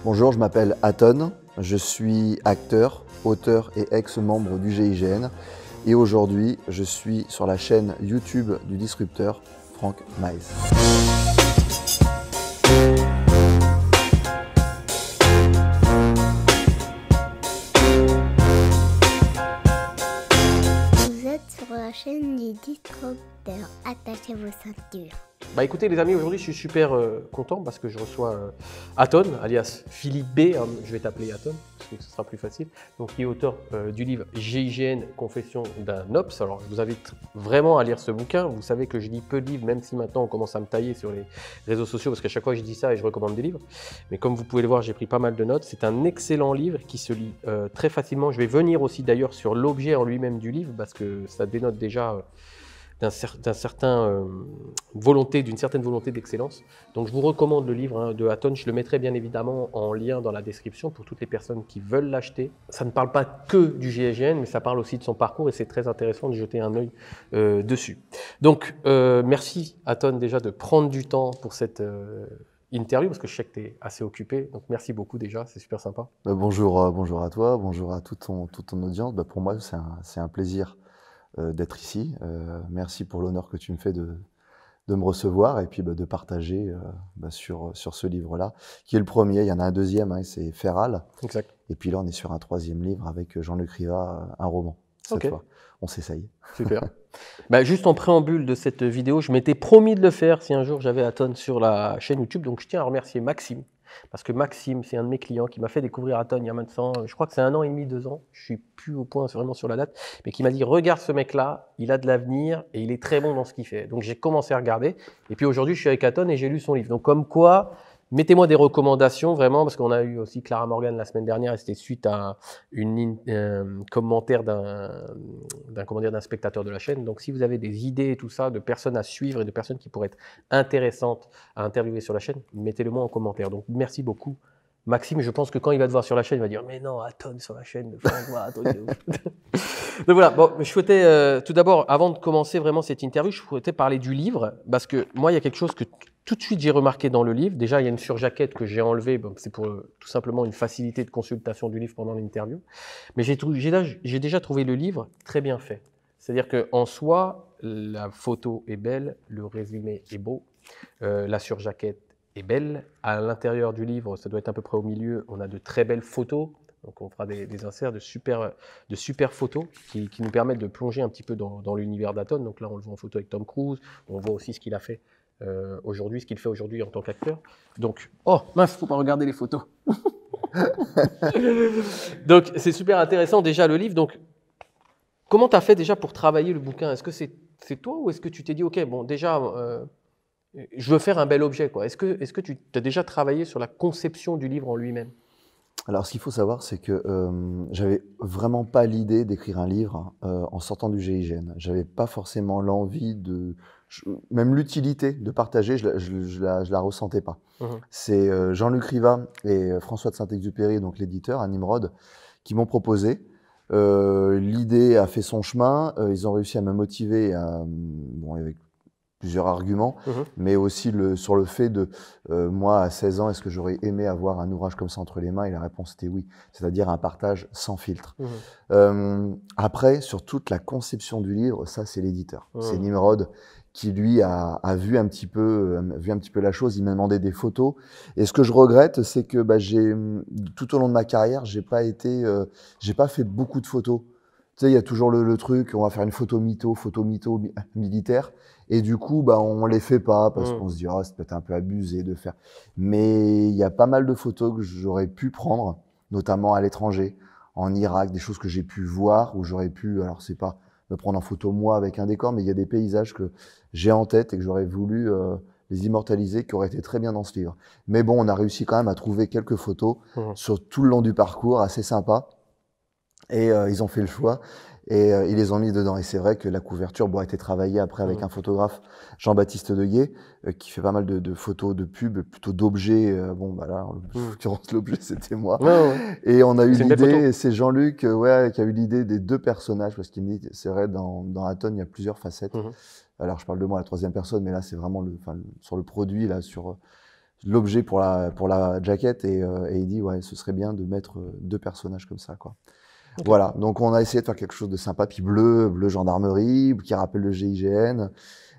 Bonjour, je m'appelle Aton, je suis acteur, auteur et ex-membre du GIGN et aujourd'hui je suis sur la chaîne YouTube du disrupteur Franck Maes. Vous êtes sur la chaîne du disrupteur, attachez vos ceintures. Bah écoutez les amis, aujourd'hui je suis super content parce que je reçois Aton, alias Philippe B, hein, je vais t'appeler Aton parce que ce sera plus facile, donc qui est auteur du livre GIGN, Confession d'un Ops. Alors je vous invite vraiment à lire ce bouquin. Vous savez que je lis peu de livres, même si maintenant on commence à me tailler sur les réseaux sociaux parce qu'à chaque fois je dis ça et je recommande des livres. Mais comme vous pouvez le voir, j'ai pris pas mal de notes. C'est un excellent livre qui se lit très facilement. Je vais venir aussi d'ailleurs sur l'objet en lui-même du livre parce que ça dénote déjà d'une certaine volonté d'excellence. Donc je vous recommande le livre de Aton, je le mettrai bien évidemment en lien dans la description pour toutes les personnes qui veulent l'acheter. Ça ne parle pas que du GIGN, mais ça parle aussi de son parcours et c'est très intéressant de jeter un œil dessus. Donc merci Aton déjà de prendre du temps pour cette interview, parce que je sais que tu es assez occupé, donc merci beaucoup déjà, c'est super sympa. Bonjour, bonjour à toi, bonjour à toute ton audience. Pour moi c'est un plaisir d'être ici. Merci pour l'honneur que tu me fais de me recevoir et puis de partager sur ce livre-là, qui est le premier. Il y en a un deuxième, hein, c'est Feral. Exact. Et puis là, on est sur un troisième livre avec Jean-Luc Riva, un roman. Cette fois, on s'essaye. Super. Juste en préambule de cette vidéo, je m'étais promis de le faire si un jour j'avais Aton sur la chaîne YouTube. Donc je tiens à remercier Maxime. Parce que Maxime, c'est un de mes clients qui m'a fait découvrir Aton il y a maintenant, je crois que c'est 1 an et demi, 2 ans, je suis plus au point vraiment sur la date, mais qui m'a dit regarde ce mec-là, il a de l'avenir et il est très bon dans ce qu'il fait. Donc j'ai commencé à regarder et puis aujourd'hui je suis avec Aton et j'ai lu son livre. Donc comme quoi, mettez-moi des recommandations vraiment, parce qu'on a eu aussi Clara Morgan la semaine dernière et c'était suite à un commentaire d'un spectateur de la chaîne. Donc si vous avez des idées et tout ça, de personnes à suivre et de personnes qui pourraient être intéressantes à interviewer sur la chaîne, mettez-le-moi en commentaire. Donc merci beaucoup Maxime. Je pense que quand il va te voir sur la chaîne, il va dire mais non, Aton sur la chaîne de Franck, Aton. Donc voilà, bon, je souhaitais tout d'abord, avant de commencer vraiment cette interview, je souhaitais parler du livre, parce que moi il y a quelque chose que tout de suite j'ai remarqué dans le livre. Déjà il y a une surjaquette que j'ai enlevée, c'est pour tout simplement une facilité de consultation du livre pendant l'interview, mais j'ai déjà trouvé le livre très bien fait. C'est-à-dire qu'en soi, la photo est belle, le résumé est beau, la surjaquette est belle. À l'intérieur du livre, ça doit être à peu près au milieu, on a de très belles photos. Donc on fera des inserts de super photos qui nous permettent de plonger un petit peu dans l'univers d'Aton. Donc là, on le voit en photo avec Tom Cruise. On voit aussi ce qu'il a fait aujourd'hui, ce qu'il fait aujourd'hui en tant qu'acteur. Donc, oh mince, faut pas regarder les photos. Donc c'est super intéressant déjà le livre. Donc comment tu as fait déjà pour travailler le bouquin? Est-ce que c'est toi ou est-ce que tu t'es dit ok, bon déjà je veux faire un bel objet quoi. Est-ce que tu as déjà travaillé sur la conception du livre en lui-même? Alors, ce qu'il faut savoir, c'est que j'avais vraiment pas l'idée d'écrire un livre en sortant du GIGN. J'avais pas forcément l'envie même l'utilité de partager, je la ressentais pas. C'est Jean-Luc Riva et François de Saint-Exupéry, donc l'éditeur, à Nimrod, qui m'ont proposé. L'idée a fait son chemin. Ils ont réussi à me motiver avec plusieurs arguments, mais aussi sur le fait de, moi, à 16 ans, est-ce que j'aurais aimé avoir un ouvrage comme ça entre les mains? Et la réponse était oui, c'est-à-dire un partage sans filtre. Après, sur toute la conception du livre, ça, c'est l'éditeur. C'est Nimrod qui, lui, a vu un petit peu la chose. Il m'a demandé des photos. Et ce que je regrette, c'est que tout au long de ma carrière, j'ai pas fait beaucoup de photos. Tu sais, il y a toujours le truc, on va faire une photo mytho militaire. Et du coup, on les fait pas parce qu'on se dit, c'est peut-être un peu abusé de faire. Mais il y a pas mal de photos que j'aurais pu prendre, notamment à l'étranger, en Irak, des choses que j'ai pu voir, où j'aurais pu, alors c'est pas me prendre en photo moi avec un décor, mais il y a des paysages que j'ai en tête et que j'aurais voulu les immortaliser, qui auraient été très bien dans ce livre. Mais bon, on a réussi quand même à trouver quelques photos sur tout le long du parcours, assez sympa. Et ils ont fait le choix et ils les ont mis dedans. Et c'est vrai que la couverture a été travaillée après avec un photographe, Jean-Baptiste Deguet, qui fait pas mal de photos de pubs, plutôt d'objets. Là, en l'occurrence, l'objet, c'était moi. Et on a eu l'idée, c'est Jean-Luc qui a eu l'idée des 2 personnages, parce qu'il me dit, c'est vrai, dans Aton, il y a plusieurs facettes. Alors, je parle de moi à la 3e personne, mais là, c'est vraiment sur le produit, là, l'objet pour la jaquette et il dit ouais, ce serait bien de mettre 2 personnages comme ça, quoi. Ok. Voilà, donc on a essayé de faire quelque chose de sympa, puis bleu gendarmerie, qui rappelle le GIGN,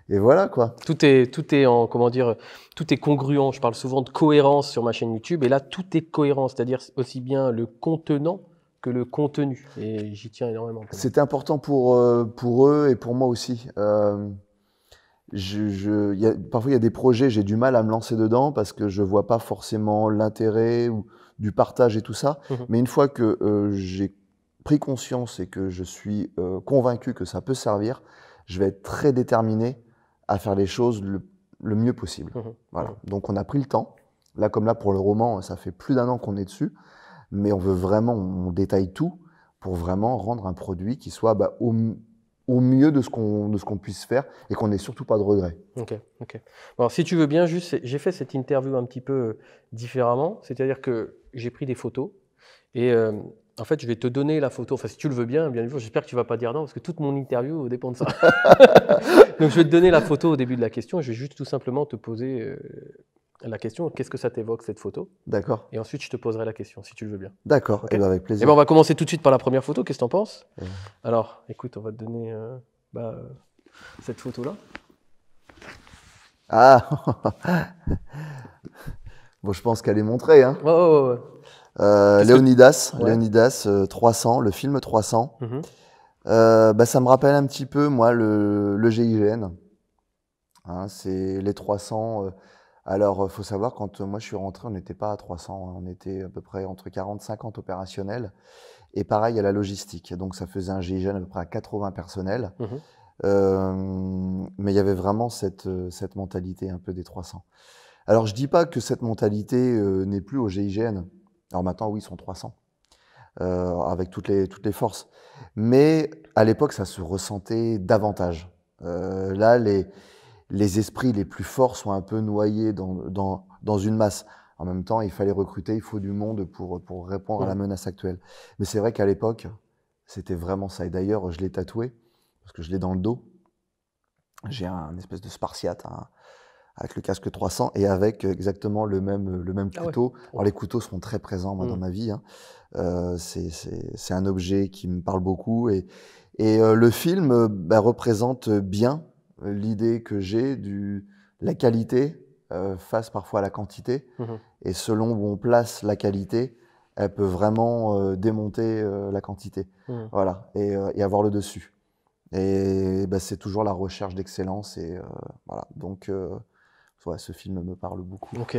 et voilà quoi. Tout est en, comment dire, tout est congruent. Je parle souvent de cohérence sur ma chaîne YouTube, et là, tout est cohérent, c'est-à-dire aussi bien le contenant que le contenu. Et j'y tiens énormément. C'était important pour eux et pour moi aussi. Parfois, il y a des projets, j'ai du mal à me lancer dedans parce que je vois pas forcément l'intérêt ou du partage et tout ça. Mais une fois que j'ai pris conscience et que je suis convaincu que ça peut servir, je vais être très déterminé à faire les choses le mieux possible. Voilà. Donc, on a pris le temps. Là, comme là, pour le roman, ça fait plus d'1 an qu'on est dessus. Mais on veut vraiment, on détaille tout pour vraiment rendre un produit qui soit au mieux de ce qu'on puisse faire et qu'on n'ait surtout pas de regrets. Ok. Alors, si tu veux bien, juste, j'ai fait cette interview un petit peu différemment. C'est-à-dire que j'ai pris des photos et en fait, je vais te donner la photo. Enfin, si tu le veux bien évidemment, j'espère que tu ne vas pas dire non parce que toute mon interview dépend de ça. Donc, je vais te donner la photo au début de la question. Je vais juste tout simplement te poser la question. Qu'est-ce que ça t'évoque cette photo? D'accord. Et ensuite, je te poserai la question si tu le veux bien. D'accord, Okay. Avec plaisir. Et ben, on va commencer tout de suite par la première photo. Qu'est-ce que tu en penses? Alors, écoute, on va te donner cette photo-là. Ah bon, je pense qu'elle est montrée. Hein. Ouais. Léonidas, 300, le film 300. Ça me rappelle un petit peu, moi, le GIGN. Hein, c'est les 300. Alors, il faut savoir, quand moi je suis rentré, on n'était pas à 300. On était à peu près entre 40 et 50 opérationnels. Et pareil à la logistique. Donc, ça faisait un GIGN à peu près à 80 personnels. Mais il y avait vraiment cette mentalité un peu des 300. Alors, je ne dis pas que cette mentalité n'est plus au GIGN. Alors maintenant, oui, ils sont 300, avec toutes les forces. Mais à l'époque, ça se ressentait davantage. Là, les esprits les plus forts sont un peu noyés dans une masse. En même temps, il fallait recruter, il faut du monde pour répondre à la menace actuelle. Mais c'est vrai qu'à l'époque, c'était vraiment ça. Et d'ailleurs, je l'ai tatoué, parce que je l'ai dans le dos. J'ai un espèce de Spartiate, avec le casque 300 et avec exactement le même couteau. Ah ouais. Alors les couteaux seront très présents moi, dans ma vie. Hein. C'est un objet qui me parle beaucoup et le film représente bien l'idée que j'ai de la qualité face parfois à la quantité. Et selon où on place la qualité, elle peut vraiment démonter la quantité. Voilà, et avoir le dessus. Et c'est toujours la recherche d'excellence et voilà. Donc ouais, ce film me parle beaucoup. Ok.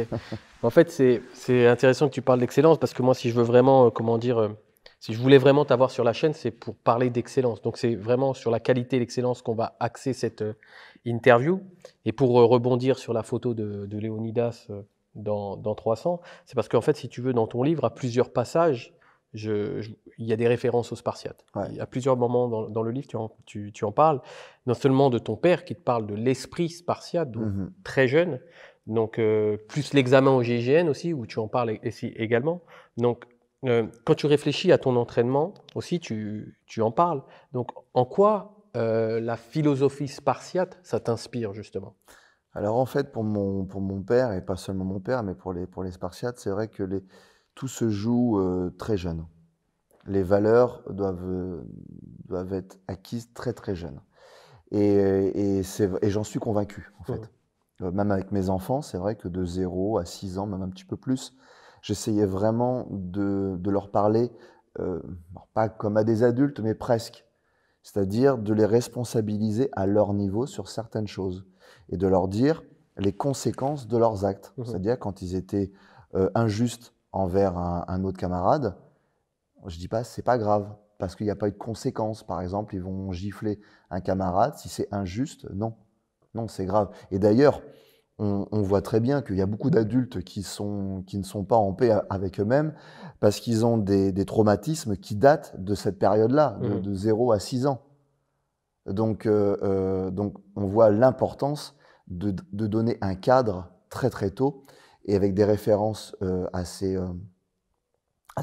En fait, c'est intéressant que tu parles d'excellence parce que moi, si je veux vraiment, si je voulais vraiment t'avoir sur la chaîne, c'est pour parler d'excellence. Donc, c'est vraiment sur la qualité et l'excellence qu'on va axer cette interview. Et pour rebondir sur la photo de Léonidas dans 300, c'est parce qu'en fait, si tu veux, dans ton livre, à plusieurs passages, il y a des références aux Spartiates. Ouais. À plusieurs moments dans le livre, tu en parles, non seulement de ton père qui te parle de l'esprit spartiate, donc très jeune, donc plus l'examen au GIGN aussi, où tu en parles ici également. Donc, quand tu réfléchis à ton entraînement aussi, tu en parles. Donc, en quoi la philosophie spartiate, ça t'inspire justement? Alors en fait, pour mon père, et pas seulement mon père, mais pour les Spartiates, c'est vrai que tout se joue très jeune. Les valeurs doivent être acquises très très jeune. Et j'en suis convaincu, en fait. Même avec mes enfants, c'est vrai que de 0 à 6 ans, même un petit peu plus, j'essayais vraiment de leur parler, pas comme à des adultes, mais presque. C'est-à-dire de les responsabiliser à leur niveau sur certaines choses et de leur dire les conséquences de leurs actes. C'est-à-dire quand ils étaient injustes envers un autre camarade, je ne dis pas c'est pas grave parce qu'il n'y a pas eu de conséquences. Par exemple, ils vont gifler un camarade. Si c'est injuste, non, c'est grave. Et d'ailleurs, on voit très bien qu'il y a beaucoup d'adultes qui ne sont pas en paix avec eux-mêmes parce qu'ils ont des traumatismes qui datent de cette période-là, de 0 à 6 ans. Donc on voit l'importance de donner un cadre très très tôt et avec des références assez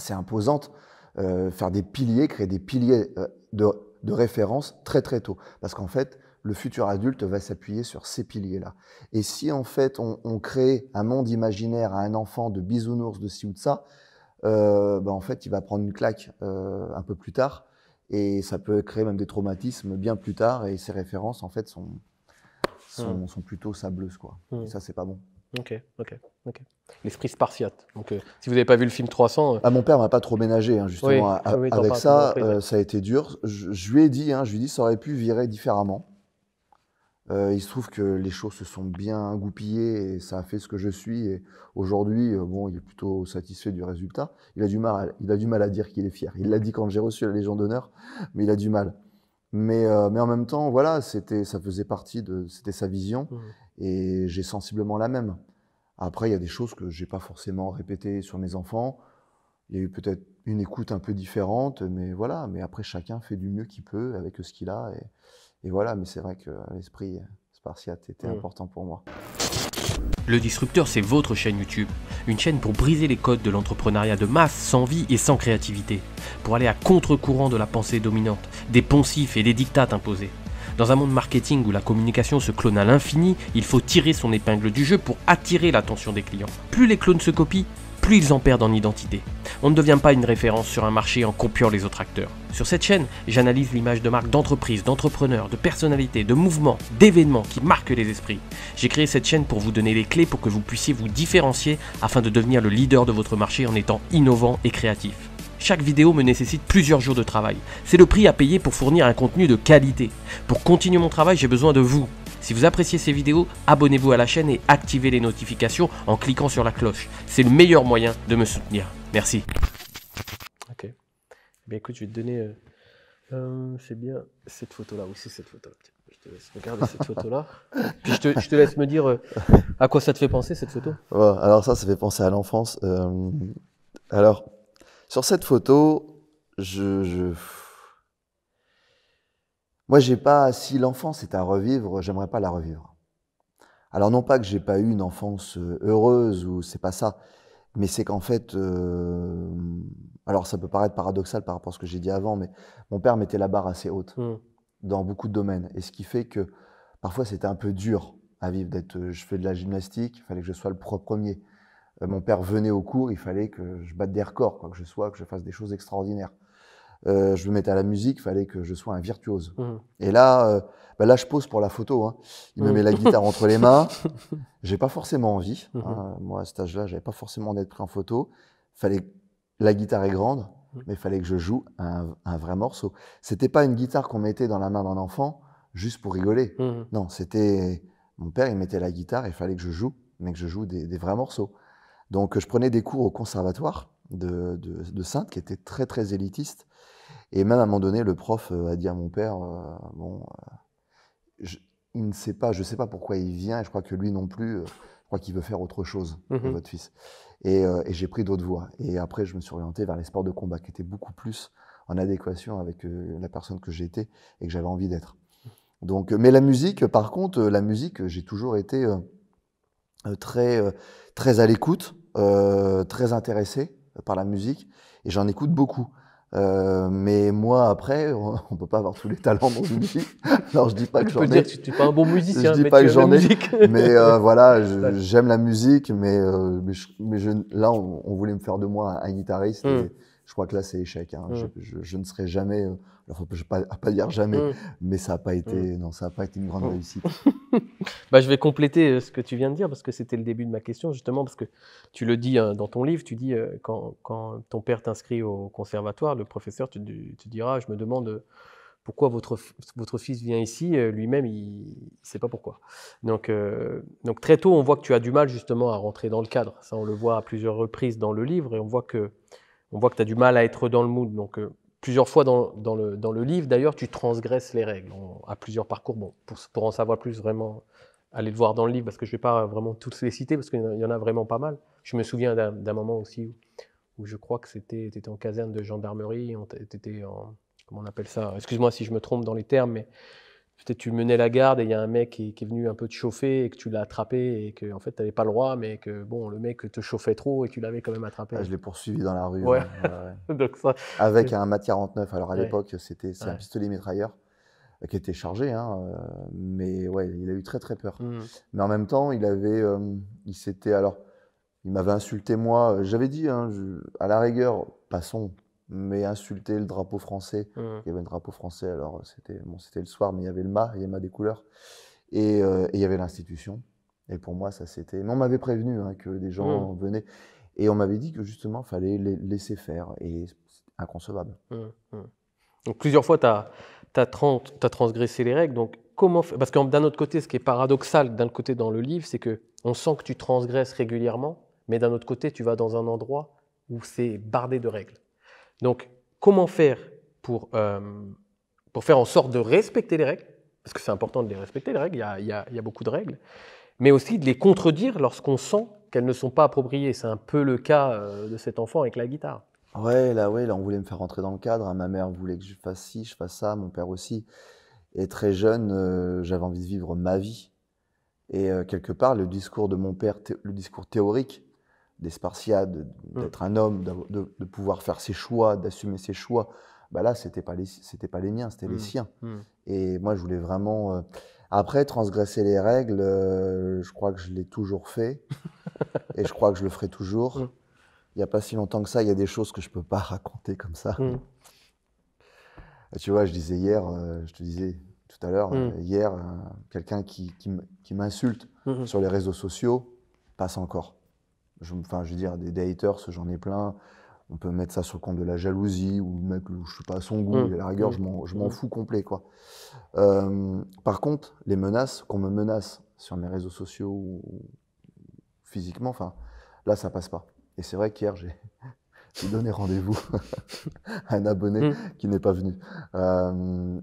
imposantes, faire des piliers, créer des piliers de référence très très tôt. Parce qu'en fait, le futur adulte va s'appuyer sur ces piliers-là. Et si en fait on crée un monde imaginaire à un enfant de bisounours, de ci ou de ça, en fait il va prendre une claque un peu plus tard et ça peut créer même des traumatismes bien plus tard et ces références en fait sont plutôt sableuses quoi. Et ça c'est pas bon. Ok. L'esprit spartiate. Donc, si vous n'avez pas vu le film 300... mon père m'a pas trop ménagé, hein, justement, avec ça, ça a été dur. Je lui ai dit, ça aurait pu virer différemment. Il se trouve que les choses se sont bien goupillées et ça a fait ce que je suis. Et aujourd'hui, il est plutôt satisfait du résultat. Il a du mal à dire qu'il est fier. Il l'a dit quand j'ai reçu la Légion d'honneur, mais il a du mal. Mais en même temps, voilà, ça faisait partie c'était sa vision et j'ai sensiblement la même. Après, il y a des choses que j'ai pas forcément répétées sur mes enfants. Il y a eu peut-être une écoute un peu différente, mais voilà. Mais après, chacun fait du mieux qu'il peut avec ce qu'il a. Et voilà, mais c'est vrai que l'esprit spartiate était important pour moi. Le Disrupteur, c'est votre chaîne YouTube. Une chaîne pour briser les codes de l'entrepreneuriat de masse, sans vie et sans créativité. Pour aller à contre-courant de la pensée dominante, des poncifs et des dictates imposés. Dans un monde marketing où la communication se clone à l'infini, il faut tirer son épingle du jeu pour attirer l'attention des clients. Plus les clones se copient, plus ils en perdent en identité. On ne devient pas une référence sur un marché en copiant les autres acteurs. Sur cette chaîne, j'analyse l'image de marques d'entreprises, d'entrepreneurs, de personnalités, de mouvements, d'événements qui marquent les esprits. J'ai créé cette chaîne pour vous donner les clés pour que vous puissiez vous différencier afin de devenir le leader de votre marché en étant innovant et créatif. Chaque vidéo me nécessite plusieurs jours de travail. C'est le prix à payer pour fournir un contenu de qualité. Pour continuer mon travail, j'ai besoin de vous. Si vous appréciez ces vidéos, abonnez-vous à la chaîne et activez les notifications en cliquant sur la cloche. C'est le meilleur moyen de me soutenir. Merci. Ok. Bien écoute, je vais te donner... c'est bien cette photo-là. Oui, c'est cette photo-là. Je te laisse regarder cette photo-là. Puis je te laisse me dire à quoi ça te fait penser, cette photo. Ouais, alors ça fait penser à l'enfance. Alors, sur cette photo, moi, j'ai pas. Si l'enfance est à revivre, j'aimerais pas la revivre. Alors, non pas que j'ai pas eu une enfance heureuse ou c'est pas ça, mais c'est qu'en fait, alors ça peut paraître paradoxal par rapport à ce que j'ai dit avant, mais mon père mettait la barre assez haute dans beaucoup de domaines, et ce qui fait que parfois c'était un peu dur à vivre. Je fais de la gymnastique, il fallait que je sois le premier. Mon père venait au cours, il fallait que je batte des records, quoi, que je fasse des choses extraordinaires. Je me mettais à la musique, il fallait que je sois un virtuose. Et là, là, je pose pour la photo. Hein. Il me met la guitare entre les mains. J'ai pas forcément envie. Hein. Moi, à cet âge-là, j'avais pas forcément envie d'être pris en photo. La guitare est grande, mais il fallait que je joue un vrai morceau. C'était pas une guitare qu'on mettait dans la main d'un enfant juste pour rigoler. Non, c'était mon père, il mettait la guitare, il fallait que je joue, mais que je joue des vrais morceaux. Donc, je prenais des cours au conservatoire de Saintes, qui était très, très élitiste. Et même à un moment donné, le prof a dit à mon père, il ne sait pas, je ne sais pas pourquoi il vient, et je crois que lui non plus, je crois qu'il veut faire autre chose que votre fils. Et j'ai pris d'autres voies. Et après, je me suis orienté vers les sports de combat, qui étaient beaucoup plus en adéquation avec la personne que j'étais et que j'avais envie d'être. Donc, mais la musique, par contre, j'ai toujours été très à l'écoute, très intéressé par la musique, et j'en écoute beaucoup. Mais moi, après, on peut pas avoir tous les talents dans une vie. Alors, je dis pas que j'en ai. Tu peux dire que tu n'es pas un bon musicien, je dis pas que j'en ai. Mais voilà, j'aime la musique, mais là, on voulait me faire de moi un guitariste. Et je crois que là, c'est échec. Hein. Je ne serai jamais. Alors, faut pas dire jamais, mais ça n'a pas été. Non, ça n'a pas été une grande réussite. Je vais compléter ce que tu viens de dire parce que c'était le début de ma question justement parce que tu le dis dans ton livre, tu dis quand ton père t'inscrit au conservatoire, le professeur tu diras, je me demande pourquoi votre fils vient ici, lui-même il ne sait pas pourquoi. Donc très tôt on voit que tu as du mal justement à rentrer dans le cadre, ça on le voit à plusieurs reprises dans le livre et on voit que tu as du mal à être dans le mood. Donc plusieurs fois dans le livre, d'ailleurs, tu transgresses les règles à plusieurs parcours. Bon, pour en savoir plus, vraiment, allez le voir dans le livre, parce que je ne vais pas vraiment tous les citer, parce qu'il y en a vraiment pas mal. Je me souviens d'un moment aussi où je crois que tu étais en caserne de gendarmerie, tu étais en... Comment on appelle ça? Excuse-moi si je me trompe dans les termes, mais peut-être tu menais la garde et il y a un mec qui est venu un peu te chauffer et que tu l'as attrapé et que en fait tu n'avais pas le droit, mais que bon, le mec te chauffait trop et tu l'avais quand même attrapé. Je l'ai poursuivi dans la rue. Ouais. Ouais. Donc ça, avec un Mat 49. Alors à l'époque, c'est un pistolet mitrailleur. qui était chargé, hein, mais ouais, il a eu très très peur. Mmh. Mais en même temps, il m'avait insulté moi. J'avais dit, hein, à la rigueur, passons, mais insulter le drapeau français. Mmh. Il y avait un drapeau français, alors c'était le soir, mais il y avait le mât, il y avait le mât des couleurs, et il y avait l'institution. Et pour moi, ça c'était. Mais on m'avait prévenu, hein, que des gens venaient, et on m'avait dit que justement, il fallait les laisser faire, et c'est inconcevable. Donc plusieurs fois, tu as transgressé les règles. Donc parce que d'un autre côté, ce qui est paradoxal d'un côté dans le livre, c'est qu'on sent que tu transgresses régulièrement, mais d'un autre côté, tu vas dans un endroit où c'est bardé de règles. Donc comment faire pour faire en sorte de respecter les règles, parce que c'est important de les respecter, les règles, il y a beaucoup de règles, mais aussi de les contredire lorsqu'on sent qu'elles ne sont pas appropriées. C'est un peu le cas de cet enfant avec la guitare. Ouais, là, on voulait me faire rentrer dans le cadre, hein. Ma mère voulait que je fasse ci, je fasse ça, mon père aussi. Et très jeune, j'avais envie de vivre ma vie. Et quelque part, le discours de mon père, le discours théorique des Spartiates, d'être un homme, de pouvoir faire ses choix, d'assumer ses choix, bah là, c'était pas les miens, c'était les siens. Et moi, je voulais vraiment. Après, transgresser les règles, je crois que je l'ai toujours fait. Et je crois que je le ferai toujours. Il n'y a pas si longtemps que ça, il y a des choses que je ne peux pas raconter comme ça. Et tu vois, je disais hier, je te disais tout à l'heure, hier, quelqu'un qui m'insulte sur les réseaux sociaux passe encore. Je veux dire, des haters, j'en ai plein. On peut mettre ça sur le compte de la jalousie, ou le mec, je ne suis pas à son goût, et à la rigueur, je m'en fous complet, quoi. Par contre, les menaces, qu'on me menace sur mes réseaux sociaux ou physiquement, là, ça passe pas. Et c'est vrai qu'hier, j'ai donné rendez-vous à un abonné qui n'est pas venu.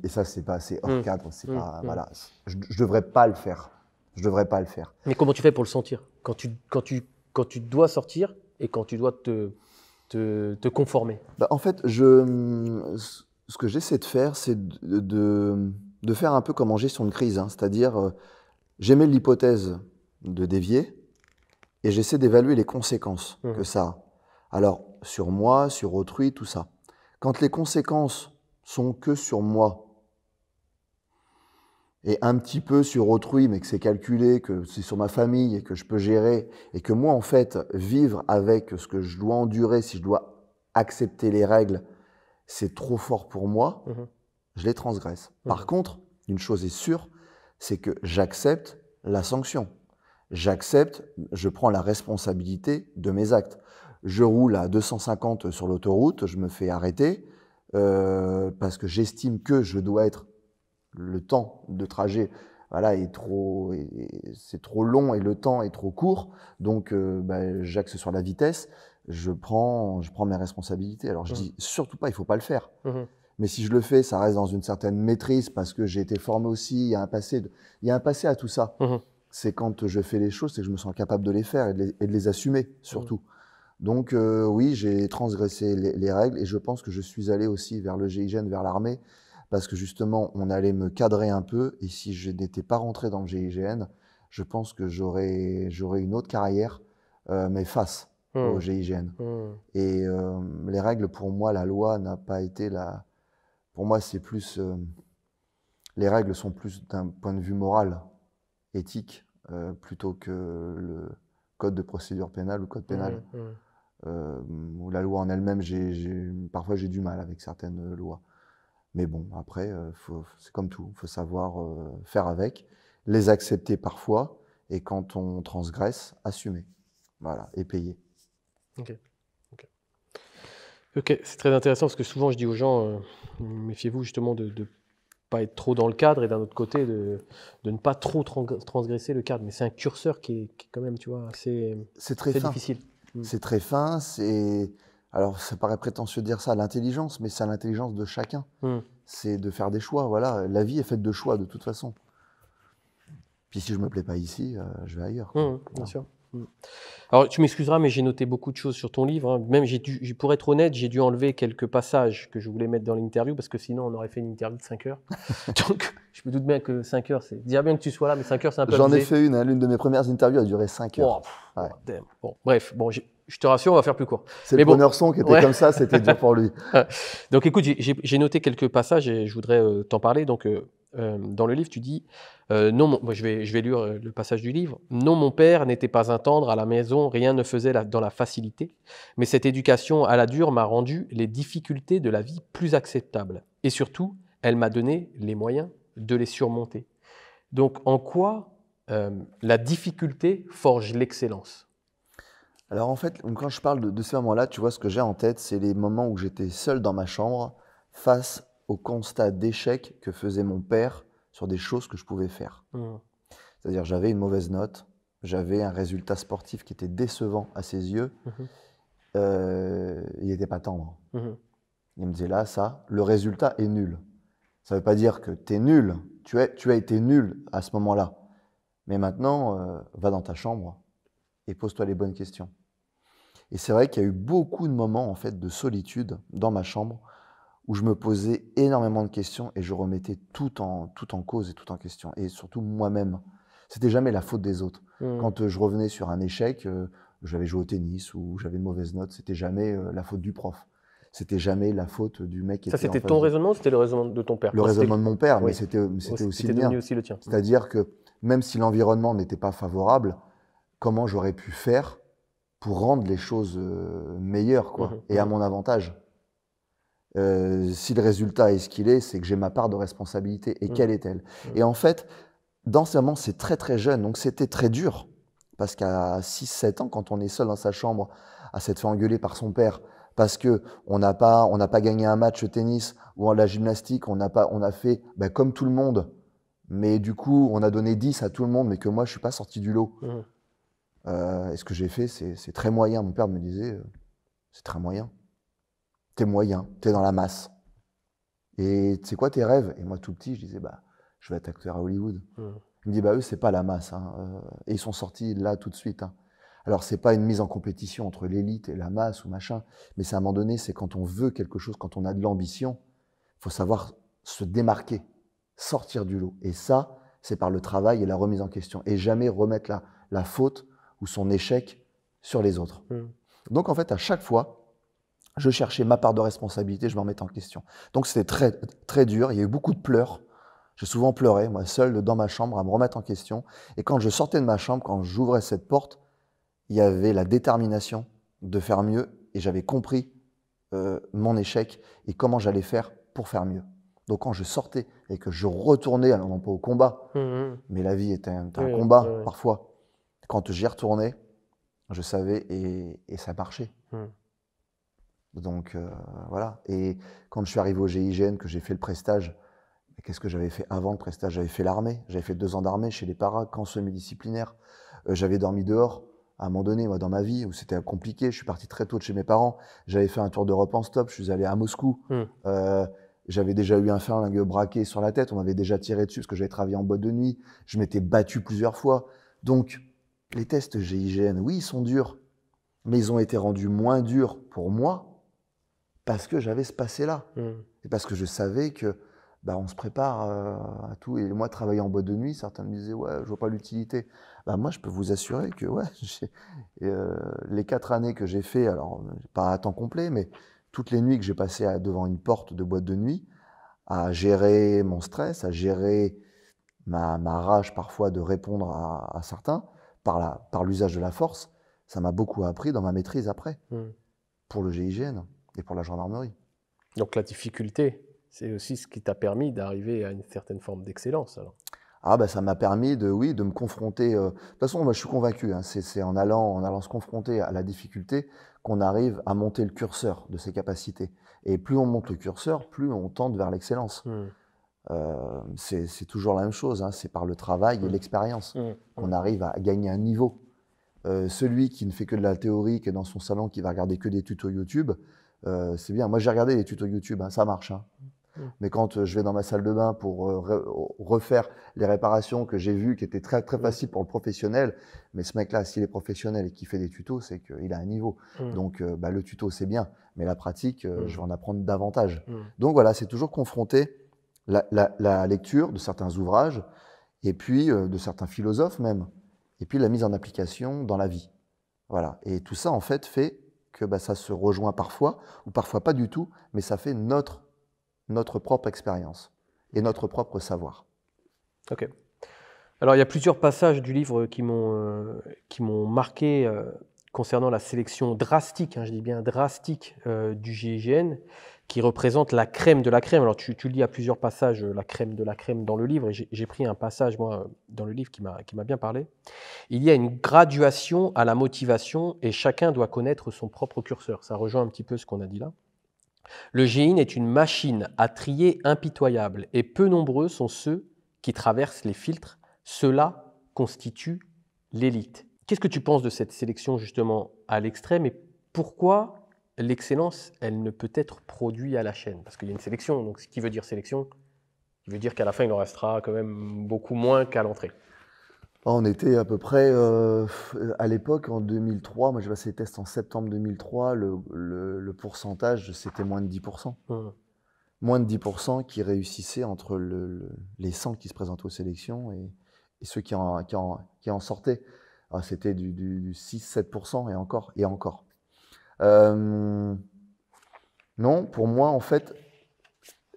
Et ça, c'est pas assez hors cadre. C'est pas, voilà. Je devrais pas le faire. Je devrais pas le faire. Mais comment tu fais pour le sentir quand tu dois sortir et quand tu dois te conformer? En fait, ce que j'essaie de faire, c'est de faire un peu comme en gestion de crise, hein. C'est-à-dire, j'émets l'hypothèse de dévier et j'essaie d'évaluer les conséquences que ça a. Alors, sur moi, sur autrui, tout ça. Quand les conséquences sont que sur moi et un petit peu sur autrui, mais que c'est calculé, que c'est sur ma famille et que je peux gérer, et que moi, en fait, vivre avec ce que je dois endurer, si je dois accepter les règles, c'est trop fort pour moi, je les transgresse. Par contre, une chose est sûre, c'est que j'accepte la sanction. J'accepte, je prends la responsabilité de mes actes. Je roule à 250 sur l'autoroute, je me fais arrêter parce que j'estime que je dois être le temps de trajet, voilà, c'est trop long et le temps est trop court. Donc, j'axe sur la vitesse, je prends mes responsabilités. Alors, je dis surtout pas, il faut pas le faire. Mais si je le fais, ça reste dans une certaine maîtrise parce que j'ai été formé aussi. Il y a un passé à tout ça. C'est quand je fais les choses, c'est que je me sens capable de les faire et de les assumer, surtout. Donc oui, j'ai transgressé les règles et je pense que je suis allé aussi vers le GIGN, vers l'armée, parce que justement, on allait me cadrer un peu. Et si je n'étais pas rentré dans le GIGN, je pense que j'aurais une autre carrière, mais face au GIGN. Et les règles, pour moi, la loi n'a pas été la... Pour moi, c'est plus... les règles sont plus d'un point de vue moral, éthique, plutôt que le code de procédure pénale ou code pénal. Ou la loi en elle-même, parfois j'ai du mal avec certaines lois. Mais bon, après, c'est comme tout, il faut savoir faire avec, les accepter parfois, et quand on transgresse, assumer, voilà, et payer. Ok, c'est très intéressant parce que souvent je dis aux gens, méfiez-vous justement de pas être trop dans le cadre et d'un autre côté de ne pas trop transgresser le cadre. Mais c'est un curseur qui est quand même, tu vois, assez difficile. C'est très fin, alors ça paraît prétentieux de dire ça, l'intelligence, mais c'est à l'intelligence de chacun. C'est de faire des choix, voilà. La vie est faite de choix de toute façon. Puis si je me plais pas ici, je vais ailleurs. Bien sûr. Alors, tu m'excuseras, mais j'ai noté beaucoup de choses sur ton livre. Hein. Même, pour être honnête, j'ai dû enlever quelques passages que je voulais mettre dans l'interview parce que sinon, on aurait fait une interview de 5 heures. Donc, je me doute bien que 5 heures, c'est dire bien que tu sois là, mais 5 heures, c'est un peu J'en ai abusé. fait une, hein, l'une de mes premières interviews a duré 5 heures. Ouais. Bon, bref, je te rassure, on va faire plus court. C'est le preneur son qui était comme ça, c'était dur pour lui. Donc, écoute, j'ai noté quelques passages et je voudrais t'en parler. Donc, dans le livre, tu dis non, moi, je vais lire le passage du livre. Non, mon père n'était pas un tendre à la maison, rien ne faisait dans la facilité. Mais cette éducation à la dure m'a rendu les difficultés de la vie plus acceptables. Et surtout, elle m'a donné les moyens de les surmonter. Donc, en quoi la difficulté forge l'excellence? Alors en fait, quand je parle de ces moments-là, tu vois, ce que j'ai en tête, c'est les moments où j'étais seul dans ma chambre face au constat d'échec que faisait mon père sur des choses que je pouvais faire. Mmh. C'est-à-dire, j'avais une mauvaise note, j'avais un résultat sportif qui était décevant à ses yeux, Mhm. il n'était pas tendre. Mhm. Il me disait là, ça, le résultat est nul. Ça ne veut pas dire que tu es nul, tu as été nul à ce moment-là. Mais maintenant, va dans ta chambre et pose-toi les bonnes questions. Et c'est vrai qu'il y a eu beaucoup de moments en fait de solitude dans ma chambre où je me posais énormément de questions et je remettais tout en cause et tout en question. Et surtout moi-même. C'était jamais la faute des autres. Mmh. Quand je revenais sur un échec, j'avais joué au tennis ou j'avais une mauvaise note, c'était jamais la faute du prof. C'était jamais la faute du mec qui Ça, était en c'était face ton de... raisonnement ou c'était le raisonnement de ton père? Le Enfin, raisonnement de mon père, mais oui. c'était aussi le devenu mien. aussi le tien. C'est-à-dire que même si l'environnement n'était pas favorable, comment j'aurais pu faire pour rendre les choses meilleures quoi, et à mon avantage. Si le résultat est ce qu'il est, c'est que j'ai ma part de responsabilité. Et quelle est-elle? Et en fait, dans ces moments, c'est très très jeune, donc c'était très dur. Parce qu'à 6-7 ans, quand on est seul dans sa chambre, à s'être fait engueuler par son père, parce qu'on n'a pas gagné un match de tennis ou en la gymnastique, on a fait comme tout le monde, mais du coup, on a donné 10 à tout le monde, mais que moi, je ne suis pas sorti du lot. Et ce que j'ai fait, c'est très moyen. Mon père me disait, c'est très moyen. T'es moyen, t'es dans la masse. Et tu sais quoi tes rêves? Et moi, tout petit, je disais, je vais être acteur à Hollywood. Il me dit, eux, c'est pas la masse. Hein. Et ils sont sortis là tout de suite. Hein. Alors, c'est pas une mise en compétition entre l'élite et la masse ou machin, mais c'est à un moment donné, c'est quand on veut quelque chose, quand on a de l'ambition, il faut savoir se démarquer, sortir du lot. Et ça, c'est par le travail et la remise en question. Et jamais remettre la faute ou son échec sur les autres. Donc, en fait, à chaque fois, je cherchais ma part de responsabilité, je me remettais en question. Donc, c'était très, très dur. Il y a eu beaucoup de pleurs. J'ai souvent pleuré, moi, seul dans ma chambre, à me remettre en question. Et quand je sortais de ma chambre, quand j'ouvrais cette porte, il y avait la détermination de faire mieux. Et j'avais compris mon échec et comment j'allais faire pour faire mieux. Donc, quand je sortais et que je retournais, alors non pas au combat, mais la vie était un combat parfois. Quand j'y retournais, je savais et ça marchait. Donc, voilà. Et quand je suis arrivé au GIGN, que j'ai fait le prestage, qu'est-ce que j'avais fait avant le prestage? J'avais fait l'armée. J'avais fait 2 ans d'armée chez les paras, camps semi-disciplinaires. J'avais dormi dehors à un moment donné, moi, dans ma vie, où c'était compliqué. Je suis parti très tôt de chez mes parents. J'avais fait un tour d'Europe en stop. Je suis allé à Moscou. J'avais déjà eu un flingue braqué sur la tête. On m'avait déjà tiré dessus parce que j'avais travaillé en boîte de nuit. Je m'étais battu plusieurs fois. Donc, les tests GIGN, oui, ils sont durs. Mais ils ont été rendus moins durs pour moi parce que j'avais ce passé-là. Et parce que je savais que on se prépare à tout. Et moi, travailler en boîte de nuit, certains me disaient, ouais, je vois pas l'utilité. Moi, je peux vous assurer que ouais, les 4 années que j'ai fait, alors pas à temps complet, mais toutes les nuits que j'ai passées devant une porte de boîte de nuit, à gérer mon stress, à gérer ma rage parfois de répondre à certains, par l'usage de la force, ça m'a beaucoup appris dans ma maîtrise après, pour le GIGN et pour la gendarmerie. Donc la difficulté, c'est aussi ce qui t'a permis d'arriver à une certaine forme d'excellence. Ça m'a permis de me confronter. De toute façon, moi je suis convaincu, hein, c'est en allant se confronter à la difficulté qu'on arrive à monter le curseur de ses capacités. Et plus on monte le curseur, plus on tente vers l'excellence. C'est toujours la même chose, hein, c'est par le travail et l'expérience qu'on arrive à gagner un niveau. Celui qui ne fait que de la théorie, qui est dans son salon, qui va regarder que des tutos YouTube, c'est bien. Moi, j'ai regardé les tutos YouTube, hein, ça marche. Hein. Mais quand je vais dans ma salle de bain pour refaire les réparations que j'ai vues, qui étaient très, très faciles pour le professionnel, mais ce mec-là, s'il est professionnel et qu'il fait des tutos, c'est qu'il a un niveau. Donc, le tuto, c'est bien, mais la pratique, je vais en apprendre davantage. Donc, voilà, c'est toujours confronter la lecture de certains ouvrages et puis de certains philosophes même, et puis la mise en application dans la vie. Voilà. Et tout ça, en fait que ça se rejoint parfois, ou parfois pas du tout, mais ça fait notre propre expérience. et notre propre savoir. Ok. Alors, il y a plusieurs passages du livre qui m'ont marqué concernant la sélection drastique, je dis bien drastique, du GIGN, qui représente la crème de la crème. Alors, tu lis à plusieurs passages la crème de la crème dans le livre, et j'ai pris un passage, moi, dans le livre qui m'a bien parlé. Il y a une graduation à la motivation, et chacun doit connaître son propre curseur. Ça rejoint un petit peu ce qu'on a dit là. Le GIGN est une machine à trier impitoyable, et peu nombreux sont ceux qui traversent les filtres. Cela constitue l'élite. Qu'est-ce que tu penses de cette sélection justement à l'extrême et pourquoi l'excellence, elle ne peut être produite à la chaîne? Parce qu'il y a une sélection, donc ce qui veut dire sélection, il veut dire qu'à la fin, il en restera quand même beaucoup moins qu'à l'entrée. On était à peu près, à l'époque, en 2003, moi j'ai passé les tests en septembre 2003, le pourcentage, c'était moins de 10%. Moins de 10% qui réussissaient entre les 100 qui se présentaient aux sélections et ceux qui en sortaient. C'était du 6-7% et encore. Non, pour moi, en fait,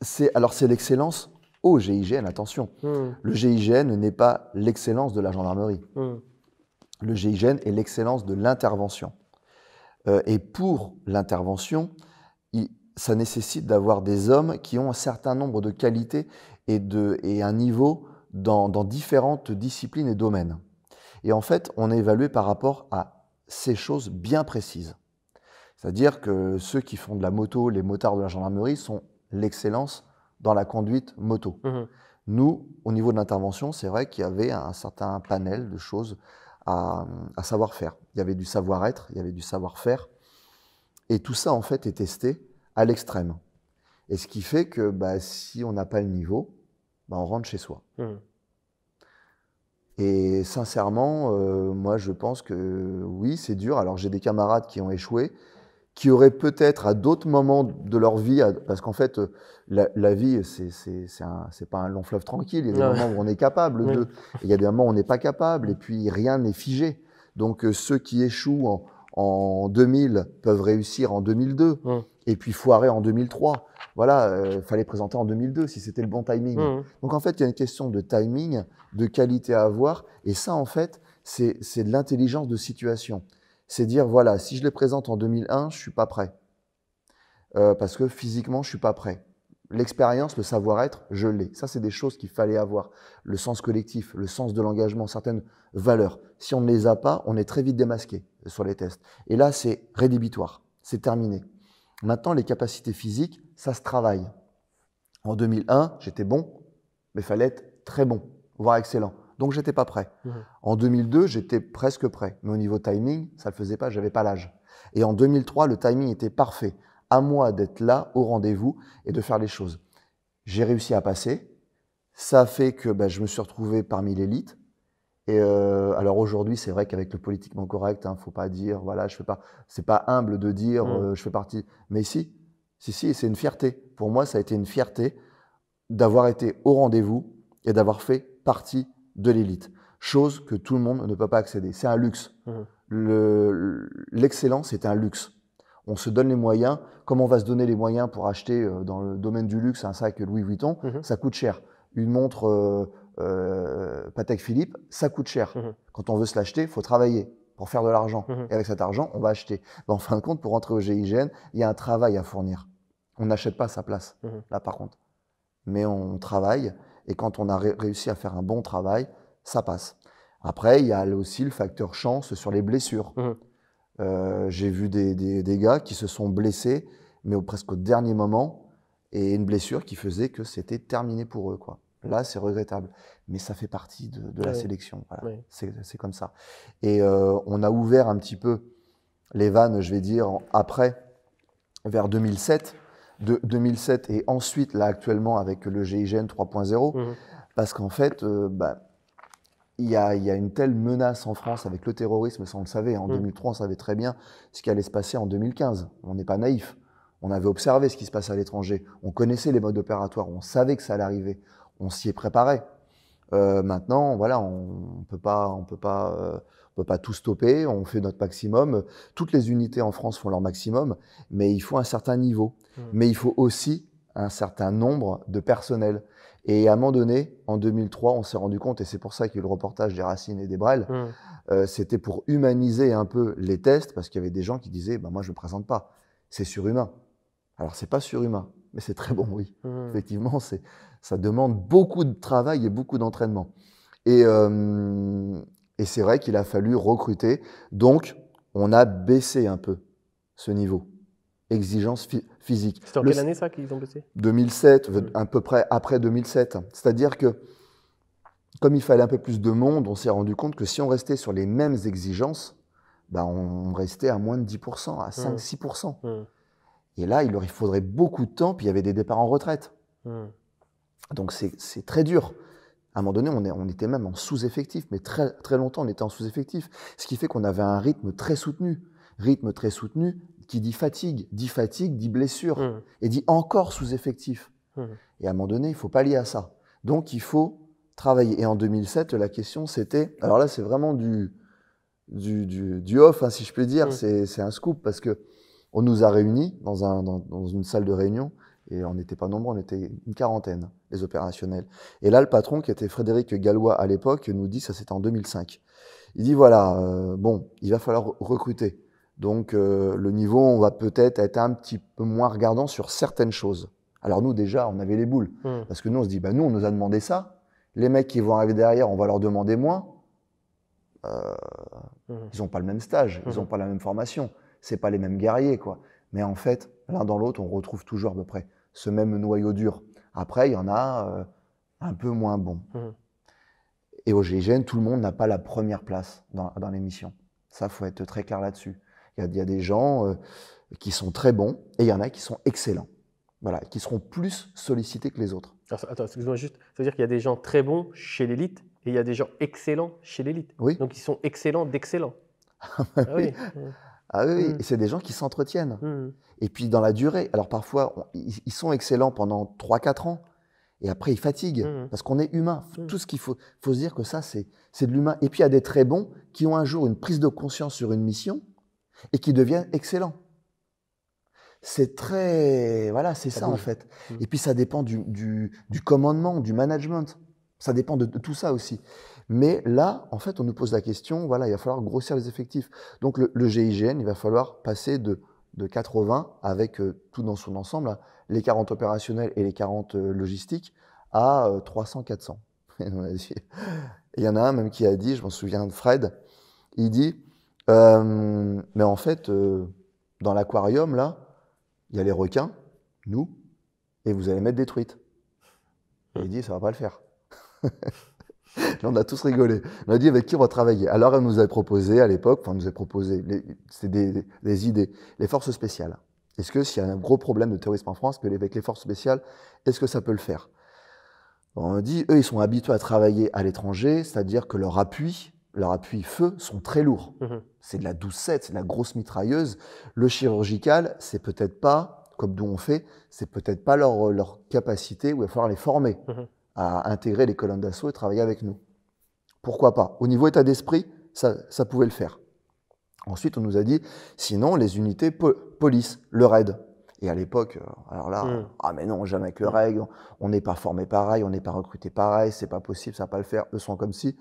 c'est l'excellence au GIGN, attention. Le GIGN n'est pas l'excellence de la gendarmerie. Le GIGN est l'excellence de l'intervention. Et pour l'intervention, ça nécessite d'avoir des hommes qui ont un certain nombre de qualités et un niveau dans différentes disciplines et domaines. Et en fait, on est évalué par rapport à ces choses bien précises. C'est-à-dire que ceux qui font de la moto, les motards de la gendarmerie, sont l'excellence dans la conduite moto. Nous, au niveau de l'intervention, c'est vrai qu'il y avait un certain panel de choses à savoir faire. Il y avait du savoir-être, il y avait du savoir-faire. Et tout ça, en fait, est testé à l'extrême. Et ce qui fait que si on n'a pas le niveau, on rentre chez soi. Et sincèrement, moi, je pense que oui, c'est dur. Alors, j'ai des camarades qui ont échoué, qui auraient peut-être à d'autres moments de leur vie, parce qu'en fait, la vie, c'est pas un long fleuve tranquille. Il y a des moments où on est capable de, il y a des moments où on n'est pas capable, et puis rien n'est figé. Donc, ceux qui échouent en 2000 peuvent réussir en 2002, et puis foirer en 2003. Voilà, fallait présenter en 2002 si c'était le bon timing. Donc en fait, il y a une question de timing, de qualité à avoir, et ça en fait, c'est de l'intelligence de situation. C'est dire, voilà, si je les présente en 2001, je suis pas prêt. Parce que physiquement, je suis pas prêt. L'expérience, le savoir-être, je l'ai. Ça, c'est des choses qu'il fallait avoir. Le sens collectif, le sens de l'engagement, certaines valeurs. Si on ne les a pas, on est très vite démasqué sur les tests. Et là, c'est rédhibitoire. C'est terminé. Maintenant, les capacités physiques, ça se travaille. En 2001, j'étais bon, mais il fallait être très bon, voire excellent. Donc, j'étais pas prêt. En 2002, j'étais presque prêt. Mais au niveau timing, ça le faisait pas, j'avais pas l'âge. Et en 2003, le timing était parfait. À moi d'être là, au rendez-vous, et de faire les choses. J'ai réussi à passer. Ça a fait que je me suis retrouvé parmi l'élite. Et alors aujourd'hui, c'est vrai qu'avec le politiquement correct, faut pas dire, voilà, je fais pas. C'est pas humble de dire, je fais partie. Mais si, c'est une fierté. Pour moi, ça a été une fierté d'avoir été au rendez-vous et d'avoir fait partie de l'élite. Chose que tout le monde ne peut pas accéder. C'est un luxe. L'excellence est un luxe. On se donne les moyens. Comme on va se donner les moyens pour acheter dans le domaine du luxe un sac Louis Vuitton, ça coûte cher. Une montre Patek Philippe, ça coûte cher. Quand on veut se l'acheter, il faut travailler pour faire de l'argent. Et avec cet argent, on va acheter. En fin de compte, pour rentrer au GIGN, il y a un travail à fournir. On n'achète pas sa place, là par contre. Mais on travaille, et quand on a réussi à faire un bon travail, ça passe. Après, il y a aussi le facteur chance sur les blessures. J'ai vu des gars qui se sont blessés, mais presque au dernier moment, et une blessure qui faisait que c'était terminé pour eux, quoi. Là, c'est regrettable, mais ça fait partie de la sélection. Voilà. C'est comme ça. Et on a ouvert un petit peu les vannes, je vais dire, après, vers 2007. 2007 et ensuite, là, actuellement, avec le GIGN 3.0, parce qu'en fait, il y a une telle menace en France avec le terrorisme, ça on le savait. En 2003, on savait très bien ce qui allait se passer en 2015. On n'est pas naïf. On avait observé ce qui se passait à l'étranger. On connaissait les modes opératoires. On savait que ça allait arriver. On s'y est préparé. Maintenant, voilà, on peut pas tout stopper. On fait notre maximum. Toutes les unités en France font leur maximum, mais il faut un certain niveau. Mais il faut aussi un certain nombre de personnel. Et à un moment donné, en 2003, on s'est rendu compte, et c'est pour ça qu'il y a eu le reportage des Racines et des Brel, c'était pour humaniser un peu les tests, parce qu'il y avait des gens qui disaient bah, « moi je ne me présente pas, c'est surhumain ». Alors c'est pas surhumain, mais c'est très bon, oui. Effectivement, ça demande beaucoup de travail et beaucoup d'entraînement. Et c'est vrai qu'il a fallu recruter, donc on a baissé un peu ce niveau. Exigence physique. C'était en quelle année ça qu'ils ont baissé? 2007, à peu près après 2007. C'est-à-dire que, comme il fallait un peu plus de monde, on s'est rendu compte que si on restait sur les mêmes exigences, bah on restait à moins de 10%, à 5-6%. Et là, il faudrait beaucoup de temps, puis il y avait des départs en retraite. Donc c'est très dur. À un moment donné, on était même en sous-effectif, mais très, très longtemps, on était en sous-effectif. Ce qui fait qu'on avait un rythme très soutenu. Rythme très soutenu, qui dit fatigue, dit blessure, et dit encore sous-effectif. Et à un moment donné, il faut pallier à ça. Donc, il faut travailler. Et en 2007, la question, c'était... Alors là, c'est vraiment du off, hein, si je peux dire. C'est un scoop, parce qu'on nous a réunis dans une salle de réunion, et on n'était pas nombreux, on était une quarantaine, les opérationnels. Et là, le patron, qui était Frédéric Gallois à l'époque, nous dit, ça c'était en 2005, il dit, voilà, bon, il va falloir recruter. Donc, le niveau, on va peut-être être un petit peu moins regardant sur certaines choses. Alors nous, déjà, on avait les boules. Parce que nous, on se dit, bah, nous, on nous a demandé ça. Les mecs qui vont arriver derrière, on va leur demander moins. Ils n'ont pas le même stage, ils n'ont pas la même formation. C'est pas les mêmes guerriers, quoi. Mais en fait, l'un dans l'autre, on retrouve toujours à peu près ce même noyau dur. Après, il y en a un peu moins bons. Et au GIGN, tout le monde n'a pas la première place dans l'émission. Ça, il faut être très clair là-dessus. Il y a des gens qui sont très bons et il y en a qui sont excellents. Voilà, qui seront plus sollicités que les autres. Alors, attends, excuse-moi juste. Ça veut dire qu'il y a des gens très bons chez l'élite et il y a des gens excellents chez l'élite. Oui. Donc, ils sont excellents d'excellents. Oui. Ah oui, et c'est des gens qui s'entretiennent. Et puis dans la durée, alors parfois, ils sont excellents pendant 3-4 ans, et après ils fatiguent, parce qu'on est humain. Tout ce qu'il faut se dire que ça, c'est de l'humain. Et puis il y a des très bons qui ont un jour une prise de conscience sur une mission, et qui deviennent excellents. C'est très... Voilà, c'est ça en fait. Et puis ça dépend du commandement, du management. Ça dépend de tout ça aussi. Mais là, en fait, on nous pose la question, voilà, il va falloir grossir les effectifs. Donc le GIGN, il va falloir passer de 80, avec tout dans son ensemble, hein, les 40 opérationnels et les 40 logistiques, à 300-400. Il y en a un même qui a dit, je m'en souviens de Fred, il dit, mais en fait, dans l'aquarium, là, il y a les requins, nous, et vous allez mettre des truites. Et il dit, ça va pas le faire. Là, on a tous rigolé. On a dit avec qui on va travailler. Alors, elle nous a proposé à l'époque, enfin, nous a proposé, c'était des idées, les forces spéciales. Est-ce que s'il y a un gros problème de terrorisme en France, avec les forces spéciales, est-ce que ça peut le faire? On dit, eux, ils sont habitués à travailler à l'étranger, c'est-à-dire que leur appui feu sont très lourds. C'est de la 12-7, c'est de la grosse mitrailleuse. Le chirurgical, c'est peut-être pas, comme d'où on fait, c'est peut-être pas leur capacité, où il va falloir les former à intégrer les colonnes d'assaut et travailler avec nous. Pourquoi pas? Au niveau état d'esprit, ça pouvait le faire. Ensuite, on nous a dit, sinon, les unités police, le RAID. Et à l'époque, alors là, ah mais non, jamais avec le RAID, on n'est pas formé pareil, on n'est pas recruté pareil, c'est pas possible, ça va pas le faire, eux sont comme si.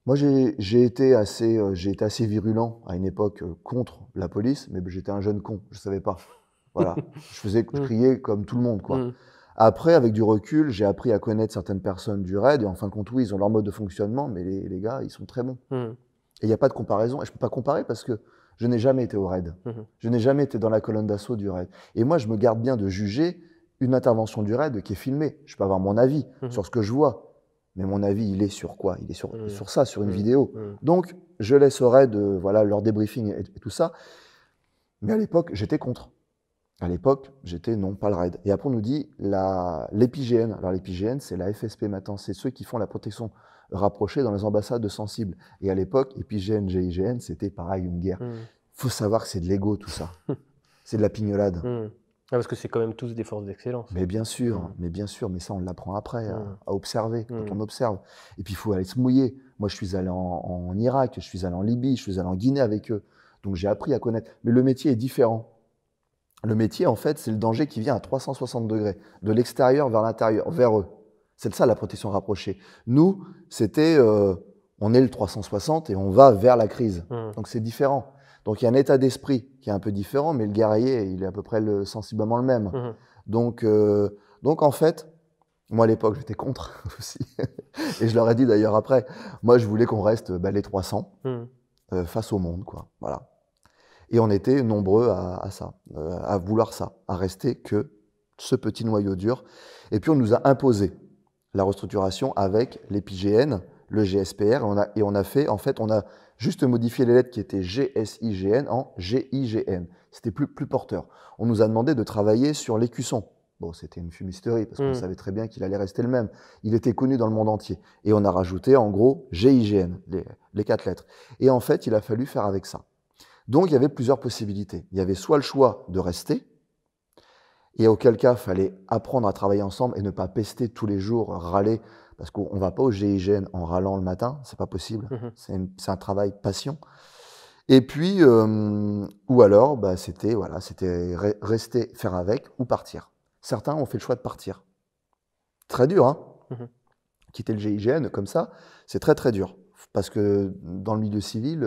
Moi, j'ai été assez virulent à une époque contre la police, mais j'étais un jeune con, je savais pas. Voilà, je criais comme tout le monde, quoi. Après, avec du recul, j'ai appris à connaître certaines personnes du RAID, et en fin de compte, oui, ils ont leur mode de fonctionnement, mais les gars, ils sont très bons. Et il n'y a pas de comparaison, et je ne peux pas comparer parce que je n'ai jamais été au RAID. Je n'ai jamais été dans la colonne d'assaut du RAID. Et moi, je me garde bien de juger une intervention du RAID qui est filmée. Je peux avoir mon avis sur ce que je vois, mais mon avis, il est sur quoi? Il est sur ça, sur une vidéo. Donc, je laisse au RAID voilà, leur débriefing et tout ça. Mais à l'époque, j'étais contre. À l'époque, j'étais non, pas le RAID. Et après, on nous dit l'EPIGN. Alors, l'EPIGN, c'est la FSP maintenant. C'est ceux qui font la protection rapprochée dans les ambassades de sensibles. Et à l'époque, EPIGN, GIGN, c'était pareil, une guerre. Il faut savoir que c'est de l'ego, tout ça. C'est de la pignolade. Ah, parce que c'est quand même tous des forces d'excellence. Mais bien sûr, mais ça, on l'apprend après, à observer, quand on observe. Et puis, il faut aller se mouiller. Moi, je suis allé en Irak, je suis allé en Libye, je suis allé en Guinée avec eux. Donc, j'ai appris à connaître. Mais le métier est différent. Le métier, en fait, c'est le danger qui vient à 360 degrés, de l'extérieur vers l'intérieur, vers eux. C'est ça la protection rapprochée. Nous, c'était, on est le 360 et on va vers la crise. Donc c'est différent. Donc il y a un état d'esprit qui est un peu différent, mais le guerrier, il est à peu près sensiblement le même. Donc en fait, moi à l'époque, j'étais contre aussi. Et je leur ai dit d'ailleurs après, moi je voulais qu'on reste les 300 face au monde, quoi. Voilà. Et on était nombreux à ça, à vouloir ça, à rester que ce petit noyau dur. Et puis on nous a imposé la restructuration avec l'EPIGN, le GSPR, et on a fait, en fait, on a juste modifié les lettres qui étaient GSIGN en GIGN. C'était plus porteur. On nous a demandé de travailler sur l'écusson. Bon, c'était une fumisterie, parce qu'on savait très bien qu'il allait rester le même. Il était connu dans le monde entier. Et on a rajouté, en gros, GIGN, les 4 lettres. Et en fait, il a fallu faire avec ça. Donc, il y avait plusieurs possibilités. Il y avait soit le choix de rester, et auquel cas, il fallait apprendre à travailler ensemble et ne pas pester tous les jours, râler, parce qu'on ne va pas au GIGN en râlant le matin, c'est pas possible. C'est un travail passion. Et puis, ou alors, c'était rester, faire avec ou partir. Certains ont fait le choix de partir. Très dur, hein. Quitter le GIGN comme ça, c'est très très dur. Parce que dans le milieu civil,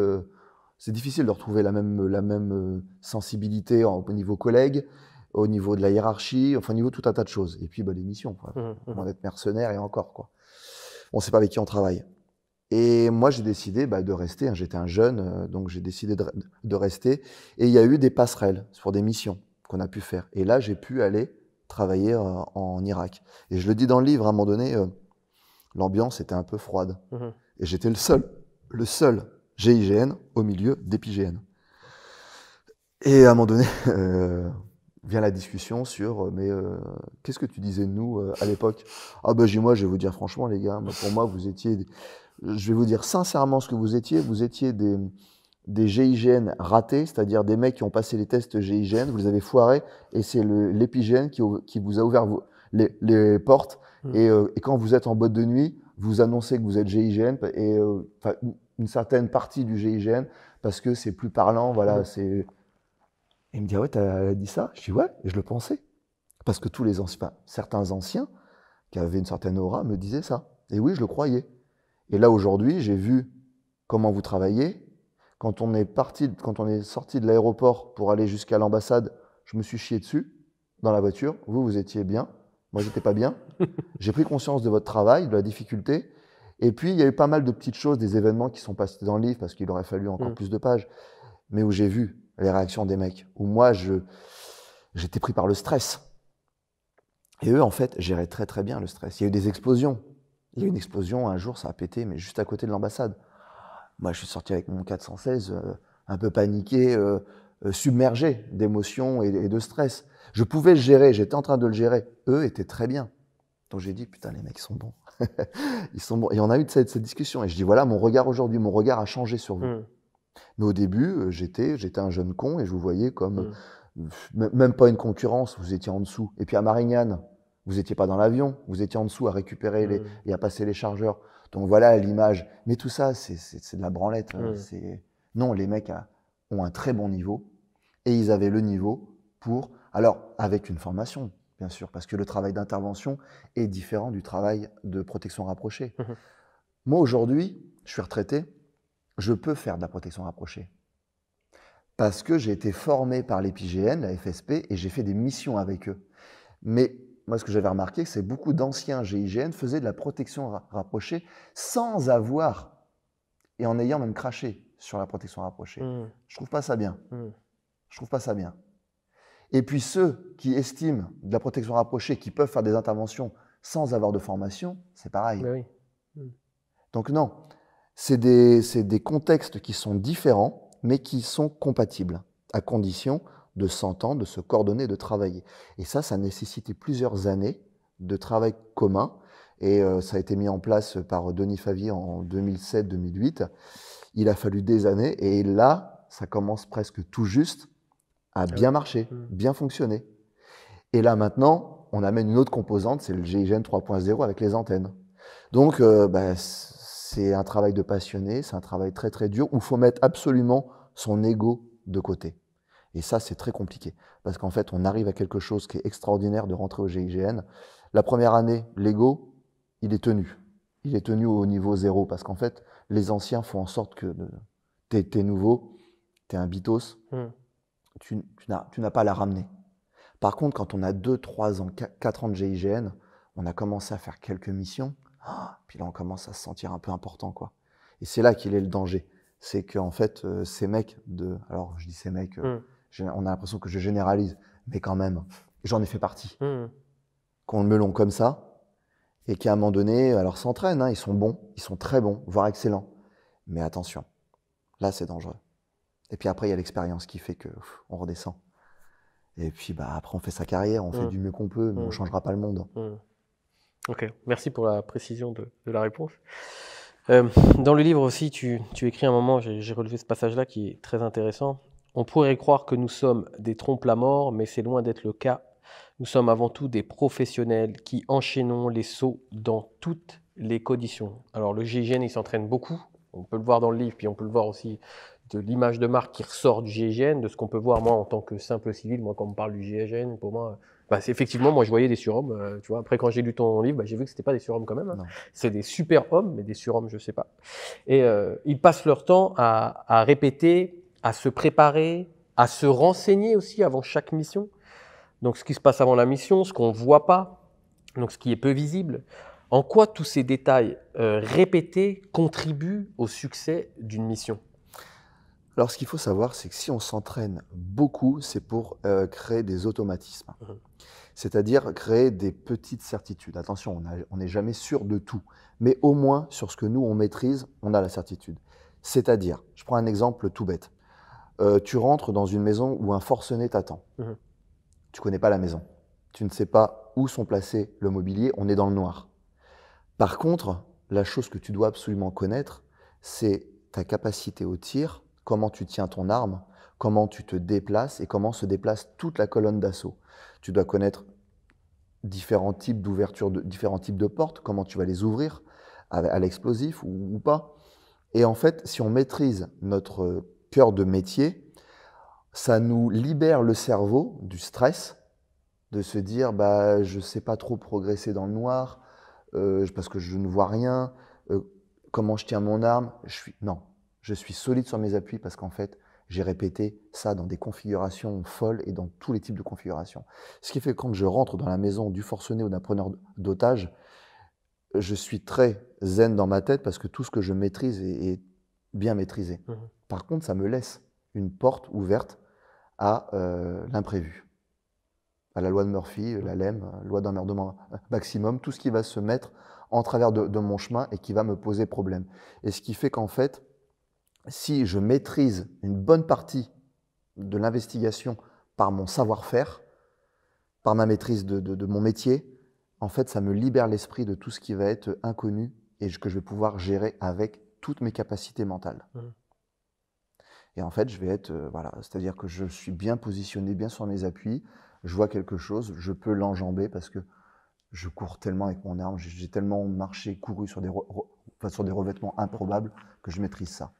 c'est difficile de retrouver la même sensibilité au niveau collègue, au niveau de la hiérarchie, enfin au niveau de tout un tas de choses. Et puis les missions, quoi. On va être mercenaire et encore, quoi. On ne sait pas avec qui on travaille. Et moi, j'ai décidé de rester. Hein. J'étais un jeune, donc j'ai décidé de rester. Et il y a eu des passerelles pour des missions qu'on a pu faire. Et là, j'ai pu aller travailler en Irak. Et je le dis dans le livre, à un moment donné, l'ambiance était un peu froide. Et j'étais le seul GIGN au milieu d'EPIGN. Et à un moment donné, vient la discussion sur qu'est-ce que tu disais de nous à l'époque? Ah moi je vais vous dire franchement les gars, pour moi vous étiez, je vais vous dire sincèrement ce que vous étiez des GIGN ratés, c'est-à-dire des mecs qui ont passé les tests GIGN, vous les avez foirés, et c'est l'EPIGN qui vous a ouvert les portes, et quand vous êtes en boîte de nuit, vous annoncez que vous êtes GIGN, et une certaine partie du GIGN, parce que c'est plus parlant, voilà, c'est... Et il me dit, ah ouais, t'as dit ça? Je dis, ouais, et je le pensais. Parce que tous les anciens, certains anciens qui avaient une certaine aura me disaient ça. Et oui, je le croyais. Et là, aujourd'hui, j'ai vu comment vous travaillez. Quand on est sorti de l'aéroport pour aller jusqu'à l'ambassade, je me suis chié dessus dans la voiture. Vous étiez bien. Moi, j'étais pas bien. J'ai pris conscience de votre travail, de la difficulté. Et puis, il y a eu pas mal de petites choses, des événements qui sont passés dans le livre parce qu'il aurait fallu encore plus de pages, mais où j'ai vu les réactions des mecs, où moi, j'étais pris par le stress. Et eux, en fait, géraient très très bien le stress. Il y a eu des explosions. Il y a eu une explosion, un jour, ça a pété, mais juste à côté de l'ambassade. Moi, je suis sorti avec mon 416, un peu paniqué, submergé d'émotions et de stress. Je pouvais le gérer, j'étais en train de le gérer. Eux étaient très bien. Donc j'ai dit, putain, les mecs, ils sont bons. Ils sont bons. Et on a eu cette discussion. Et je dis, voilà, mon regard aujourd'hui, mon regard a changé sur vous. Mais au début, j'étais un jeune con et je vous voyais comme même pas une concurrence, vous étiez en dessous. Et puis à Marignane, vous n'étiez pas dans l'avion, vous étiez en dessous à récupérer et à passer les chargeurs. Donc voilà l'image. Mais tout ça, c'est de la branlette. Non, les mecs ont un très bon niveau et ils avaient le niveau pour... Alors, avec une formation, bien sûr, parce que le travail d'intervention est différent du travail de protection rapprochée. Moi, aujourd'hui, je suis retraité, je peux faire de la protection rapprochée. Parce que j'ai été formé par l'EPIGN, la FSP, et j'ai fait des missions avec eux. Mais moi, ce que j'avais remarqué, c'est que beaucoup d'anciens GIGN faisaient de la protection rapprochée sans avoir, et en ayant même craché sur la protection rapprochée. Je trouve pas ça bien. Je trouve pas ça bien. Et puis ceux qui estiment de la protection rapprochée, qui peuvent faire des interventions sans avoir de formation, c'est pareil. Donc non, c'est des contextes qui sont différents, mais qui sont compatibles, à condition de s'entendre, de se coordonner, de travailler. Et ça nécessitait plusieurs années de travail commun, et ça a été mis en place par Denis Favier en 2007-2008. Il a fallu des années, et là, ça commence presque tout juste à bien marcher, bien fonctionner. Et là, maintenant, on amène une autre composante, c'est le GIGN 3.0 avec les antennes. Donc, c'est un travail de passionné, c'est un travail très très dur, où il faut mettre absolument son ego de côté. Et ça, c'est très compliqué. Parce qu'en fait, on arrive à quelque chose qui est extraordinaire de rentrer au GIGN. La première année, l'ego, il est tenu. Il est tenu au niveau 0. Parce qu'en fait, les anciens font en sorte que t'es nouveau, t'es un bitos, tu n'as pas à la ramener. Par contre, quand on a 2, 3 ans, 4 ans de GIGN, on a commencé à faire quelques missions, puis là, on commence à se sentir un peu important, quoi. Et c'est là qu'il est le danger. C'est qu'en fait, ces mecs alors, je dis ces mecs, on a l'impression que je généralise, mais quand même, j'en ai fait partie. Qu'on me l'ont comme ça, et qu'à un moment donné, alors s'entraînent, hein, ils sont bons, ils sont très bons, voire excellents. Mais attention, là, c'est dangereux. Et puis après, il y a l'expérience qui fait qu'on redescend. Et puis après, on fait sa carrière, on fait du mieux qu'on peut, mais on ne changera pas le monde. Ok, merci pour la précision de la réponse. Dans le livre aussi, tu écris un moment, j'ai relevé ce passage-là qui est très intéressant. On pourrait croire que nous sommes des trompe-la-mort, mais c'est loin d'être le cas. Nous sommes avant tout des professionnels qui enchaînons les sauts dans toutes les conditions. Alors le GIGN, il s'entraîne beaucoup, on peut le voir dans le livre, puis on peut le voir aussi de l'image de marque qui ressort du GIGN, de ce qu'on peut voir moi en tant que simple civil, moi quand on me parle du GIGN, pour moi, effectivement, moi je voyais des surhommes, tu vois. Après quand j'ai lu ton livre, j'ai vu que c'était pas des surhommes quand même, hein. C'est des super hommes, mais des surhommes, je sais pas. Et ils passent leur temps à répéter, à se préparer, à se renseigner aussi avant chaque mission. Donc ce qui se passe avant la mission, ce qu'on ne voit pas, donc ce qui est peu visible. En quoi tous ces détails répétés contribuent au succès d'une mission? Alors, ce qu'il faut savoir, c'est que si on s'entraîne beaucoup, c'est pour créer des automatismes. C'est-à-dire créer des petites certitudes. Attention, on n'est jamais sûr de tout, mais au moins sur ce que nous, on maîtrise, on a la certitude. C'est-à-dire, je prends un exemple tout bête. Tu rentres dans une maison où un forcené t'attend. Tu ne connais pas la maison. Tu ne sais pas où sont placés le mobilier, on est dans le noir. Par contre, la chose que tu dois absolument connaître, c'est ta capacité au tir, comment tu tiens ton arme, comment tu te déplaces et comment se déplace toute la colonne d'assaut. Tu dois connaître différents types d'ouvertures, différents types de portes, comment tu vas les ouvrir à l'explosif ou pas. Et en fait, si on maîtrise notre cœur de métier, ça nous libère le cerveau du stress, de se dire je ne sais pas trop progresser dans le noir, parce que je ne vois rien, comment je tiens mon arme. Non, je suis solide sur mes appuis parce qu'en fait, j'ai répété ça dans des configurations folles et dans tous les types de configurations. Ce qui fait que quand je rentre dans la maison du forcené ou d'un preneur d'otage, je suis très zen dans ma tête parce que tout ce que je maîtrise est bien maîtrisé. Par contre, ça me laisse une porte ouverte à l'imprévu, à la loi de Murphy, la LEM, loi d'emmerdement maximum, tout ce qui va se mettre en travers de mon chemin et qui va me poser problème. Et ce qui fait qu'en fait, si je maîtrise une bonne partie de l'investigation par mon savoir-faire, par ma maîtrise de mon métier, en fait, ça me libère l'esprit de tout ce qui va être inconnu et que je vais pouvoir gérer avec toutes mes capacités mentales. Et en fait, je vais être, c'est-à-dire que je suis bien positionné, bien sur mes appuis, je vois quelque chose, je peux l'enjamber parce que je cours tellement avec mon arme, j'ai tellement marché, couru sur des revêtements improbables que je maîtrise ça.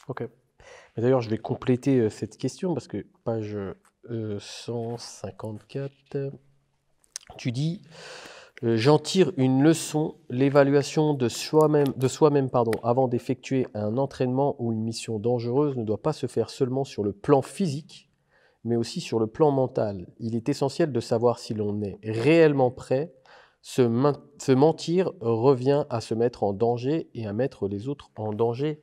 Ok. D'ailleurs, je vais compléter cette question parce que page 154, tu dis j'en tire une leçon, l'évaluation de soi-même, avant d'effectuer un entraînement ou une mission dangereuse ne doit pas se faire seulement sur le plan physique, mais aussi sur le plan mental. Il est essentiel de savoir si l'on est réellement prêt. Se mentir revient à se mettre en danger et à mettre les autres en danger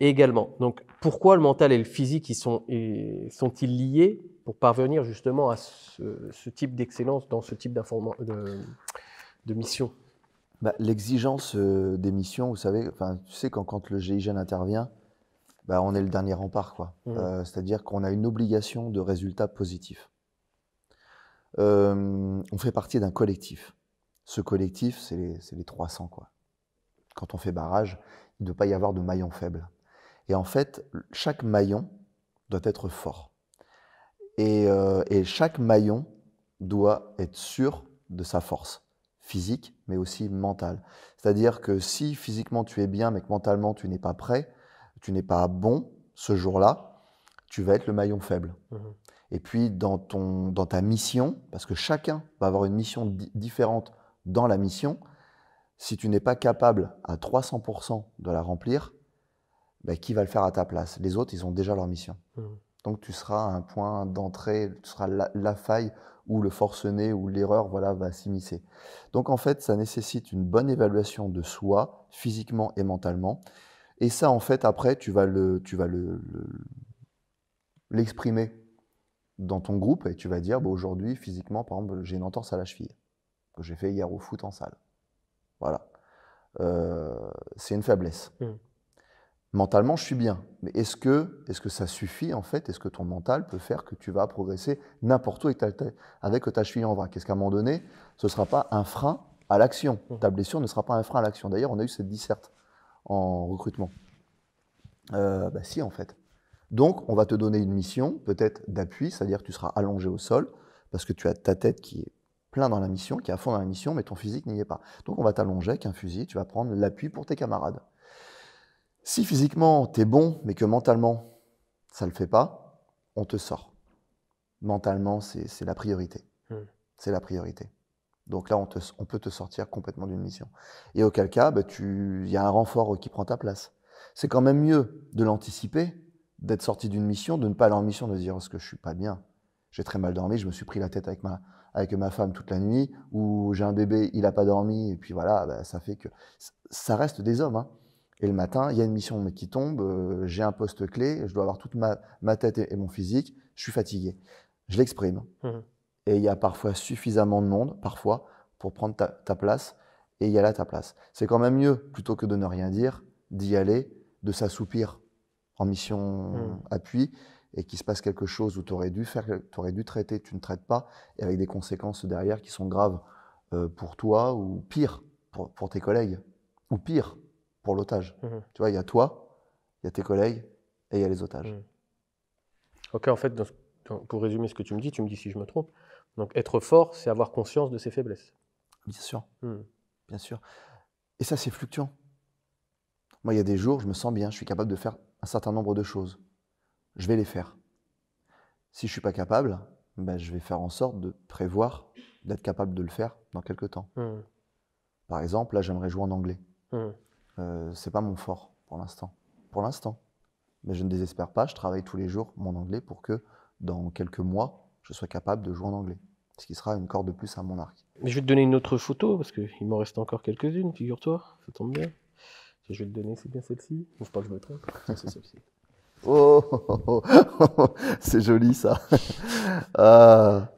également. Donc, pourquoi le mental et le physique sont-ils liés pour parvenir justement à ce type d'excellence dans ce type de mission? L'exigence des missions, vous savez, tu sais, quand le GIGN intervient, on est le dernier rempart, quoi. C'est-à-dire qu'on a une obligation de résultats positifs. On fait partie d'un collectif. Ce collectif, c'est les 300, quoi. Quand on fait barrage, il ne doit pas y avoir de maillon faible. Et en fait, chaque maillon doit être fort. Et chaque maillon doit être sûr de sa force physique, mais aussi mentale. C'est-à-dire que si physiquement tu es bien, mais que mentalement tu n'es pas prêt, tu n'es pas bon ce jour-là, tu vas être le maillon faible. Mhm. Et puis, dans ta mission, parce que chacun va avoir une mission différente dans la mission, si tu n'es pas capable à 300% de la remplir, ben, qui va le faire à ta place? Les autres, ils ont déjà leur mission. Mhm. Donc, tu seras un point d'entrée, tu seras la faille où le forcené ou l'erreur voilà, va s'immiscer. Donc, en fait, ça nécessite une bonne évaluation de soi, physiquement et mentalement. Et ça, en fait, après, tu vas l'exprimer dans ton groupe et tu vas dire, bah, aujourd'hui, physiquement, par exemple, j'ai une entorse à la cheville que j'ai fait hier au foot en salle. Voilà. C'est une faiblesse. Mentalement, je suis bien. Mais est-ce que ça suffit, en fait? Est-ce que ton mental peut faire que tu vas progresser n'importe où avec ta cheville en vrac? Est-ce qu'à un moment donné, ce ne sera pas un frein à l'action? Ta blessure ne sera pas un frein à l'action. D'ailleurs, on a eu cette disserte en recrutement. Bah si, en fait. Donc, on va te donner une mission, peut-être d'appui, c'est-à-dire que tu seras allongé au sol, parce que tu as ta tête qui est plein dans la mission, qui est à fond dans la mission, mais ton physique n'y est pas. Donc, on va t'allonger avec un fusil, tu vas prendre l'appui pour tes camarades. Si physiquement, tu es bon, mais que mentalement, ça ne le fait pas, on te sort. Mentalement, c'est la priorité. C'est la priorité. Donc là, on peut te sortir complètement d'une mission. Et auquel cas, bah, il y a un renfort qui prend ta place. C'est quand même mieux de l'anticiper, d'être sorti d'une mission, de ne pas aller en mission, de se dire « Est-ce que je ne suis pas bien? J'ai très mal dormi, je me suis pris la tête avec ma femme toute la nuit, ou j'ai un bébé, il n'a pas dormi, et puis voilà, bah, ça fait que… » Ça reste des hommes, hein. Et le matin, il y a une mission qui tombe, j'ai un poste clé, je dois avoir toute ma tête et mon physique, je suis fatigué. Je l'exprime. Et il y a parfois suffisamment de monde, parfois, pour prendre ta place et y aller à ta place. C'est quand même mieux, plutôt que de ne rien dire, d'y aller, de s'assoupir en mission appui et qu'il se passe quelque chose où tu aurais dû traiter, tu ne traites pas, et avec des conséquences derrière qui sont graves pour toi ou pire pour tes collègues, ou pire pour l'otage. Tu vois, il y a toi, il y a tes collègues et il y a les otages. Ok, en fait, pour résumer ce que tu me dis si je me trompe, donc être fort, c'est avoir conscience de ses faiblesses. Bien sûr, bien sûr. Et ça, c'est fluctuant. Moi, il y a des jours, je me sens bien, je suis capable de faire un certain nombre de choses. Je vais les faire. Si je ne suis pas capable, ben, je vais faire en sorte de prévoir, d'être capable de le faire dans quelques temps. Par exemple, là, j'aimerais jouer en anglais. C'est pas mon fort pour l'instant. Pour l'instant. Mais je ne désespère pas, je travaille tous les jours mon anglais pour que dans quelques mois, je sois capable de jouer en anglais. Ce qui sera une corde de plus à mon arc. Mais je vais te donner une autre photo, parce qu'il m'en reste encore quelques-unes, figure-toi. Ça tombe bien. Je vais te donner, c'est bien celle-ci. Faut pas que je me trompe. C'est celle-ci. Oh, c'est joli ça.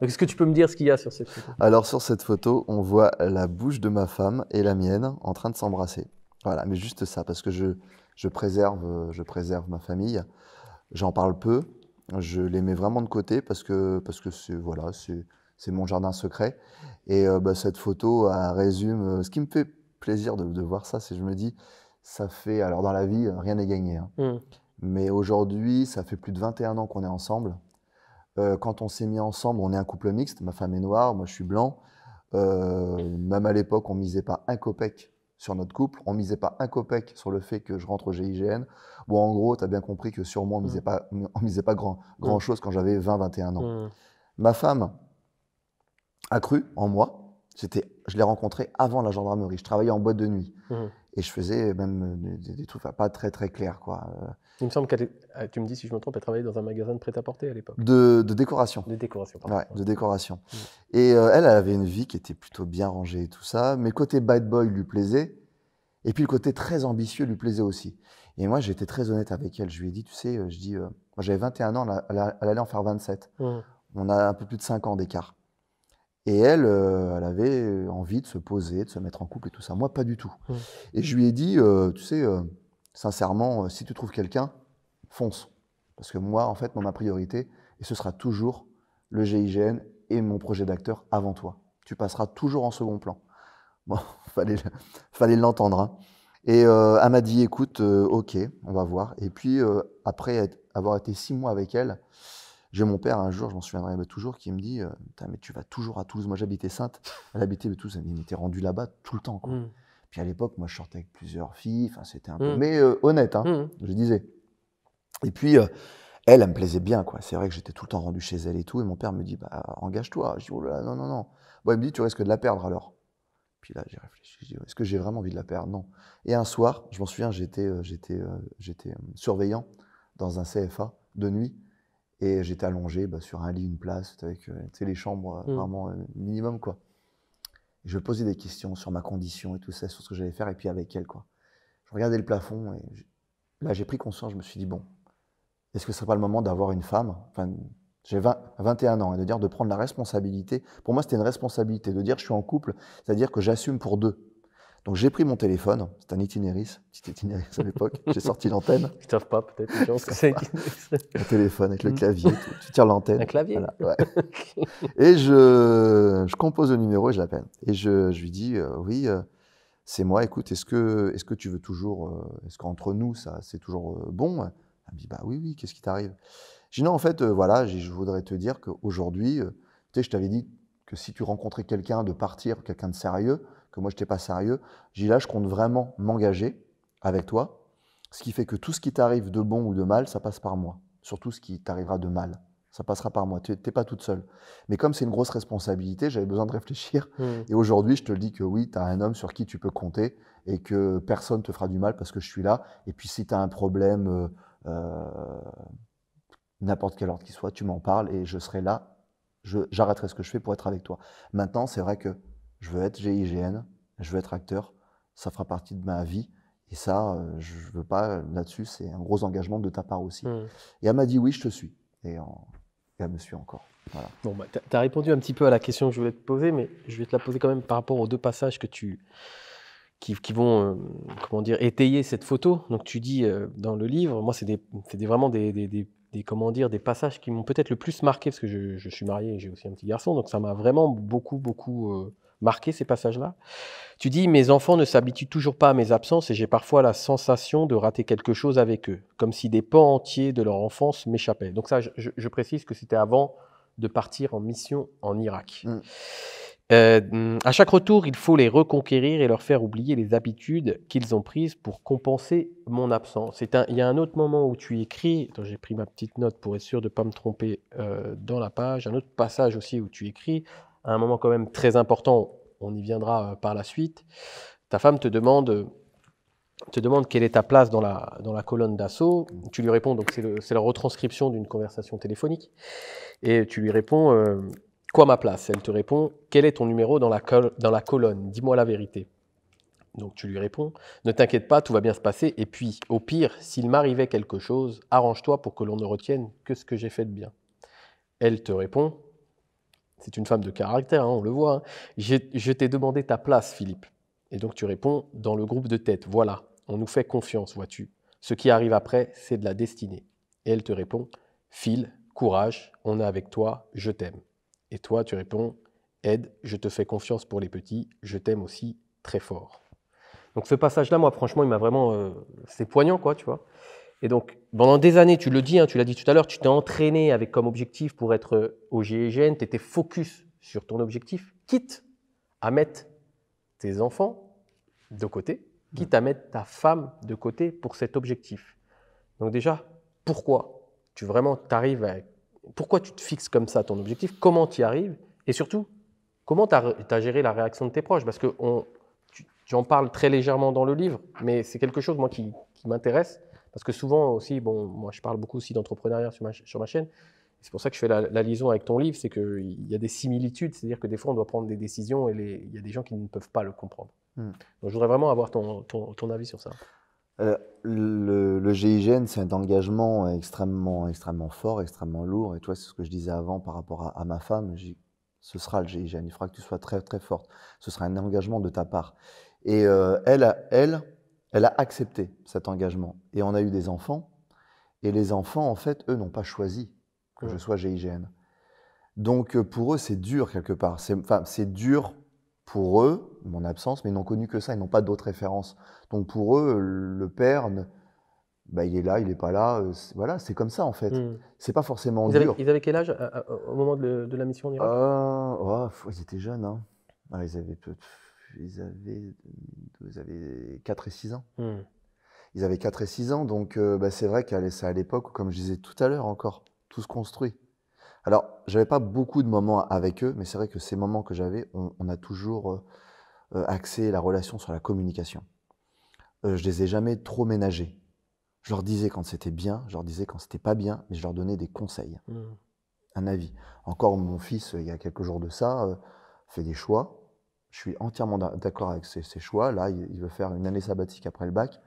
Est-ce que tu peux me dire ce qu'il y a sur cette photo? Alors sur cette photo, on voit la bouche de ma femme et la mienne en train de s'embrasser. Voilà, mais juste ça, parce que je préserve ma famille. J'en parle peu. Je les mets vraiment de côté parce que c'est mon jardin secret. Et cette photo résume. Ce qui me fait plaisir de voir ça, c'est que je me dis, ça fait, alors dans la vie, rien n'est gagné. Hein. Mais aujourd'hui, ça fait plus de 21 ans qu'on est ensemble. Quand on s'est mis ensemble, on est un couple mixte. Ma femme est noire, moi je suis blanc. Même à l'époque, on ne misait pas un copec sur notre couple. On ne misait pas un copec sur le fait que je rentre au GIGN. Bon, en gros, tu as bien compris que sur moi, on ne misait pas grand-chose quand j'avais 20-21 ans. Ma femme a cru en moi. Je l'ai rencontrée avant la gendarmerie. Je travaillais en boîte de nuit. Et je faisais même des trucs pas très très clairs, quoi. Il me semble tu me dis si je me trompe, elle travaillait dans un magasin de prêt-à-porter à l'époque. De décoration. De décoration, pardon. Ouais, de décoration. Et elle avait une vie qui était plutôt bien rangée et tout ça. Mais le côté bad boy lui plaisait. Et puis le côté très ambitieux lui plaisait aussi. Et moi, j'étais très honnête avec elle. Je lui ai dit, tu sais, moi j'avais 21 ans, elle allait en faire 27. On a un peu plus de 5 ans d'écart. Et elle avait envie de se poser, de se mettre en couple et tout ça. Moi, pas du tout. Et je lui ai dit, tu sais, sincèrement, si tu trouves quelqu'un, fonce. Parce que moi, en fait, ma priorité, et ce sera toujours le GIGN et mon projet d'acteur avant toi. Tu passeras toujours en second plan. Bon, fallait l'entendre. Hein. Et elle m'a dit, écoute, ok, on va voir. Et puis, après avoir été 6 mois avec elle, j'ai mon père un jour, je m'en souviendrai toujours, qui me dit mais tu vas toujours à Toulouse. Moi, j'habitais Saintes, elle habitait Toulouse. Elle m'était rendu là-bas tout le temps. Quoi. Puis à l'époque, moi, je sortais avec plusieurs filles. Enfin, c'était un peu, mais honnête, hein, je disais. Et puis, Elle me plaisait bien, quoi. C'est vrai que j'étais tout le temps rendu chez elle et tout. Et mon père me dit, bah, engage-toi. Je dis, oh là là, non, non, non. Bon, il me dit, tu risques de la perdre alors. Puis là, j'ai réfléchi. Je dis, est-ce que j'ai vraiment envie de la perdre? Non. Et un soir, je m'en souviens, j'étais surveillant dans un CFA de nuit. Et j'étais allongé sur un lit, une place, avec tu sais, les chambres vraiment minimum, quoi. Et je me posais des questions sur ma condition et tout ça, sur ce que j'allais faire, et puis avec elle, quoi. Je regardais le plafond, et là, j'ai pris conscience, je me suis dit, bon, est-ce que ce serait pas le moment d'avoir une femme? Enfin, j'ai 21 ans, et de dire de prendre la responsabilité. Pour moi, c'était une responsabilité de dire je suis en couple, c'est-à-dire que j'assume pour deux. Donc j'ai pris mon téléphone, c'était un Itinéris, petit Itinéris à l'époque, j'ai sorti l'antenne. Ils savent pas, peut-être, les gens, ce que c'est. Mon téléphone avec le clavier, tu tires l'antenne. Un clavier. Voilà, ouais. Et je compose le numéro et je l'appelle. Et je lui dis, oui, c'est moi, écoute, est-ce que tu veux toujours, est-ce qu'entre nous, ça, c'est toujours bon? Elle me dit, bah oui, oui, qu'est-ce qui t'arrive? Je dis, non, en fait, voilà, je voudrais te dire qu'aujourd'hui, tu sais, je t'avais dit que si tu rencontrais quelqu'un, de partir, quelqu'un de sérieux, que moi, je n'étais pas sérieux, je dis, là, je compte vraiment m'engager avec toi, ce qui fait que tout ce qui t'arrive de bon ou de mal, ça passe par moi. Surtout ce qui t'arrivera de mal, ça passera par moi. Tu n'es pas toute seule. Mais comme c'est une grosse responsabilité, j'avais besoin de réfléchir. Et aujourd'hui, je te le dis que oui, tu as un homme sur qui tu peux compter et que personne ne te fera du mal parce que je suis là. Et puis, si tu as un problème, n'importe quel ordre qu'il soit, tu m'en parles et je serai là. J'arrêterai ce que je fais pour être avec toi. Maintenant, c'est vrai que je veux être GIGN, je veux être acteur. Ça fera partie de ma vie. Et ça, je ne veux pas, là-dessus, c'est un gros engagement de ta part aussi. Et elle m'a dit, oui, je te suis. Et elle me suit encore. Voilà. Bon, bah, tu as répondu un petit peu à la question que je voulais te poser, mais je vais te la poser quand même par rapport aux deux passages qui vont comment dire, étayer cette photo. Donc tu dis dans le livre, moi c'est vraiment comment dire, des passages qui m'ont peut-être le plus marqué, parce que je suis marié et j'ai aussi un petit garçon, donc ça m'a vraiment beaucoup marqué ces passages-là. Tu dis, mes enfants ne s'habituent toujours pas à mes absences et j'ai parfois la sensation de rater quelque chose avec eux, comme si des pans entiers de leur enfance m'échappaient. Donc ça, je précise que c'était avant de partir en mission en Irak. À chaque retour, il faut les reconquérir et leur faire oublier les habitudes qu'ils ont prises pour compenser mon absence. Il y a un autre moment où tu écris, j'ai pris ma petite note pour être sûr de ne pas me tromper dans la page, un autre passage aussi où tu écris, à un moment quand même très important, on y viendra par la suite. Ta femme te demande quelle est ta place dans la colonne d'assaut. Tu lui réponds, donc c'est la retranscription d'une conversation téléphonique, et tu lui réponds... quoi ma place? Elle te répond, quel est ton numéro dans la colonne? Dis-moi la vérité. Donc tu lui réponds, ne t'inquiète pas, tout va bien se passer. Et puis, au pire, s'il m'arrivait quelque chose, arrange-toi pour que l'on ne retienne que ce que j'ai fait de bien. Elle te répond, c'est une femme de caractère, hein, on le voit. Hein. Je t'ai demandé ta place, Philippe. Et donc tu réponds, dans le groupe de tête, voilà, on nous fait confiance, vois-tu. Ce qui arrive après, c'est de la destinée. Et elle te répond, Phil, courage, on est avec toi, je t'aime. Et toi, tu réponds, Ed, je te fais confiance pour les petits, je t'aime aussi très fort. Donc ce passage-là, moi, franchement, il m'a vraiment... c'est poignant, quoi, tu vois. Et donc, pendant des années, tu le dis, hein, tu l'as dit tout à l'heure, tu t'es entraîné avec comme objectif pour être au GIGN, tu étais focus sur ton objectif, quitte à mettre tes enfants de côté, quitte à mettre ta femme de côté pour cet objectif. Donc déjà, pourquoi pourquoi tu te fixes comme ça ton objectif? Comment tu y arrives? Et surtout, comment tu as géré la réaction de tes proches? Parce que j'en parle très légèrement dans le livre, mais c'est quelque chose, moi, qui m'intéresse. Parce que souvent aussi, bon, moi, je parle beaucoup aussi d'entrepreneuriat sur ma chaîne. C'est pour ça que je fais la liaison avec ton livre, c'est qu'il y a des similitudes. C'est-à-dire que des fois, on doit prendre des décisions et il y a des gens qui ne peuvent pas le comprendre. Donc, je voudrais vraiment avoir ton avis sur ça. Le GIGN, c'est un engagement extrêmement fort, extrêmement lourd. Et toi, c'est ce que je disais avant par rapport à ma femme. Ce sera le GIGN. Il faudra que tu sois très, très forte. Ce sera un engagement de ta part. Et elle a accepté cet engagement. Et on a eu des enfants. Et les enfants, en fait, eux, n'ont pas choisi que je sois GIGN. Donc, pour eux, c'est dur quelque part. C'est dur pour eux, mon absence, mais ils n'ont connu que ça, ils n'ont pas d'autres références. Donc pour eux, le père, il est là, il n'est pas là, voilà, c'est comme ça en fait. C'est pas forcément dur. Ils avaient quel âge au moment de la mission en Irak? Ils étaient jeunes, hein. Ils avaient 4 et 6 ans. Ils avaient 4 et 6 ans, donc c'est vrai que c'est à l'époque où, comme je disais tout à l'heure encore, tout se construit. Alors, j'avais pas beaucoup de moments avec eux, mais c'est vrai que ces moments que j'avais, on a toujours axé la relation sur la communication. Je les ai jamais trop ménagés. Je leur disais quand c'était bien, je leur disais quand c'était pas bien, mais je leur donnais des conseils, un avis. Encore mon fils, il y a quelques jours de ça, fait des choix. Je suis entièrement d'accord avec ses choix. Là, il veut faire une année sabbatique après le bac.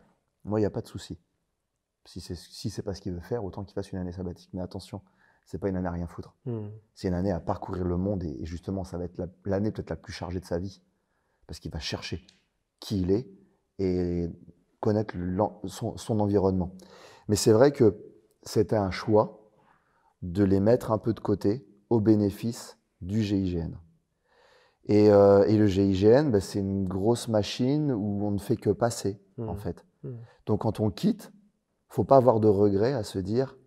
Moi, il n'y a pas de souci. Si c'est pas ce qu'il veut faire, autant qu'il fasse une année sabbatique. Mais attention, c'est pas une année à rien foutre. C'est une année à parcourir le monde et justement, ça va être l'année peut-être la plus chargée de sa vie. Parce qu'il va chercher qui il est et connaître son environnement. Mais c'est vrai que c'était un choix de les mettre un peu de côté au bénéfice du GIGN. Et le GIGN, c'est une grosse machine où on ne fait que passer, en fait. Donc quand on quitte, faut pas avoir de regret à se dire,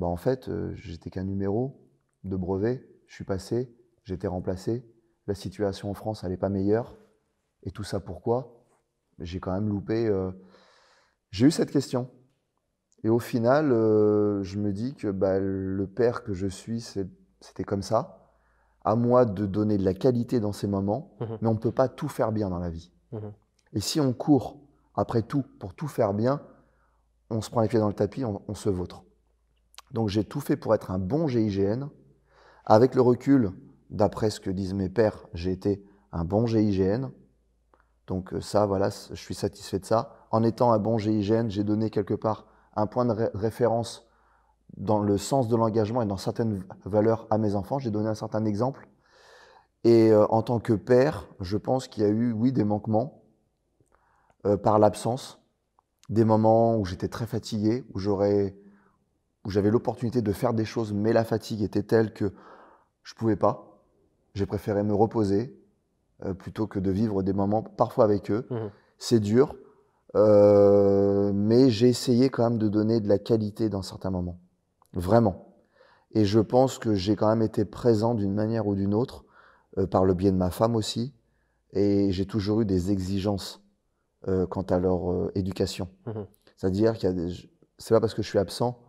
en fait, j'étais qu'un numéro de brevet, je suis passé, j'ai été remplacé, la situation en France, elle n'est pas meilleure. Et tout ça pourquoi? J'ai quand même loupé. J'ai eu cette question. Et au final, je me dis que le père que je suis, c'était comme ça. À moi de donner de la qualité dans ces moments, mais on ne peut pas tout faire bien dans la vie. Et si on court après tout pour tout faire bien, on se prend les pieds dans le tapis, on se vautre. Donc j'ai tout fait pour être un bon GIGN. Avec le recul, d'après ce que disent mes pairs, j'ai été un bon GIGN. Donc ça, voilà, je suis satisfait de ça. En étant un bon GIGN, j'ai donné quelque part un point de référence dans le sens de l'engagement et dans certaines valeurs à mes enfants. J'ai donné un certain exemple. Et en tant que père, je pense qu'il y a eu, oui, des manquements par l'absence, des moments où j'étais très fatigué, où j'avais l'opportunité de faire des choses, mais la fatigue était telle que je ne pouvais pas. J'ai préféré me reposer plutôt que de vivre des moments parfois avec eux. C'est dur, mais j'ai essayé quand même de donner de la qualité dans certains moments. Vraiment. Et je pense que j'ai quand même été présent d'une manière ou d'une autre, par le biais de ma femme aussi, et j'ai toujours eu des exigences quant à leur éducation. C'est-à-dire c'est pas parce que je suis absent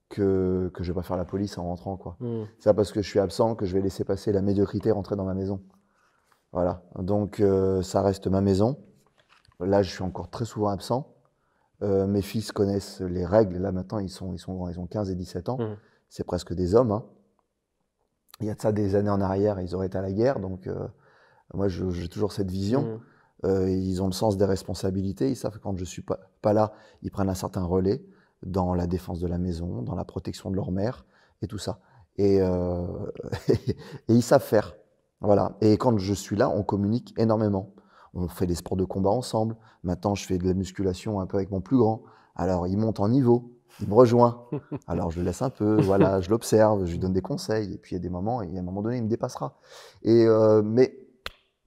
que je vais pas faire la police en rentrant, quoi. C'est pas parce que je suis absent que je vais laisser passer la médiocrité rentrer dans ma maison. Voilà. Donc ça reste ma maison. Là, je suis encore très souvent absent. Mes fils connaissent les règles. Là, maintenant, ils sont grands. Ils ont 15 et 17 ans. C'est presque des hommes. Hein. Il y a de ça des années en arrière, ils auraient été à la guerre. Donc, moi, j'ai toujours cette vision. Ils ont le sens des responsabilités. Ils savent que quand je ne suis pas là, ils prennent un certain relais dans la défense de la maison, dans la protection de leur mère et tout ça. Et ils savent faire. Voilà. Et quand je suis là, on communique énormément. On fait des sports de combat ensemble. Maintenant, je fais de la musculation un peu avec mon plus grand. Alors, il monte en niveau, il me rejoint. Alors, je le laisse un peu, voilà, je l'observe, je lui donne des conseils. Et puis, il y a des moments, et à un moment donné, il me dépassera. Mais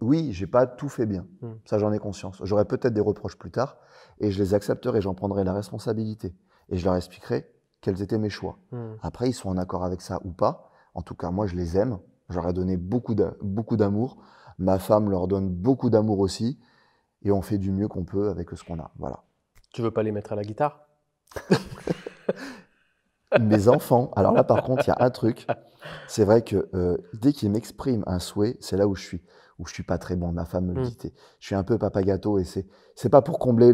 oui, j'ai pas tout fait bien. Ça, j'en ai conscience. J'aurai peut-être des reproches plus tard, et je les accepterai, j'en prendrai la responsabilité. Et je leur expliquerai quels étaient mes choix. Après, ils sont en accord avec ça ou pas. En tout cas, moi, je les aime. Je leur ai donné beaucoup d'amour. Ma femme leur donne beaucoup d'amour aussi. Et on fait du mieux qu'on peut avec ce qu'on a. Voilà. Tu veux pas les mettre à la guitare? Mes enfants, alors là, par contre, il y a un truc. C'est vrai que dès qu'ils m'expriment un souhait, c'est là où je suis pas très bon. Ma femme me le dit. Je suis un peu papa gâteau et c'est pas pour combler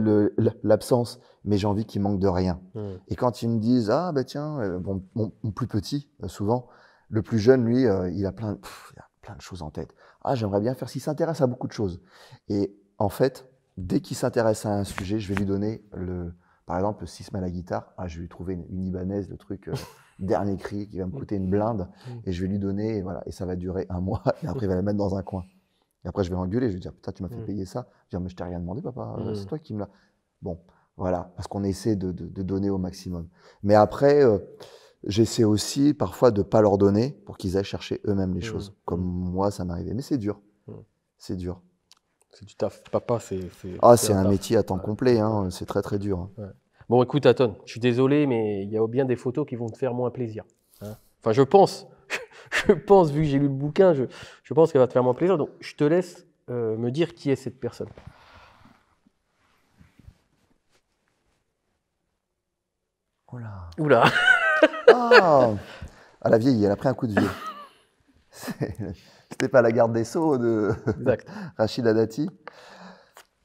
l'absence, mais j'ai envie qu'ils manquent de rien. Et quand ils me disent, ah ben tiens, bon, mon plus petit, souvent, le plus jeune, lui, il a plein de choses en tête. Ah, j'aimerais bien faire, s'il s'intéresse à beaucoup de choses. Et en fait, dès qu'il s'intéresse à un sujet, je vais lui donner par exemple, s'il se met à la guitare, je vais lui trouver une Ibanaise, le truc dernier cri qui va me coûter une blinde, et je vais lui donner, et voilà, et ça va durer 1 mois, et après il va la mettre dans un coin. Et après je vais l'engueuler, je vais dire, putain, tu m'as fait payer ça. Je vais dire, mais je t'ai rien demandé, papa, c'est toi qui me l'as. Bon, voilà, parce qu'on essaie de donner au maximum. Mais après, j'essaie aussi parfois de ne pas leur donner pour qu'ils aillent chercher eux-mêmes les choses, comme moi ça m'arrivait. Mais c'est dur, c'est dur. C'est du taf. Papa, c'est un métier à temps complet, hein. C'est très très dur. Ouais. Bon, écoute, Aton, je suis désolé, mais il y a bien des photos qui vont te faire moins plaisir. Hein. Enfin, je pense, vu que j'ai lu le bouquin, je pense qu'elle va te faire moins plaisir. Donc, je te laisse me dire qui est cette personne. Oh là. Oula. Ah, la vieille, elle a pris un coup de vieux. C'était pas la garde des Sceaux de Exact. Rachida Dati.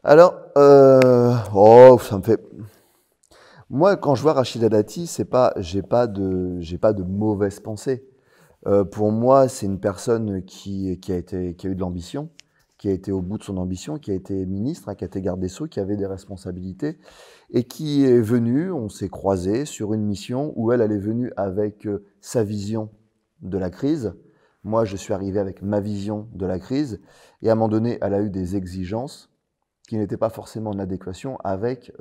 Alors, oh, ça me fait. Moi, quand je vois Rachida Dati, j'ai pas de mauvaises pensées. Pour moi, c'est une personne qui a eu de l'ambition, qui a été au bout de son ambition, qui a été ministre, hein, qui a été garde des Sceaux, qui avait des responsabilités, et qui est venue, on s'est croisés sur une mission où elle est venue avec sa vision de la crise. Moi, je suis arrivé avec ma vision de la crise, et à un moment donné, elle a eu des exigences qui n'étaient pas forcément en adéquation avec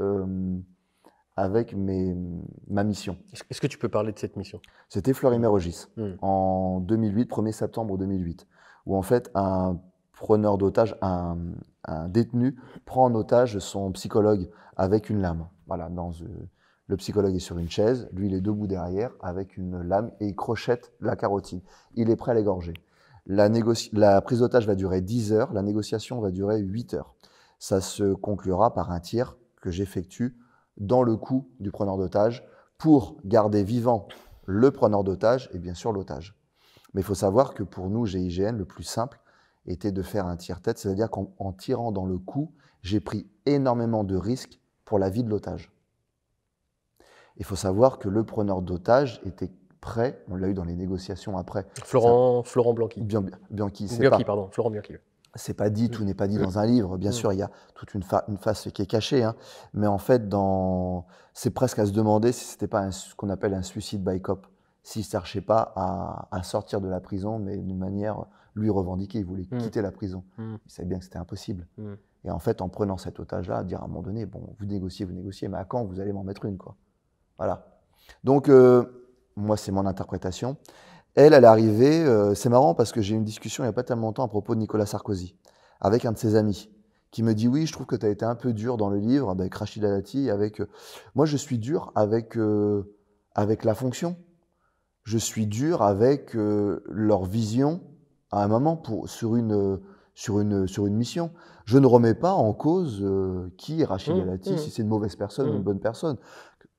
ma mission. Est-ce que tu peux parler de cette mission? C'était Fleury-Mérogis, Mm. en 2008, 1er septembre 2008, où en fait un preneur d'otage, un détenu prend en otage son psychologue avec une lame. Voilà, le psychologue est sur une chaise, lui il est debout derrière avec une lame et il crochette la carotide. Il est prêt à l'égorger. La prise d'otage va durer 10 heures, la négociation va durer 8 heures. Ça se conclura par un tir que j'effectue dans le cou du preneur d'otage pour garder vivant le preneur d'otage et bien sûr l'otage. Mais il faut savoir que pour nous, GIGN, le plus simple était de faire un tire-tête, c'est-à-dire qu'en tirant dans le cou, j'ai pris énormément de risques pour la vie de l'otage. Il faut savoir que le preneur d'otage était prêt, on l'a eu dans les négociations après. Florent Bianchi. Bianchi, Florent Bianchi. C'est pas dit, tout n'est pas dit dans un livre. Bien sûr, il y a toute une face qui est cachée, hein. Mais en fait, c'est presque à se demander si c'était pas ce qu'on appelle un suicide by cop. S'il ne cherchait pas à sortir de la prison, mais d'une manière, lui revendiquer, il voulait quitter la prison. Il savait bien que c'était impossible. Et en fait, en prenant cet otage-là, à dire à un moment donné, bon, vous négociez, mais à quand vous allez m'en mettre une, quoi. Voilà. Donc, moi, c'est mon interprétation. Elle est arrivée, c'est marrant parce que j'ai eu une discussion il n'y a pas tellement longtemps à propos de Nicolas Sarkozy, avec un de ses amis, qui me dit « Oui, je trouve que tu as été un peu dur dans le livre, avec Rachida Dati, avec… Moi, je suis dur avec la fonction. Je suis dur avec leur vision à un moment sur une mission. Je ne remets pas en cause qui est Rachida Dati, si c'est une mauvaise personne ou une bonne personne.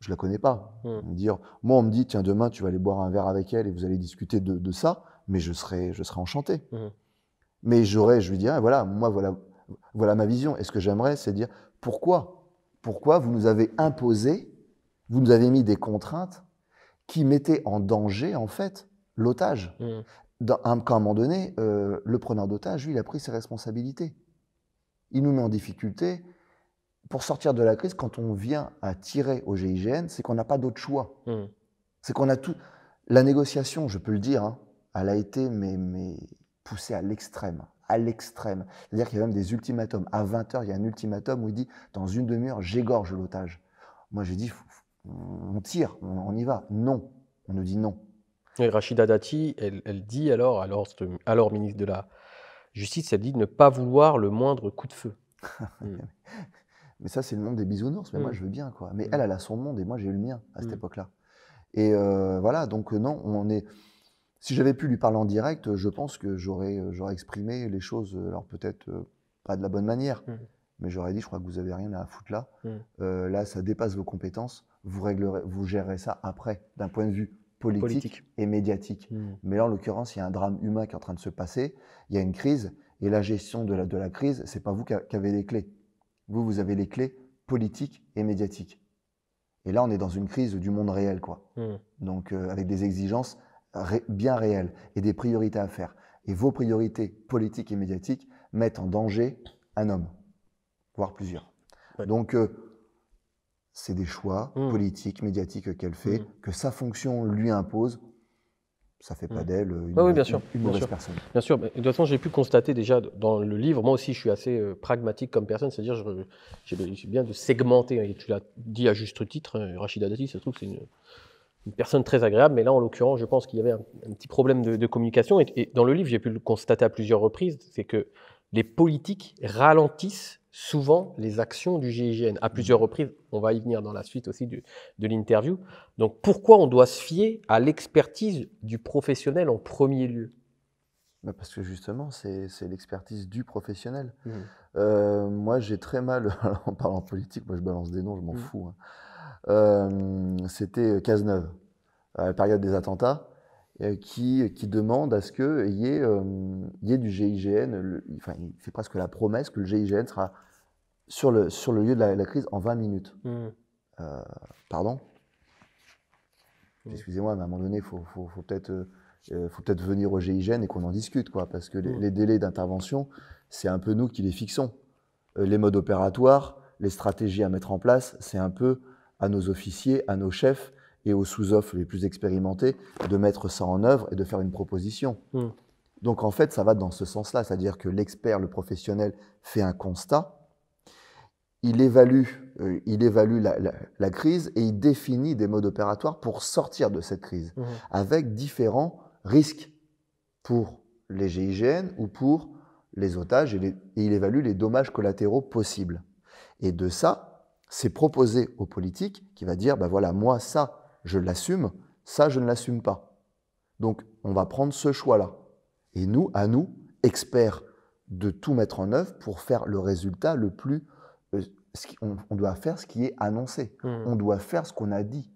Je la connais pas. Moi, on me dit, tiens, demain, tu vas aller boire un verre avec elle et vous allez discuter de ça, mais je serai enchanté. Mais je lui dirais, voilà ma vision. Et ce que j'aimerais, c'est dire, pourquoi vous nous avez imposé, vous nous avez mis des contraintes qui mettaient en danger, en fait, l'otage. Quand à un moment donné, le preneur d'otage, lui, il a pris ses responsabilités. Il nous met en difficulté. Pour sortir de la crise, quand on vient à tirer au GIGN, c'est qu'on n'a pas d'autre choix. C'est qu'on a tout. La négociation, je peux le dire, hein, elle a été mais poussée à l'extrême. À l'extrême. C'est-à-dire qu'il y a même des ultimatums. À 20h, il y a un ultimatum où il dit dans une demi-heure, j'égorge l'otage. Moi, j'ai dit, on tire, on y va. Non. On nous dit non. Et Rachida Dati, elle dit alors ministre de la Justice, elle dit de ne pas vouloir le moindre coup de feu. Mais ça, c'est le monde des bisounours. Mais moi, je veux bien, quoi. Mais elle a son monde et moi, j'ai eu le mien à cette époque-là. Et voilà, donc non, si j'avais pu lui parler en direct, je pense que j'aurais exprimé les choses, alors peut-être pas de la bonne manière, mais j'aurais dit, je crois que vous avez rien à foutre là. Là, ça dépasse vos compétences. Vous gérerez ça après, d'un point de vue politique. Et médiatique. Mais là, en l'occurrence, il y a un drame humain qui est en train de se passer. Il y a une crise et la gestion de la crise, c'est pas vous qui avez les clés. Vous avez les clés politiques et médiatiques. Et là, on est dans une crise du monde réel, quoi. Donc, avec des exigences bien réelles et des priorités à faire. Et vos priorités politiques et médiatiques mettent en danger un homme, voire plusieurs. Ouais. Donc, c'est des choix politiques, médiatiques qu'elle fait, que sa fonction lui impose. Ça ne fait pas d'elle une mauvaise personne. Bien sûr, mais de toute façon, j'ai pu constater déjà dans le livre, moi aussi je suis assez pragmatique comme personne, c'est-à-dire j'ai bien de segmenter, et tu l'as dit à juste titre, Rachida Dati, ça se trouve c'est une personne très agréable, mais là en l'occurrence je pense qu'il y avait un petit problème de communication, et dans le livre j'ai pu le constater à plusieurs reprises, c'est que les politiques ralentissent souvent les actions du GIGN. À plusieurs reprises, on va y venir dans la suite aussi de l'interview. Donc pourquoi on doit se fier à l'expertise du professionnel en premier lieu? Parce que justement, c'est l'expertise du professionnel. Moi, j'ai très mal, en parlant politique, moi je balance des noms, je m'en fous. c'était Cazeneuve, à la période des attentats, qui demande à ce qu'il y ait du GIGN. Enfin, il fait presque la promesse que le GIGN sera sur le lieu de la crise en 20 minutes. Pardon? Excusez-moi, mais à un moment donné, il faut peut-être venir au GIGN et qu'on en discute, quoi, parce que les délais d'intervention, c'est un peu nous qui les fixons. Les modes opératoires, les stratégies à mettre en place, c'est un peu à nos officiers, à nos chefs et aux sous-off les plus expérimentés de mettre ça en œuvre et de faire une proposition. Donc en fait, ça va dans ce sens-là, c'est-à-dire que l'expert, le professionnel, fait un constat, il évalue la crise et il définit des modes opératoires pour sortir de cette crise, avec différents risques pour les GIGN ou pour les otages, et il évalue les dommages collatéraux possibles. Et de ça, c'est proposé aux politiques qui va dire, ben voilà, moi ça, je l'assume, ça, je ne l'assume pas. Donc, on va prendre ce choix-là. Et nous, à nous, experts, de tout mettre en œuvre pour faire le résultat le plus... on doit faire ce qui est annoncé. On doit faire ce qu'on a dit.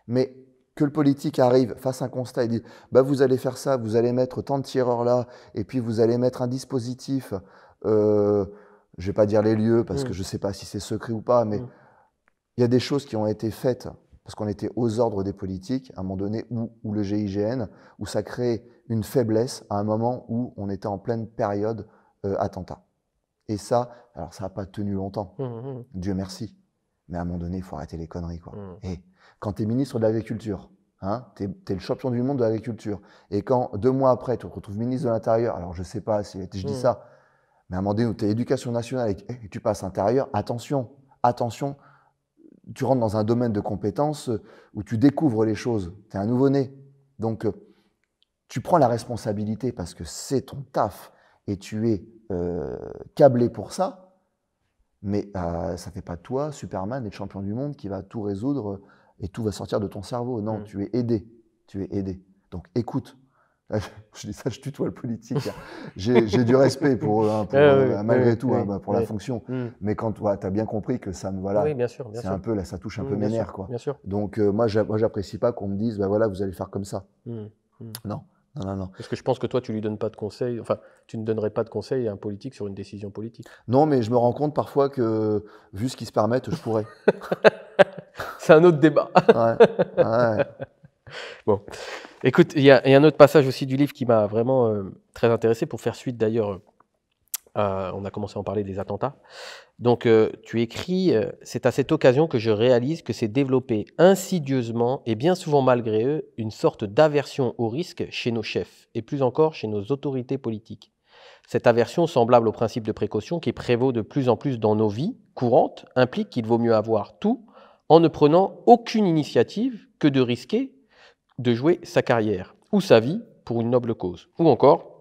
Mais que le politique arrive, fasse un constat et dise bah, vous allez faire ça, vous allez mettre tant de tireurs là, et puis vous allez mettre un dispositif, je ne vais pas dire les lieux parce que je ne sais pas si c'est secret ou pas, mais il y a des choses qui ont été faites parce qu'on était aux ordres des politiques, à un moment donné, où le GIGN, où ça crée une faiblesse à un moment où on était en pleine période attentat. Et ça, alors ça n'a pas tenu longtemps, Dieu merci. Mais à un moment donné, il faut arrêter les conneries, quoi. Et quand tu es ministre de l'Agriculture, hein, tu es le champion du monde de l'agriculture, et quand 2 mois après, tu te retrouves ministre de l'Intérieur, alors je ne sais pas si je dis ça, mais à un moment donné où tu es éducation nationale et tu passes intérieur, attention, attention, tu rentres dans un domaine de compétences où tu découvres les choses, tu es un nouveau-né. Donc, tu prends la responsabilité parce que c'est ton taf et tu es câblé pour ça, mais ça ne fait pas de toi, Superman et le champion du monde qui va tout résoudre et tout va sortir de ton cerveau. Non, tu es aidé. Tu es aidé. Donc écoute, je dis ça, je tutoie le politique. J'ai du respect pour eux, malgré tout, pour la fonction. Mais quand tu as bien compris que ça me voilà, c'est un peu là, ça touche un peu mes nerfs, quoi. Donc moi, j'apprécie pas qu'on me dise, bah voilà, vous allez faire comme ça. Non. Non. Parce que je pense que toi, tu lui donnes pas de conseils, enfin, tu ne donnerais pas de conseils à un politique sur une décision politique. Non, mais je me rends compte parfois que, vu ce qu'ils se permettent, je pourrais. C'est un autre débat. Ouais. Bon, écoute, il y a un autre passage aussi du livre qui m'a vraiment très intéressé, pour faire suite d'ailleurs, on a commencé à en parler des attentats. Donc, tu écris « C'est à cette occasion que je réalise que s'est développée insidieusement et bien souvent malgré eux une sorte d'aversion au risque chez nos chefs et plus encore chez nos autorités politiques. Cette aversion, semblable au principe de précaution qui prévaut de plus en plus dans nos vies courantes, implique qu'il vaut mieux avoir tout en ne prenant aucune initiative que de risquer de jouer sa carrière ou sa vie pour une noble cause. Ou encore,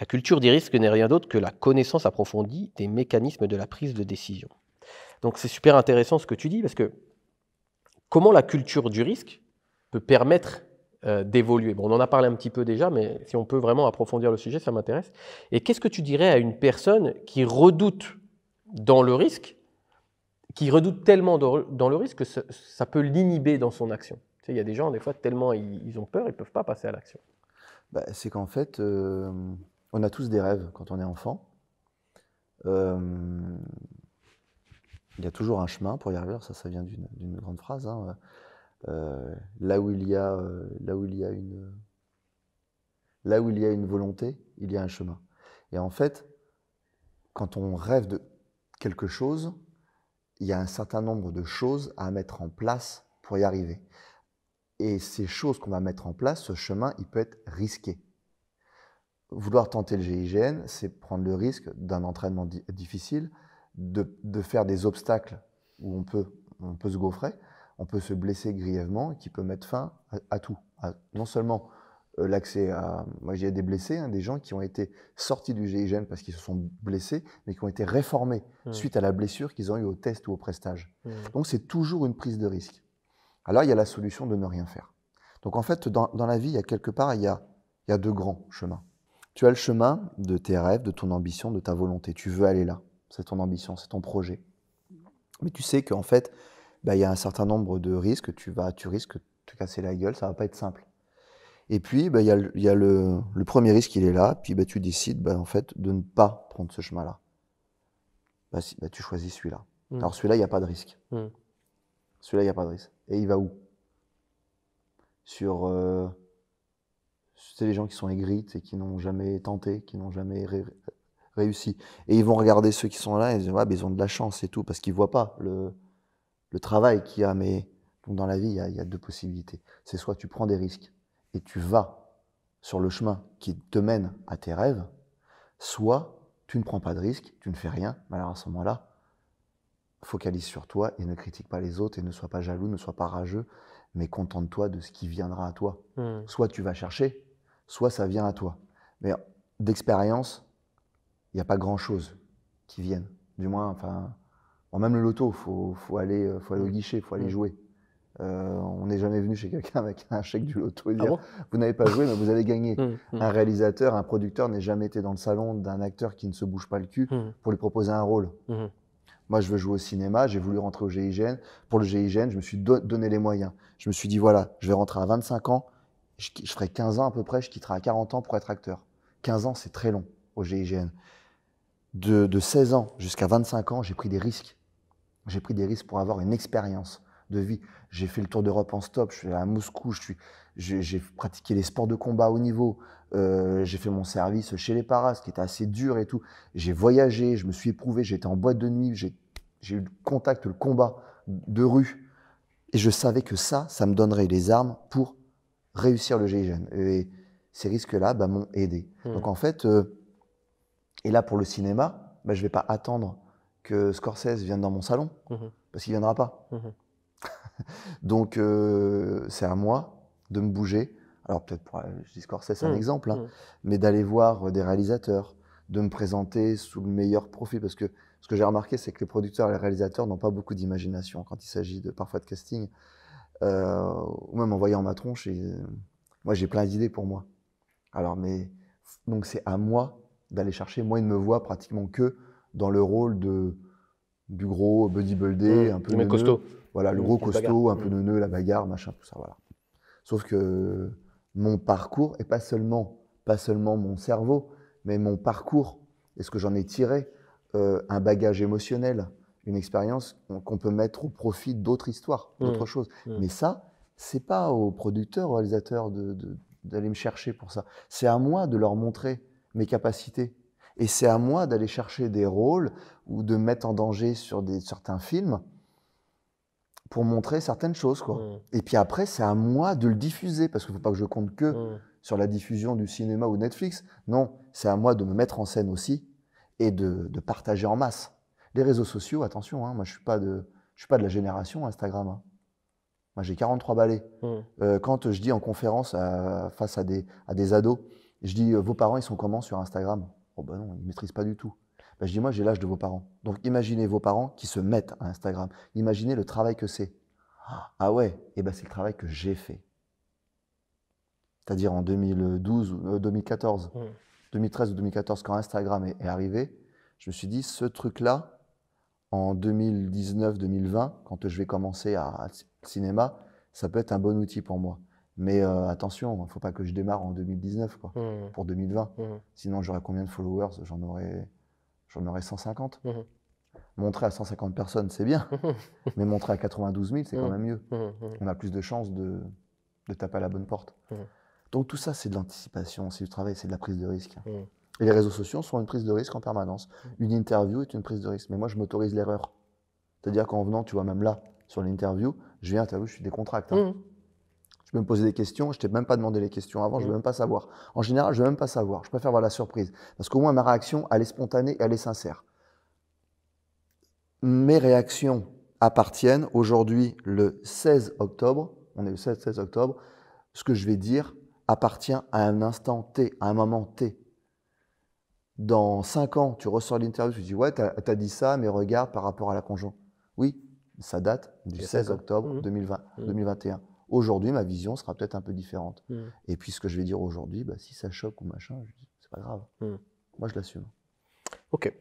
la culture des risques n'est rien d'autre que la connaissance approfondie des mécanismes de la prise de décision. » Donc c'est super intéressant ce que tu dis, parce que comment la culture du risque peut permettre d'évoluer? Bon, on en a parlé un petit peu déjà, mais si on peut vraiment approfondir le sujet, ça m'intéresse. Et qu'est-ce que tu dirais à une personne qui redoute dans le risque, qui redoute tellement dans le risque que ça peut l'inhiber dans son action? Tu sais, il y a des gens, des fois, tellement ils ont peur, ils ne peuvent pas passer à l'action. Bah, c'est qu'en fait, on a tous des rêves quand on est enfant. Il y a toujours un chemin pour y arriver. Ça vient d'une grande phrase. Hein. Là où il y a une volonté, il y a un chemin. Et en fait, quand on rêve de quelque chose, il y a un certain nombre de choses à mettre en place pour y arriver. Et ces choses qu'on va mettre en place, ce chemin, il peut être risqué. Vouloir tenter le GIGN, c'est prendre le risque d'un entraînement difficile, de faire des obstacles où on peut se gaufrer, on peut se blesser grièvement, qui peut mettre fin à tout. Non seulement l'accès à... Moi, j'ai des blessés, des gens qui ont été sortis du GIGN parce qu'ils se sont blessés, mais qui ont été réformés suite à la blessure qu'ils ont eue au test ou au prestage. Donc, c'est toujours une prise de risque. Alors, il y a la solution de ne rien faire. Donc, en fait, dans la vie, il y a quelque part, il y a 2 grands chemins. Tu as le chemin de tes rêves, de ton ambition, de ta volonté. Tu veux aller là. C'est ton ambition, c'est ton projet. Mais tu sais qu'en fait, bah, il y a un certain nombre de risques. Tu risques de te casser la gueule, ça va pas être simple. Et puis, bah, il y a le premier risque, il est là. Puis bah, tu décides bah, en fait, de ne pas prendre ce chemin-là. Bah, bah, tu choisis celui-là. Alors celui-là, il n'y a pas de risque. Celui-là, il n'y a pas de risque. Et il va où? Sur c'est les gens qui sont aigris et qui n'ont jamais tenté, qui n'ont jamais réussi. Et ils vont regarder ceux qui sont là et ils disent, ouais, bah, ils ont de la chance et tout, parce qu'ils ne voient pas le travail qu'il y a. Mais donc, dans la vie, il y a deux possibilités. C'est soit tu prends des risques et tu vas sur le chemin qui te mène à tes rêves, soit tu ne prends pas de risques, tu ne fais rien, mais alors à ce moment-là, focalise sur toi et ne critique pas les autres et ne sois pas jaloux, ne sois pas rageux, mais contente-toi de ce qui viendra à toi. Soit tu vas chercher, soit ça vient à toi. Mais d'expérience, il n'y a pas grand-chose qui vienne. Du moins, enfin, même le loto, faut aller au guichet, il faut aller jouer. On n'est jamais venu chez quelqu'un avec un chèque du loto et dire vous n'avez pas joué, mais vous avez gagné. Un réalisateur, un producteur n'est jamais été dans le salon d'un acteur qui ne se bouge pas le cul pour lui proposer un rôle. Moi, je veux jouer au cinéma, j'ai voulu rentrer au GIGN. Pour le GIGN, je me suis donné les moyens. Je me suis dit, voilà, je vais rentrer à 25 ans, je ferai 15 ans à peu près, je quitterai à 40 ans pour être acteur. 15 ans, c'est très long au GIGN. De 16 ans jusqu'à 25 ans, j'ai pris des risques. J'ai pris des risques pour avoir une expérience de vie. J'ai fait le tour d'Europe en stop, je suis allé à Moscou, j'ai pratiqué les sports de combat à haut niveau, j'ai fait mon service chez les paras, ce qui était assez dur et tout. J'ai voyagé, je me suis éprouvé, j'ai été en boîte de nuit, j'ai eu le contact, le combat de rue. Et je savais que ça me donnerait les armes pour réussir le GIGN. Et ces risques-là bah, m'ont aidé. Donc en fait, et là pour le cinéma, bah, je ne vais pas attendre que Scorsese vienne dans mon salon, parce qu'il ne viendra pas. Donc c'est à moi de me bouger. Alors peut-être, je dis Scorsese, c'est un exemple, hein, mais d'aller voir des réalisateurs, de me présenter sous le meilleur profil, parce que ce que j'ai remarqué, c'est que les producteurs et les réalisateurs n'ont pas beaucoup d'imagination quand il s'agit parfois de casting, ou même en voyant ma tronche, et, moi j'ai plein d'idées pour moi. Alors, donc c'est à moi d'aller chercher. Moi, il ne me voit pratiquement que dans le rôle du gros bodybuildé, un peu neuneux. Costaud. Voilà, le gros costaud, un peu neuneux, la bagarre, machin, tout ça, voilà. Sauf que mon parcours, et pas seulement mon cerveau, mais mon parcours, et ce que j'en ai tiré, un bagage émotionnel, une expérience qu'on peut mettre au profit d'autres histoires, d'autres choses. Mais ça, c'est pas aux producteurs, aux réalisateurs d'aller me chercher pour ça. C'est à moi de leur montrer mes capacités. Et c'est à moi d'aller chercher des rôles ou de mettre en danger sur certains films pour montrer certaines choses, quoi. Et puis après, c'est à moi de le diffuser, parce qu'il ne faut pas que je compte que sur la diffusion du cinéma ou Netflix. Non, c'est à moi de me mettre en scène aussi et de partager en masse. Les réseaux sociaux, attention, hein, moi je ne suis pas de la génération Instagram. Hein. Moi j'ai 43 balais. Quand je dis en conférence face à des ados, je dis vos parents ils sont comment sur Instagram? Oh ben non, ils ne maîtrisent pas du tout. Ben, je dis moi j'ai l'âge de vos parents. Donc imaginez vos parents qui se mettent à Instagram. Imaginez le travail que c'est. Ah ouais, et ben c'est le travail que j'ai fait. C'est-à-dire en 2012 ou 2014, 2013 ou 2014, quand Instagram est arrivé, je me suis dit ce truc-là, en 2019-2020, quand je vais commencer à cinéma, ça peut être un bon outil pour moi. Mais attention, il ne faut pas que je démarre en 2019 quoi, pour 2020. Sinon, j'aurais combien de followers? J'en aurais 150. Montrer à 150 personnes, c'est bien. Mais montrer à 92 000, c'est quand même mieux. On a plus de chances de taper à la bonne porte. Donc tout ça, c'est de l'anticipation, c'est du travail, c'est de la prise de risque. Et les réseaux sociaux sont une prise de risque en permanence. Une interview est une prise de risque. Mais moi, je m'autorise l'erreur. C'est-à-dire qu'en venant, tu vois, même là, sur l'interview, je viens interview, je suis décontracté. Hein. Je peux me poser des questions, je ne t'ai même pas demandé les questions avant, je ne veux même pas savoir. En général, je ne veux même pas savoir. Je préfère voir la surprise. Parce qu'au moins, ma réaction, elle est spontanée, elle est sincère. Mes réactions appartiennent aujourd'hui, le 16 octobre, on est le 16 octobre, ce que je vais dire appartient à un instant T, à un moment T. Dans 5 ans, tu ressors l'interview, tu dis « Ouais, tu as dit ça, mais regarde par rapport à la conjoncture. » Oui, ça date du 16 octobre 2021. Aujourd'hui, ma vision sera peut-être un peu différente. Et puis, ce que je vais dire aujourd'hui, bah, si ça choque ou machin, c'est pas grave. Moi, je l'assume. Ok.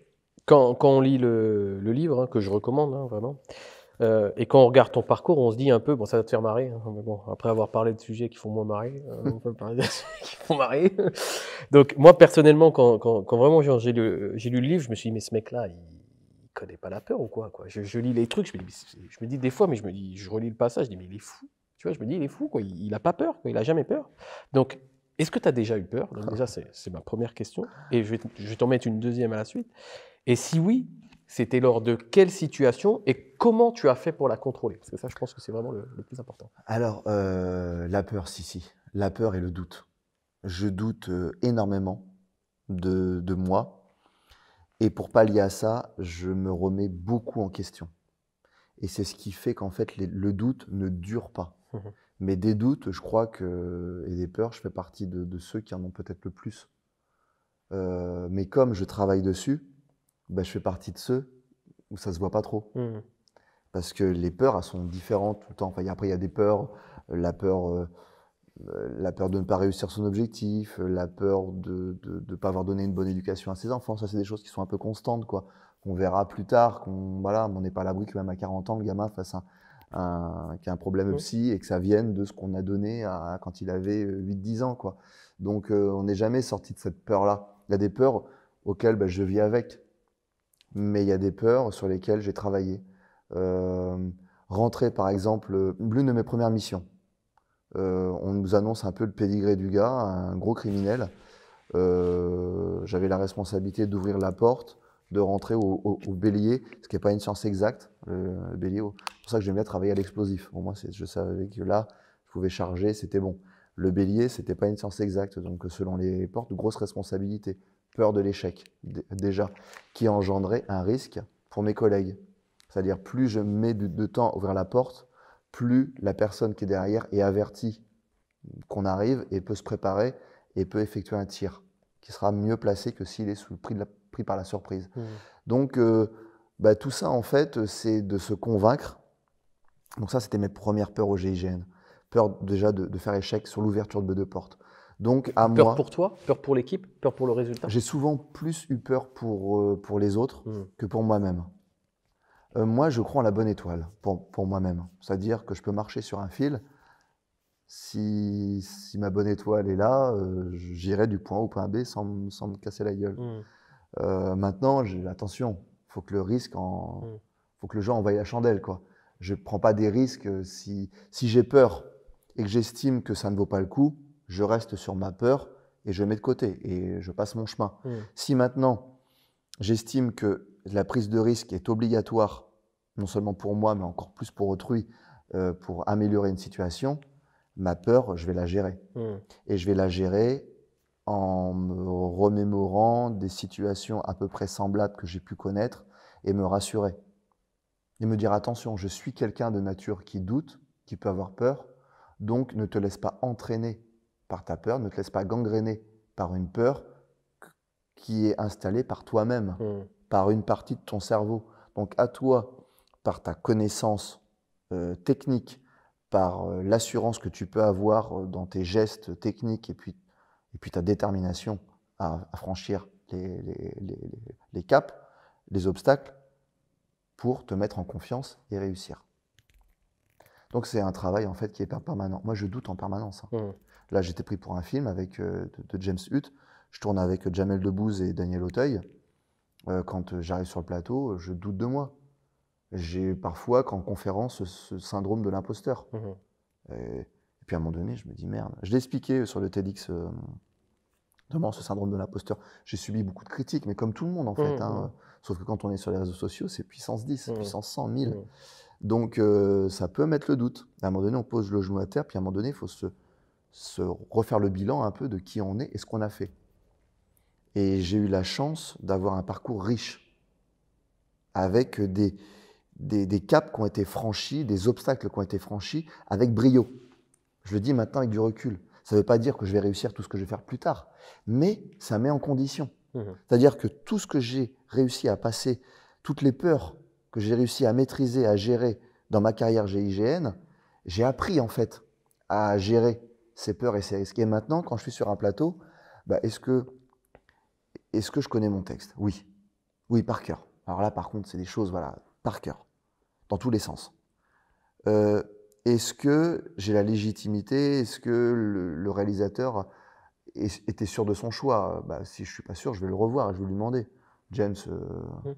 Quand on lit le livre, hein, que je recommande, hein, vraiment, et quand on regarde ton parcours, on se dit un peu, bon, ça va te faire marrer, hein, mais bon, après avoir parlé de sujets qui font moins marrer, on peut parler de sujets qui font marrer. Donc, moi, personnellement, quand vraiment j'ai lu le livre, je me suis dit, mais ce mec-là, il connaît pas la peur ou quoi? Je lis les trucs, je me dis des fois, mais je me dis, je relis le passage, je dis, mais il est fou. Tu vois, je me dis, il est fou, quoi. Il a pas peur, quoi. Il a jamais peur. Donc, est-ce que tu as déjà eu peur? Donc, déjà, c'est ma première question. Et je vais t'en mettre une deuxième à la suite. Et si oui, c'était lors de quelle situation et comment tu as fait pour la contrôler? Parce que ça, je pense que c'est vraiment le plus important. Alors, la peur, si. La peur et le doute. Je doute énormément de moi. Et pour pallier à ça, je me remets beaucoup en question. Et c'est ce qui fait qu'en fait, le doute ne dure pas. Mhm. Mais des doutes, je crois et des peurs, je fais partie de ceux qui en ont peut-être le plus. Mais comme je travaille dessus, bah, je fais partie de ceux où ça se voit pas trop. Mhm. Parce que les peurs, elles sont différentes tout le temps. Enfin, après, il y a des peurs, la peur de ne pas réussir son objectif, la peur de ne pas avoir donné une bonne éducation à ses enfants. Ça, c'est des choses qui sont un peu constantes, quoi. Qu'on verra plus tard, voilà, on n'est pas à l'abri que même à 40 ans, le gamin fasse qu'il y a un problème Mhm. psy et que ça vienne de ce qu'on a donné quand il avait 8-10 ans, quoi. Donc, on n'est jamais sorti de cette peur-là. Il y a des peurs auxquelles bah, je vis avec, mais il y a des peurs sur lesquelles j'ai travaillé. Rentrer, par exemple, l'une de mes premières missions. On nous annonce un peu le pédigré du gars, un gros criminel. J'avais la responsabilité d'ouvrir la porte, de rentrer au bélier, ce qui n'est pas une science exacte, le bélier. C'est pour ça que j'aime bien travailler à l'explosif. Pour moi, je savais que là, je pouvais charger, c'était bon. Le bélier, c'était pas une science exacte, donc selon les portes, grosse responsabilité, peur de l'échec, déjà, qui engendrait un risque pour mes collègues. C'est-à-dire, plus je mets de temps à ouvrir la porte, plus la personne qui est derrière est avertie qu'on arrive et peut se préparer et peut effectuer un tir qui sera mieux placé que s'il est pris par la surprise. Mhm. Donc, bah, tout ça, en fait, c'est de se convaincre. Donc ça, c'était mes premières peurs au GIGN. Peur déjà de faire échec sur l'ouverture de portes. Donc, à Peur moi, pour toi, peur pour l'équipe, peur pour le résultat? j'ai souvent plus eu peur pour les autres Mhm. que pour moi-même. Moi, je crois en la bonne étoile pour moi-même. C'est-à-dire que je peux marcher sur un fil. Si ma bonne étoile est là, j'irai du point A au point B sans me casser la gueule. Mhm. Maintenant, attention, faut que faut que le jeu envahisse la chandelle, quoi. Je ne prends pas des risques. Si j'ai peur et que j'estime que ça ne vaut pas le coup, je reste sur ma peur et je mets de côté et je passe mon chemin. Mhm. Si maintenant, j'estime que la prise de risque est obligatoire, non seulement pour moi, mais encore plus pour autrui, pour améliorer une situation, ma peur, je vais la gérer. Mhm. Et je vais la gérer en me remémorant des situations à peu près semblables que j'ai pu connaître et me rassurer. Et me dire, attention, je suis quelqu'un de nature qui doute, qui peut avoir peur, donc ne te laisse pas entraîner par ta peur, ne te laisse pas gangréner par une peur qui est installée par toi-même, Mhm. par une partie de ton cerveau. Donc à toi, par ta connaissance technique, par l'assurance que tu peux avoir dans tes gestes techniques et puis ta détermination à franchir les caps, les obstacles, pour te mettre en confiance et réussir. Donc c'est un travail en fait qui est permanent. Moi je doute en permanence. Mhm. Là j'étais pris pour un film avec de James Hutt. Je tourne avec Jamel Debbouze et Daniel Auteuil. Quand j'arrive sur le plateau, je doute de moi. J'ai parfois, qu'en conférence, ce syndrome de l'imposteur. Mhm. Et puis à un moment donné, je me dis merde. Je l'ai expliqué sur le TEDx, notamment ce syndrome de l'imposteur. J'ai subi beaucoup de critiques, mais comme tout le monde en fait. Mhm. Sauf que quand on est sur les réseaux sociaux, c'est puissance 10, Mhm. puissance 100, 1000. Mhm. Donc ça peut mettre le doute. À un moment donné, on pose le genou à terre, puis à un moment donné, il faut se refaire le bilan un peu de qui on est et ce qu'on a fait. Et j'ai eu la chance d'avoir un parcours riche, avec des caps qui ont été franchis, des obstacles qui ont été franchis avec brio. Je le dis maintenant avec du recul. Ça ne veut pas dire que je vais réussir tout ce que je vais faire plus tard, mais ça met en condition. Mhm. C'est-à-dire que tout ce que j'ai réussi à passer, toutes les peurs que j'ai réussi à maîtriser, à gérer dans ma carrière GIGN, j'ai appris en fait à gérer ces peurs et ces risques. Et maintenant, quand je suis sur un plateau, bah, est-ce que je connais mon texte? Oui. Oui, par cœur. Alors là, par contre, c'est des choses, voilà, par cœur, dans tous les sens. Euh, Est-ce que j'ai la légitimité? Est-ce que le réalisateur était sûr de son choix? Bah, si je suis pas sûr, je vais le revoir et je vais lui demander. James, Mm.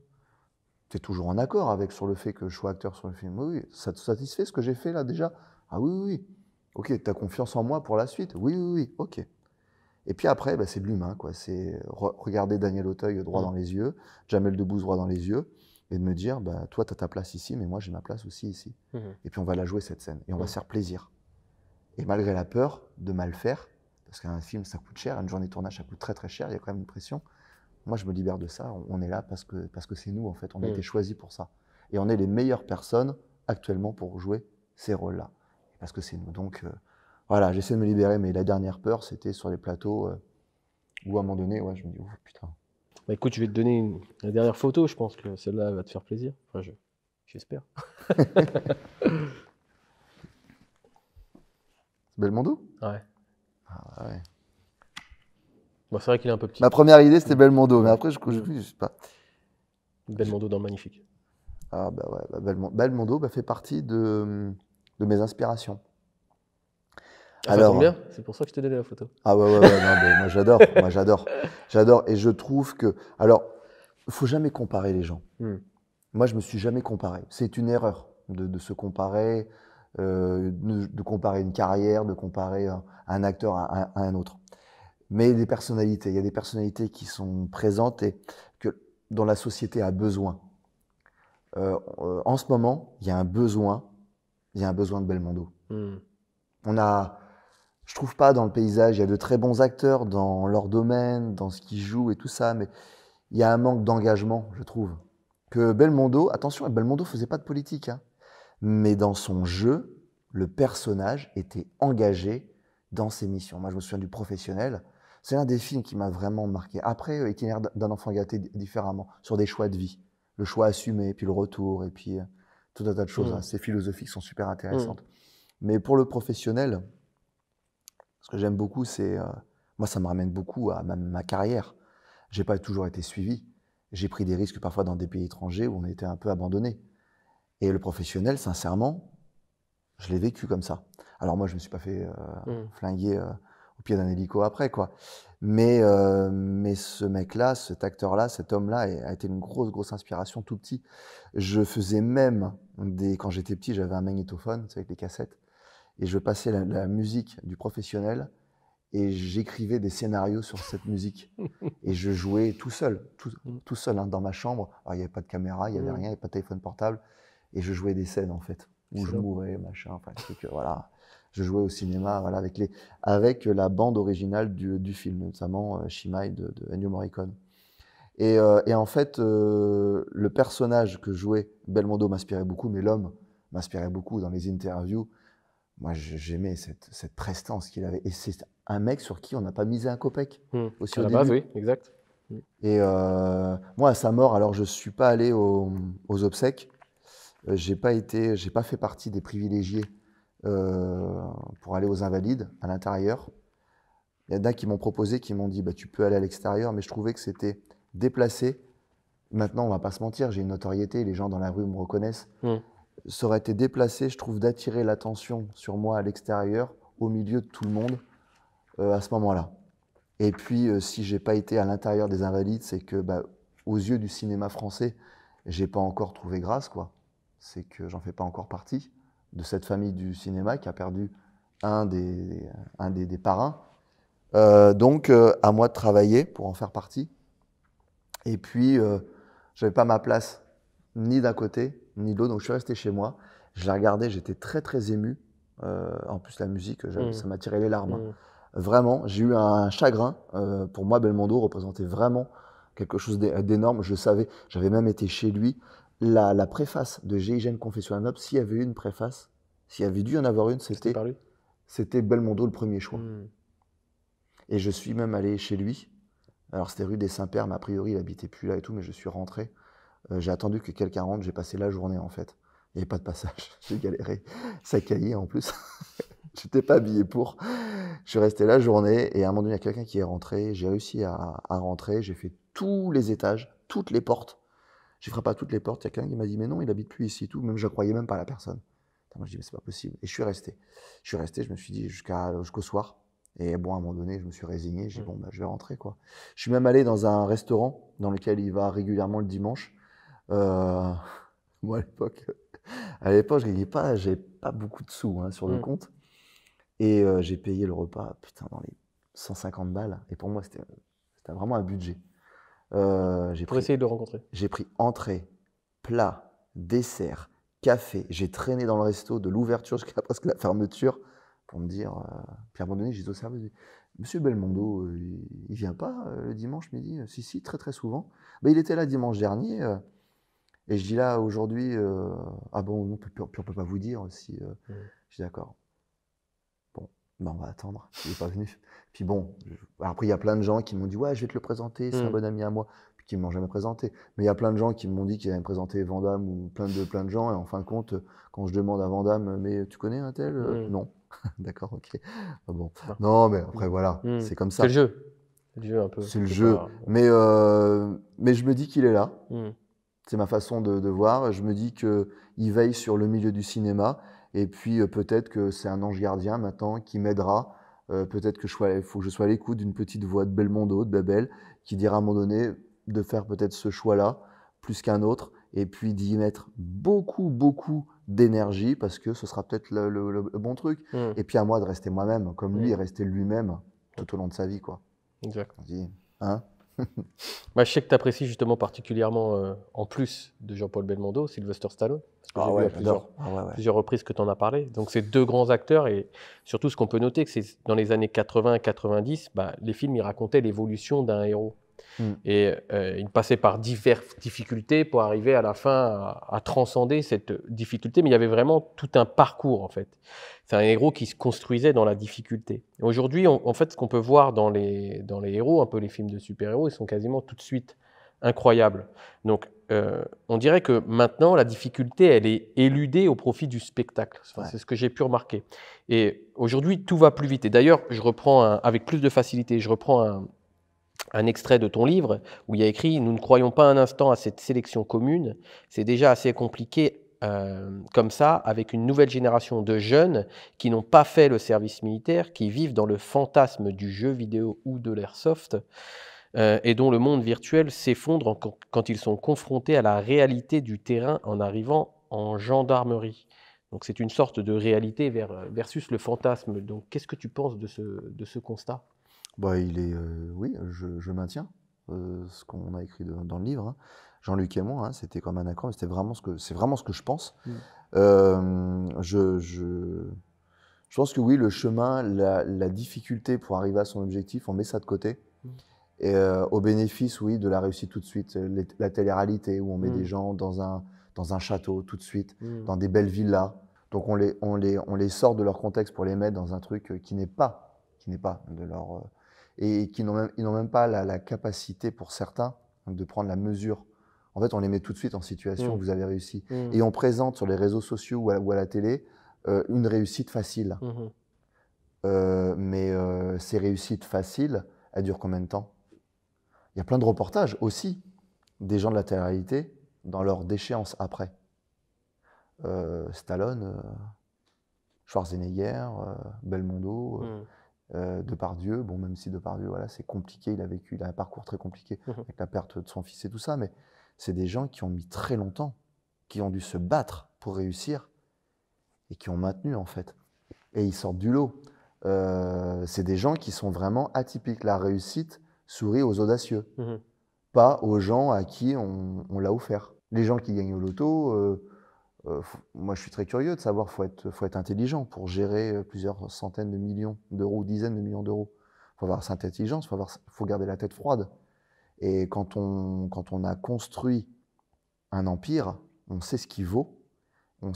tu es toujours en accord avec sur le fait que je sois acteur sur le film? Oui, oui. Ça te satisfait ce que j'ai fait là déjà? Ah oui, oui, oui. Ok, tu as confiance en moi pour la suite? Oui, oui, oui, ok. Et puis après, bah, c'est de l'humain, quoi. C'est regarder Daniel Auteuil droit dans les yeux, Jamel Debbouze droit dans les yeux, et de me dire, bah, toi, tu as ta place ici, mais moi, j'ai ma place aussi ici. Et puis on va la jouer cette scène, et on va se faire plaisir. Et malgré la peur de mal faire, parce qu'un film, ça coûte cher, une journée de tournage, ça coûte très très cher, il y a quand même une pression. Moi, je me libère de ça. On est là parce que c'est nous, en fait. On a été choisis pour ça. Et on est les meilleures personnes actuellement pour jouer ces rôles-là. Parce que c'est nous. Donc, voilà, j'essaie de me libérer, mais la dernière peur, c'était sur les plateaux où, à un moment donné, ouais, je me dis, oh putain. Bah, écoute, je vais te donner la dernière photo. Je pense que celle-là va te faire plaisir. Enfin, j'espère. Belmondo? Ouais. Ah, ouais. Bon, c'est vrai qu'il est un peu petit. Ma première idée, c'était Belmondo, mais après, je sais pas. Belmondo dans le Magnifique. Ah, bah ouais, bah, Belmondo fait partie de mes inspirations. Ah, ça tombe bien, c'est pour ça que je t'ai donné la photo. Ah ouais, non, mais moi j'adore, j'adore, et je trouve que, alors, il faut jamais comparer les gens. Moi, je me suis jamais comparé. C'est une erreur de se comparer, de comparer une carrière, de comparer un acteur à un autre. Mais il y a des personnalités qui sont présentes et dont la société a besoin. En ce moment, il y a un besoin de Belmondo. Je trouve pas dans le paysage, il y a de très bons acteurs dans leur domaine, dans ce qu'ils jouent et tout ça, mais il y a un manque d'engagement, je trouve. Que Belmondo, attention, Belmondo faisait pas de politique, hein, mais dans son jeu, le personnage était engagé dans ses missions. Moi, je me souviens du Professionnel. C'est l'un des films qui m'a vraiment marqué. Après, Itinéraire d'un enfant gâté différemment, sur des choix de vie. Le choix assumé, puis le retour, et puis tout un tas de choses. Hein. Ces philosophies qui sont super intéressantes. Mais pour le Professionnel, ce que j'aime beaucoup, c'est... moi, ça me ramène beaucoup à ma carrière. J'ai pas toujours été suivi. J'ai pris des risques parfois dans des pays étrangers où on était un peu abandonné. Et le Professionnel, sincèrement, je l'ai vécu comme ça. Alors moi, je me suis pas fait flinguer au pied d'un hélico après, quoi. Mais ce mec-là, cet acteur-là, cet homme-là a été une grosse inspiration tout petit. Je faisais même quand j'étais petit, j'avais un magnétophone, c'est avec les cassettes, et je passais la musique du Professionnel et j'écrivais des scénarios sur cette musique. Et je jouais tout seul, hein, dans ma chambre. Alors, il n'y avait pas de caméra, il n'y avait rien, il n'y avait pas de téléphone portable. Et je jouais des scènes, en fait, où je mourais, machin. Enfin, voilà. Je jouais au cinéma, voilà, avec la bande originale du film, notamment Shimai de Ennio Morricone. Et en fait, le personnage que jouait Belmondo m'inspirait beaucoup, mais l'homme m'inspirait beaucoup dans les interviews. Moi, j'aimais cette prestance qu'il avait. Et c'est un mec sur qui on n'a pas misé un copec. Aussi à au la début. base, oui, exact. Et moi, à sa mort, alors je ne suis pas allé aux obsèques. J'ai pas fait partie des privilégiés pour aller aux Invalides à l'intérieur. Il y en a qui m'ont proposé, qui m'ont dit bah, tu peux aller à l'extérieur, mais je trouvais que c'était déplacé. Maintenant, on va pas se mentir, j'ai une notoriété, les gens dans la rue me reconnaissent. Ça aurait été déplacé, je trouve, d'attirer l'attention sur moi à l'extérieur, au milieu de tout le monde, à ce moment-là. Et puis, si j'ai pas été à l'intérieur des Invalides, c'est que, bah, aux yeux du cinéma français, j'ai pas encore trouvé grâce, quoi. C'est que j'en fais pas encore partie de cette famille du cinéma qui a perdu un des parrains. Donc, à moi de travailler pour en faire partie. Et puis, j'avais pas ma place ni d'un côté, ni de l'autre. Donc, je suis resté chez moi. Je l'ai regardé, j'étais très ému. En plus, la musique, ça m'a tiré les larmes. Hein. Vraiment, j'ai eu un chagrin. Pour moi, Belmondo représentait vraiment quelque chose d'énorme. Je savais, j'avais même été chez lui. La préface de GIGN Confession d'un Noble, s'il y avait eu une préface, s'il y avait dû y en avoir une, c'était Belmondo le premier choix. Et je suis même allé chez lui. Alors, c'était rue des Saints-Pères, mais a priori, il n'habitait plus là et tout, mais je suis rentré. J'ai attendu que quelqu'un rentre, j'ai passé la journée, en fait. Il n'y avait pas de passage, j'ai galéré. Ça caillait, en plus. Je n'étais pas habillé pour. Je suis resté la journée, et à un moment donné, il y a quelqu'un qui est rentré. J'ai réussi à rentrer, j'ai fait tous les étages, toutes les portes. J'ai frappé à toutes les portes. Il y a quelqu'un qui m'a dit, mais non, il habite plus ici et tout. Même je ne croyais même pas à la personne. Moi, je dis, mais c'est pas possible. Et je suis resté. Je me suis dit, jusqu'au soir. Et bon, à un moment donné, je me suis résigné. J'ai dit, bon, bah, je vais rentrer, quoi. Je suis même allé dans un restaurant dans lequel il va régulièrement le dimanche. Moi, à l'époque, j'avais pas beaucoup de sous hein, sur le compte. Et j'ai payé le repas, putain, dans les 150 balles. Et pour moi, c'était vraiment un budget. Pour essayer de le rencontrer. J'ai pris entrée, plat, dessert, café. J'ai traîné dans le resto de l'ouverture jusqu'à presque la fermeture pour me dire. Puis à un moment donné, j'ai dit au serveur, Monsieur Belmondo, il vient pas le dimanche midi? Si, très très souvent. Ben, il était là dimanche dernier. Et je dis là aujourd'hui, ah bon, on peut pas vous dire si. Je dis d'accord. Bon, ben on va attendre. Il n'est pas venu. Puis bon, après il y a plein de gens qui m'ont dit ouais, je vais te le présenter, c'est un bon ami à moi, puis qui ne m'ont jamais présenté. Mais il y a plein de gens qui m'ont dit qu'ils allaient me présenter Van Damme ou plein de gens. Et en fin de compte, quand je demande à Van Damme, mais tu connais un tel? Non. D'accord, ok. Ah bon. Non, mais après voilà, c'est comme ça. C'est le jeu. C'est le jeu un peu. C'est le jeu. Pas... Mais je me dis qu'il est là. C'est ma façon de voir. Je me dis qu'il veille sur le milieu du cinéma. Et puis peut-être que c'est un ange gardien maintenant qui m'aidera. Peut-être que faut que je sois à l'écoute d'une petite voix de Belmondo, de Babel, qui dira à un moment donné de faire peut-être ce choix-là plus qu'un autre. Et puis d'y mettre beaucoup, beaucoup d'énergie parce que ce sera peut-être le bon truc. Et puis à moi de rester moi-même, comme lui est resté lui-même tout au long de sa vie, quoi. Exact. On dit, hein? Moi, je sais que tu apprécies justement particulièrement, en plus de Jean-Paul Belmondo, Sylvester Stallone. Parce que j'ai vu à plusieurs reprises que tu en as parlé. Donc, c'est deux grands acteurs. Et surtout, ce qu'on peut noter, c'est que dans les années 80 et 90, les films, ils racontaient l'évolution d'un héros. Et il passait par diverses difficultés pour arriver à la fin à transcender cette difficulté. Mais il y avait vraiment tout un parcours, en fait. C'est un héros qui se construisait dans la difficulté. Aujourd'hui, en fait, ce qu'on peut voir dans les héros, un peu les films de super-héros, ils sont quasiment tout de suite incroyables. Donc, on dirait que maintenant, la difficulté, elle est éludée au profit du spectacle. Enfin, c'est ce que j'ai pu remarquer. Et aujourd'hui, tout va plus vite. Et d'ailleurs, je reprends avec plus de facilité, je reprends un extrait de ton livre où il y a écrit « Nous ne croyons pas un instant à cette sélection commune. C'est déjà assez compliqué comme ça, avec une nouvelle génération de jeunes qui n'ont pas fait le service militaire, qui vivent dans le fantasme du jeu vidéo ou de l'airsoft et dont le monde virtuel s'effondre quand ils sont confrontés à la réalité du terrain en arrivant en gendarmerie. » Donc c'est une sorte de réalité versus le fantasme. Donc qu'est-ce que tu penses de ce constat ? Oui, je maintiens ce qu'on a écrit dans le livre. Hein. Jean-Luc et moi, hein, c'était comme un accord, c'est vraiment ce que je pense. Je pense que oui, le chemin, la difficulté pour arriver à son objectif, on met ça de côté. Et au bénéfice, oui, de la réussite tout de suite, la télé-réalité où on met des gens dans un château tout de suite, dans des belles villas. Donc on les sort de leur contexte pour les mettre dans un truc qui n'est pas de leur... et qui n'ont même pas la capacité pour certains de prendre la mesure. En fait, on les met tout de suite en situation où vous avez réussi. Et on présente sur les réseaux sociaux ou à la télé une réussite facile. Mais ces réussites faciles, elles durent combien de temps? Il y a plein de reportages aussi des gens de la télé-réalité dans leur déchéance après. Stallone, Schwarzenegger, Belmondo... Depardieu, bon, même si Depardieu, voilà, c'est compliqué, il a un parcours très compliqué avec la perte de son fils et tout ça, mais c'est des gens qui ont mis très longtemps, qui ont dû se battre pour réussir et qui ont maintenu en fait. Et ils sortent du lot. C'est des gens qui sont vraiment atypiques. La réussite sourit aux audacieux, pas aux gens à qui on l'a offert. Les gens qui gagnent au loto, moi, je suis très curieux de savoir, faut être intelligent pour gérer plusieurs centaines de millions d'euros, dizaines de millions d'euros. Il faut avoir cette intelligence, faut garder la tête froide. Et quand on a construit un empire, on sait ce qu'il vaut, on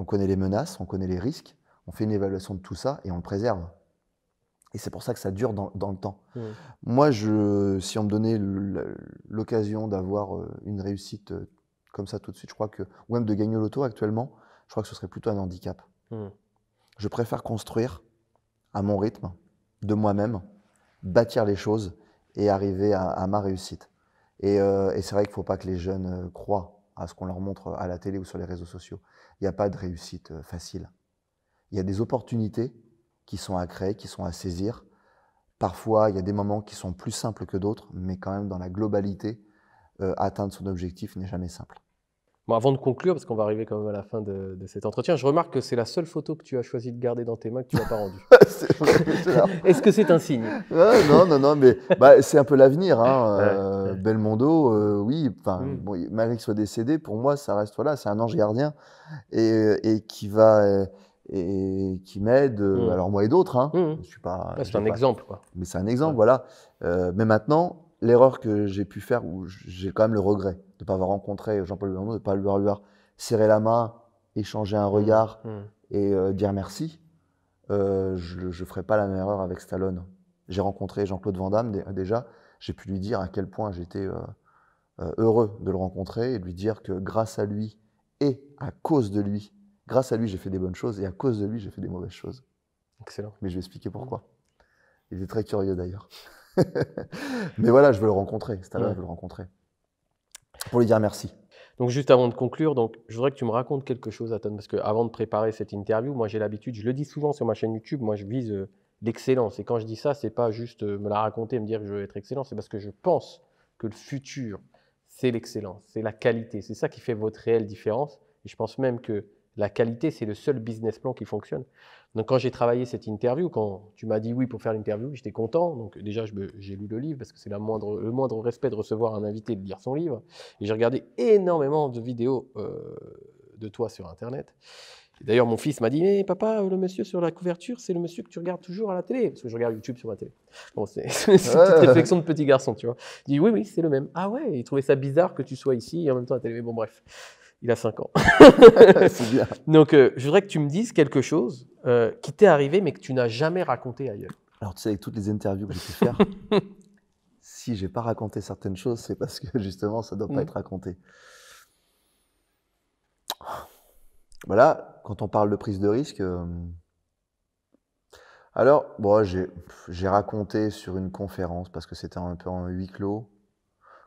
connaît les menaces, on connaît les risques, on fait une évaluation de tout ça et on le préserve. Et c'est pour ça que ça dure dans le temps. Moi, si on me donnait l'occasion d'avoir une réussite comme ça tout de suite, je crois que, ou même de gagner au loto actuellement, je crois que ce serait plutôt un handicap. Je préfère construire à mon rythme, de moi-même, bâtir les choses et arriver à ma réussite. Et c'est vrai qu'il ne faut pas que les jeunes croient à ce qu'on leur montre à la télé ou sur les réseaux sociaux. Il n'y a pas de réussite facile. Il y a des opportunités qui sont à créer, qui sont à saisir. Parfois, il y a des moments qui sont plus simples que d'autres, mais quand même, dans la globalité, atteindre son objectif n'est jamais simple. Bon, avant de conclure, parce qu'on va arriver quand même à la fin de cet entretien, je remarque que c'est la seule photo que tu as choisi de garder dans tes mains que tu n'as pas rendue. C'est vrai. Est-ce que c'est un signe? Non, mais c'est un peu l'avenir. Hein. Belmondo, oui, bon, malgré qu'il soit décédé, pour moi, ça reste, voilà, c'est un ange gardien et qui va et qui m'aide. Alors moi et d'autres, hein. Je suis pas. C'est un exemple, quoi. Mais c'est un exemple, voilà. Mais maintenant, l'erreur que j'ai pu faire, où j'ai quand même le regret de ne pas avoir rencontré Jean-Paul Belmondo, de ne pas lui avoir serré la main, échanger un regard et dire merci. Je ne ferai pas la même erreur avec Stallone. J'ai rencontré Jean-Claude Van Damme déjà. J'ai pu lui dire à quel point j'étais heureux de le rencontrer et de lui dire que grâce à lui et à cause de lui, grâce à lui j'ai fait des bonnes choses et à cause de lui j'ai fait des mauvaises choses. Excellent. Mais je vais expliquer pourquoi. Il était très curieux d'ailleurs. Mais voilà, je veux le rencontrer. Stallone, je veux le rencontrer. Pour lui dire merci. Donc juste avant de conclure, je voudrais que tu me racontes quelque chose, Aton, parce qu'avant de préparer cette interview, moi j'ai l'habitude, je le dis souvent sur ma chaîne YouTube, moi je vise l'excellence. Et quand je dis ça, c'est pas juste me la raconter et me dire que je veux être excellent, c'est parce que je pense que le futur, c'est l'excellence, c'est la qualité. C'est ça qui fait votre réelle différence. Et je pense même que la qualité, c'est le seul business plan qui fonctionne. Donc quand j'ai travaillé cette interview, quand tu m'as dit oui pour faire l'interview, j'étais content. Donc déjà, j'ai lu le livre parce que c'est le moindre respect de recevoir un invité et de lire son livre. Et j'ai regardé énormément de vidéos de toi sur Internet. D'ailleurs, mon fils m'a dit « Mais papa, le monsieur sur la couverture, c'est le monsieur que tu regardes toujours à la télé ?» Parce que je regarde YouTube sur la télé. Bon, c'est une petite réflexion de petit garçon, tu vois. Il dit « Oui, c'est le même. » Ah ouais, il trouvait ça bizarre que tu sois ici et en même temps à la télé. Mais bon, bref. Il a 5 ans. C'est bien. Donc, je voudrais que tu me dises quelque chose qui t'est arrivé, mais que tu n'as jamais raconté ailleurs. Alors, tu sais, avec toutes les interviews que j'ai pu faire, si je n'ai pas raconté certaines choses, c'est parce que justement, ça ne doit pas être raconté. Voilà, quand on parle de prise de risque, alors, bon, j'ai raconté sur une conférence, parce que c'était un peu en huis clos,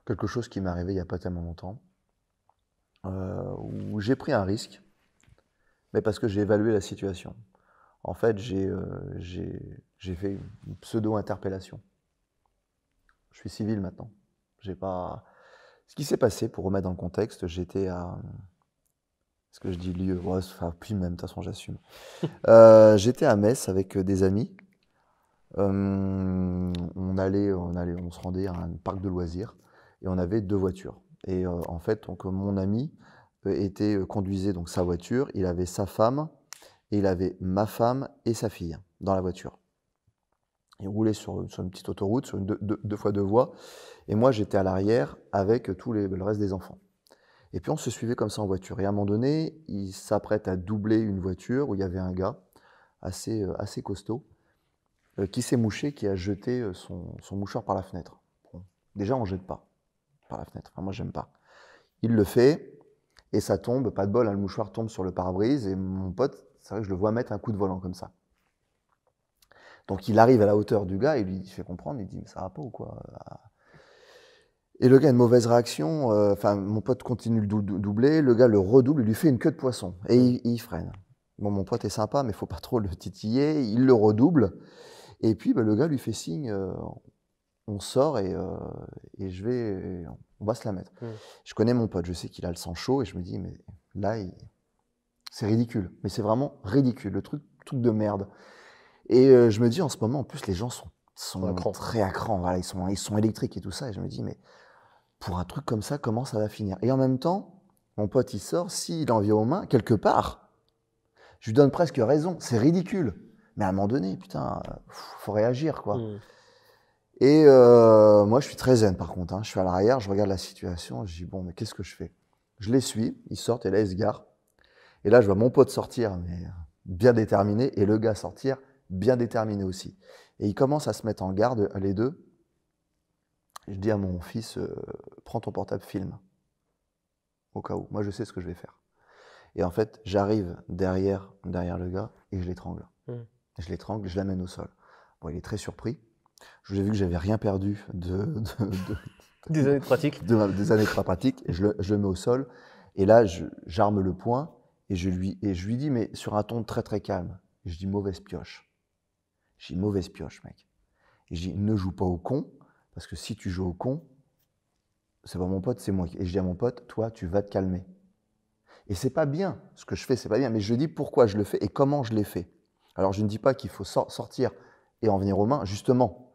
quelque chose qui m'est arrivé il n'y a pas tellement longtemps. Où j'ai pris un risque, mais parce que j'ai évalué la situation. En fait, j'ai fait une pseudo-interpellation. Je suis civil maintenant. J'ai pas... Ce qui s'est passé, pour remettre dans le contexte, j'étais à... Est-ce que je dis lieu? Ouais, enfin, puis même, de toute façon, j'assume. J'étais à Metz avec des amis. On se rendait à un parc de loisirs et on avait 2 voitures. Et en fait, donc, mon ami conduisait donc sa voiture, il avait sa femme, et il avait ma femme et sa fille dans la voiture. Il roulait sur une petite autoroute, sur une 2 fois 2 voies, et moi j'étais à l'arrière avec le reste des enfants. Et puis on se suivait comme ça en voiture. Et à un moment donné, il s'apprête à doubler une voiture où il y avait un gars assez costaud qui s'est mouché, qui a jeté son mouchoir par la fenêtre. Bon, déjà, on ne jette pas par la fenêtre. Enfin, moi, j'aime pas. Il le fait, et ça tombe, pas de bol, hein, le mouchoir tombe sur le pare-brise, et mon pote, c'est vrai que je le vois mettre un coup de volant comme ça. Donc il arrive à la hauteur du gars, et lui fait comprendre, il dit « mais ça va pas ou quoi ?» Et le gars a une mauvaise réaction, mon pote continue de doubler, le gars le redouble, il lui fait une queue de poisson, et il freine. Bon, mon pote est sympa, mais il faut pas trop le titiller, il le redouble, et puis le gars lui fait signe, on sort et on va se la mettre. Je connais mon pote, je sais qu'il a le sang chaud et je me dis, mais là, c'est ridicule. Mais c'est vraiment ridicule, le truc de merde. Et je me dis, en ce moment, en plus, les gens sont très à cran. Voilà, ils sont électriques et tout ça. Et je me dis, mais pour un truc comme ça, comment ça va finir? Et en même temps, mon pote, il sort, s'il en vient aux mains, quelque part, je lui donne presque raison. C'est ridicule. Mais à un moment donné, putain, faut réagir, quoi. Et moi, je suis très zen, par contre. Hein. Je suis à l'arrière, je regarde la situation, je dis, bon, mais qu'est-ce que je fais? Je les suis, ils sortent, et là, ils se garent. Et là, je vois mon pote sortir, mais bien déterminé, et le gars sortir, bien déterminé aussi. Et ils commencent à se mettre en garde, les deux. Et je dis à mon fils, prends ton portable, filme. Au cas où. Moi, je sais ce que je vais faire. Et en fait, j'arrive derrière le gars, et je l'étrangle. Je l'étrangle, je l'amène au sol. Bon, il est très surpris. J'ai vu que j'avais rien perdu Des années de pratique. des années de pratique, et je le mets au sol. Et là, j'arme le poing, et je lui dis, mais sur un ton très très calme. Je dis mauvaise pioche. Je dis mauvaise pioche, mec. Et je dis ne joue pas au con, parce que si tu joues au con, c'est pas mon pote, c'est moi. Et je dis à mon pote, toi, tu vas te calmer. Et c'est pas bien, ce que je fais, c'est pas bien, mais je dis pourquoi je le fais et comment je l'ai fait. Alors je ne dis pas qu'il faut sortir et en venir aux mains, justement.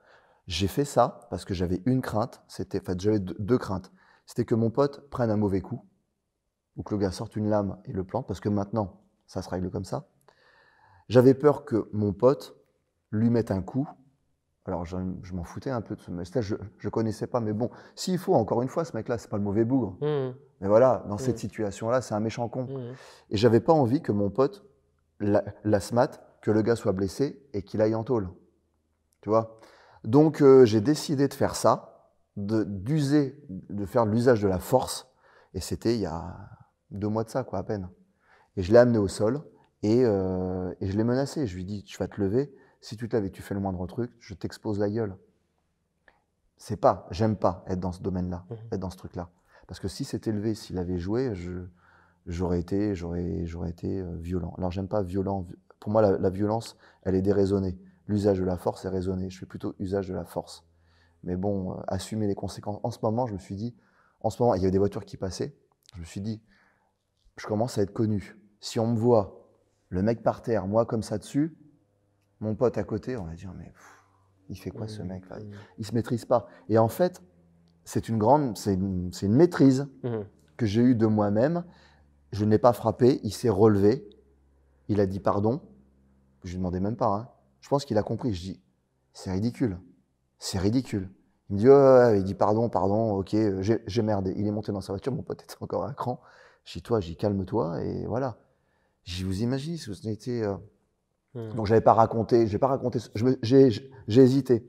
J'ai fait ça parce que j'avais une crainte, j'avais deux craintes. C'était que mon pote prenne un mauvais coup, ou que le gars sorte une lame et le plante, parce que maintenant, ça se règle comme ça. J'avais peur que mon pote lui mette un coup. Alors je m'en foutais un peu de ce mec-là, je ne connaissais pas, mais bon, s'il faut, encore une fois, ce mec-là, c'est pas le mauvais bougre. Mais voilà, dans cette situation-là, c'est un méchant con. Et j'avais pas envie que mon pote la smatte, que le gars soit blessé et qu'il aille en tôle. Tu vois? Donc j'ai décidé de faire ça, de faire l'usage de la force. Et c'était il y a 2 mois de ça, quoi, à peine. Et je l'ai amené au sol et je l'ai menacé. Je lui ai dit, tu vas te lever. Si tu te lèves et que tu fais le moindre truc, je t'expose la gueule. J'aime pas être dans ce domaine-là, être dans ce truc-là. Parce que si c'était levé, s'il avait joué, j'aurais été violent. Alors j'aime pas violent. Pour moi, la violence, elle est déraisonnée. L'usage de la force est raisonné. Je fais plutôt usage de la force. Mais bon, assumer les conséquences. En ce moment, je me suis dit, il y avait des voitures qui passaient. Je me suis dit, je commence à être connu. Si on me voit, le mec par terre, moi comme ça dessus, mon pote à côté, on va dire, mais il fait quoi ce mec-là? Il se maîtrise pas. Et en fait, c'est une maîtrise que j'ai eue de moi-même. Je ne l'ai pas frappé, il s'est relevé, il a dit pardon. Je lui demandais même pas. Hein. Je pense qu'il a compris. Je dis, c'est ridicule. C'est ridicule. Il me dit, il dit pardon, ok, j'ai merdé. Il est monté dans sa voiture, mon pote était encore à l'écran. Je dis, calme-toi, et voilà. Vous imaginez si vous étiez. Donc, j'ai pas raconté, j'ai hésité.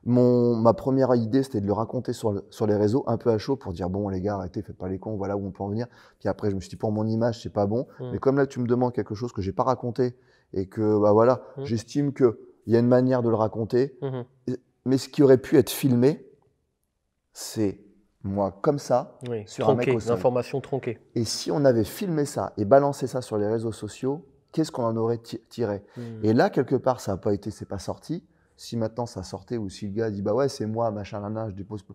Ma première idée, c'était de le raconter sur les réseaux, un peu à chaud, pour dire, bon, les gars, arrêtez, faites pas les cons, voilà où on peut en venir. Puis après, je me suis dit, pour mon image, c'est pas bon. Mais comme là, tu me demandes quelque chose que j'ai pas raconté, et que, bah voilà, j'estime qu'il y a une manière de le raconter. Mais ce qui aurait pu être filmé, c'est moi, comme ça, sur tronqué, un mec au sol. l'information tronquée. Et si on avait filmé ça et balancé ça sur les réseaux sociaux, qu'est-ce qu'on en aurait tiré? Et là, quelque part, ça n'a pas été, c'est pas sorti. Si maintenant ça sortait, ou si le gars dit, bah ouais, c'est moi, machin, nana, je dépose.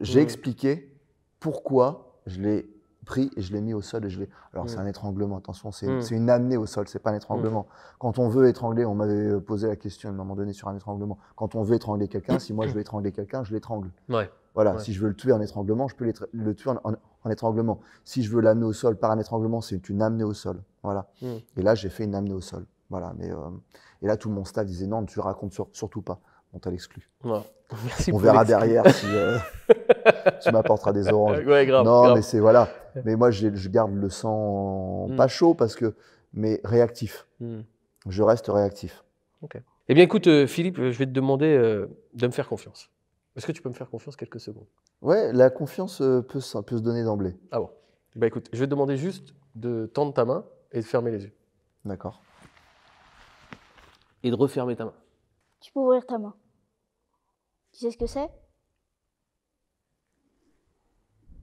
J'ai expliqué pourquoi je l'ai pris et je l'ai mis au sol. Alors, c'est un étranglement, attention, c'est une amenée au sol, c'est pas un étranglement. Quand on veut étrangler, on m'avait posé la question à un moment donné sur un étranglement. Quand on veut étrangler quelqu'un, si moi je veux étrangler quelqu'un, je l'étrangle. Voilà, si je veux le tuer en étranglement, je peux le tuer en étranglement. Si je veux l'amener au sol par un étranglement, c'est une amenée au sol. Voilà. Et là, j'ai fait une amenée au sol. Voilà. Et là, tout mon staff disait non, tu racontes surtout pas. On t'a l'exclu. Merci. On verra derrière si tu m'apporteras des oranges. Grave, non, grave. mais c'est voilà. Mais moi, je garde le sang pas chaud mais réactif. Je reste réactif. Ok. Eh bien, écoute, Philippe, je vais te demander de me faire confiance. Est-ce que tu peux me faire confiance quelques secondes? Ouais, la confiance peut se donner d'emblée. Ah bon. Bah écoute, je vais te demander juste de tendre ta main et de fermer les yeux. D'accord. Et de refermer ta main. Tu peux ouvrir ta main. Tu sais ce que c'est?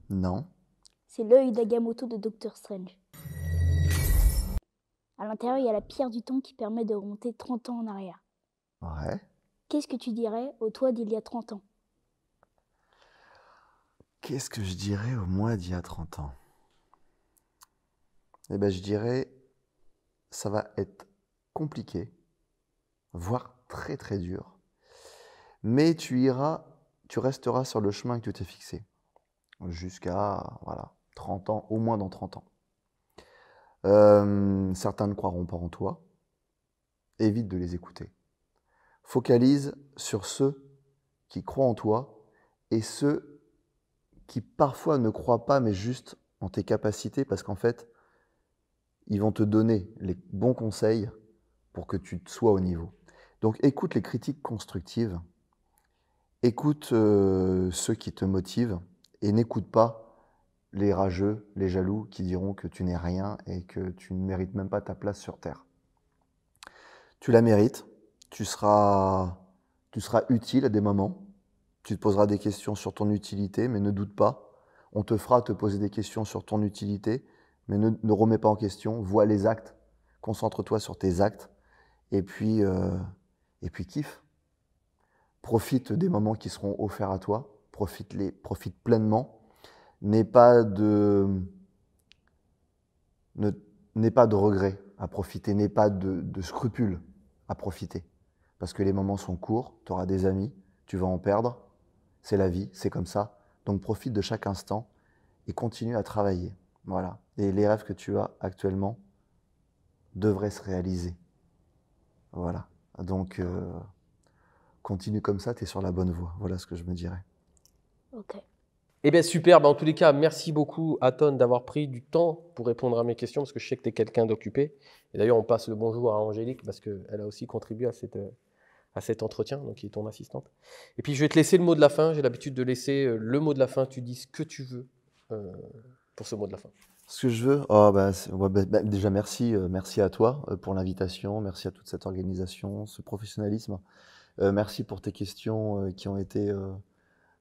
Non. C'est l'œil d'Agamotto de Doctor Strange. À l'intérieur, il y a la pierre du temps qui permet de remonter 30 ans en arrière. Ouais. Qu'est-ce que tu dirais au toi d'il y a 30 ans? Qu'est-ce que je dirais au moi d'il y a 30 ans? Eh bien, je dirais, ça va être compliqué, voire très très dur. Mais tu resteras sur le chemin que tu t'es fixé. Jusqu'à, 30 ans, au moins dans 30 ans. Certains ne croiront pas en toi. Évite de les écouter. Focalise sur ceux qui croient en toi et ceux qui parfois ne croient pas, mais juste en tes capacités, parce qu'en fait, ils vont te donner les bons conseils pour que tu sois au niveau. Donc écoute les critiques constructives, écoute ceux qui te motivent et n'écoute pas les rageux, les jaloux qui diront que tu n'es rien et que tu ne mérites même pas ta place sur Terre. Tu la mérites, tu seras Tu seras utile à des moments. Tu te poseras des questions sur ton utilité, mais ne doute pas. On te fera te poser des questions sur ton utilité, mais ne remets pas en question. Vois les actes. Concentre-toi sur tes actes. Et puis kiffe. Profite des moments qui seront offerts à toi. Profite pleinement. N'aie pas de regrets à profiter. N'aie pas de scrupules à profiter. Parce que les moments sont courts. Tu auras des amis. Tu vas en perdre. C'est la vie, c'est comme ça. Donc profite de chaque instant et continue à travailler. Voilà. Et les rêves que tu as actuellement devraient se réaliser. Voilà. Donc continue comme ça, tu es sur la bonne voie. Voilà ce que je me dirais. Ok. Eh bien, super. En tous les cas, merci beaucoup, Aton, d'avoir pris du temps pour répondre à mes questions, parce que je sais que tu es quelqu'un d'occupé. Et d'ailleurs, on passe le bonjour à Angélique, parce qu'elle a aussi contribué à cet entretien, donc qui est ton assistante. Et puis, je vais te laisser le mot de la fin. J'ai l'habitude de laisser le mot de la fin. Tu dis ce que tu veux pour ce mot de la fin. Ce que je veux, déjà merci, merci à toi pour l'invitation, merci à toute cette organisation, ce professionnalisme. Merci pour tes questions qui ont été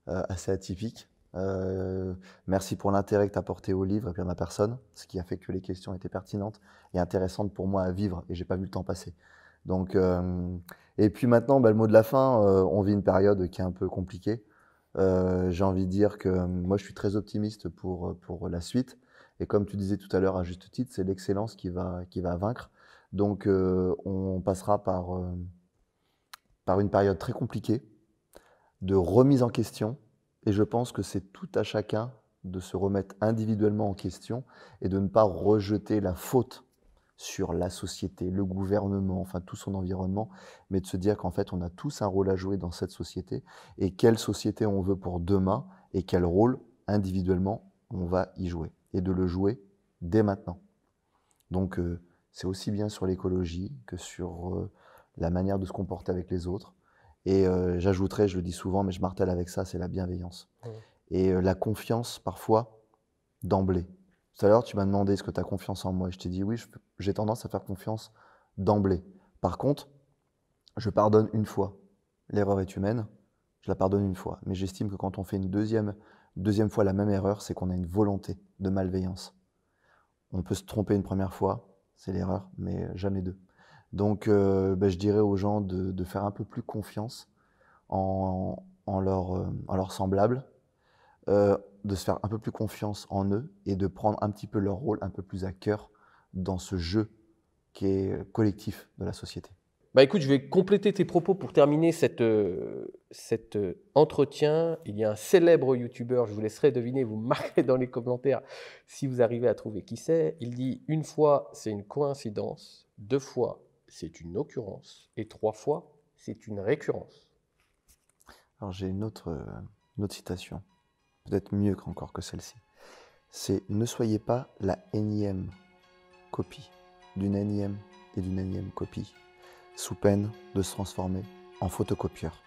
assez atypiques. Merci pour l'intérêt que tu as porté au livre et puis à ma personne, ce qui a fait que les questions étaient pertinentes et intéressantes pour moi à vivre et j'ai pas vu le temps passer. Donc, et puis maintenant, le mot de la fin, on vit une période qui est un peu compliquée. J'ai envie de dire que moi je suis très optimiste pour la suite. Et comme tu disais tout à l'heure à juste titre, c'est l'excellence qui va vaincre. Donc on passera par une période très compliquée de remise en question. Et je pense que c'est tout à chacun de se remettre individuellement en question et de ne pas rejeter la faute sur la société, le gouvernement, enfin tout son environnement, mais de se dire qu'en fait on a tous un rôle à jouer dans cette société et quelle société on veut pour demain et quel rôle individuellement on va y jouer et de le jouer dès maintenant. Donc c'est aussi bien sur l'écologie que sur la manière de se comporter avec les autres. Et j'ajouterais, je le dis souvent, mais je martèle avec ça, c'est la bienveillance. Et la confiance, parfois, d'emblée. Tout à l'heure, tu m'as demandé est-ce que tu as confiance en moi. Et je t'ai dit oui, j'ai tendance à faire confiance d'emblée. Par contre, je pardonne une fois. L'erreur est humaine, je la pardonne une fois. Mais j'estime que quand on fait une deuxième fois la même erreur, c'est qu'on a une volonté de malveillance. On peut se tromper une première fois, c'est l'erreur, mais jamais deux. Donc, je dirais aux gens de faire un peu plus confiance en leurs semblables, de se faire un peu plus confiance en eux et de prendre un petit peu leur rôle un peu plus à cœur dans ce jeu qui est collectif de la société. Écoute, je vais compléter tes propos pour terminer cet entretien. Il y a un célèbre youtubeur, je vous laisserai deviner, vous marquez dans les commentaires si vous arrivez à trouver qui c'est. Il dit une fois, c'est une coïncidence, 2 fois, c'est une occurrence, et 3 fois, c'est une récurrence. Alors j'ai une autre citation, peut-être mieux encore que celle-ci. C'est « Ne soyez pas la énième copie d'une énième et d'une énième copie, sous peine de se transformer en photocopieur ».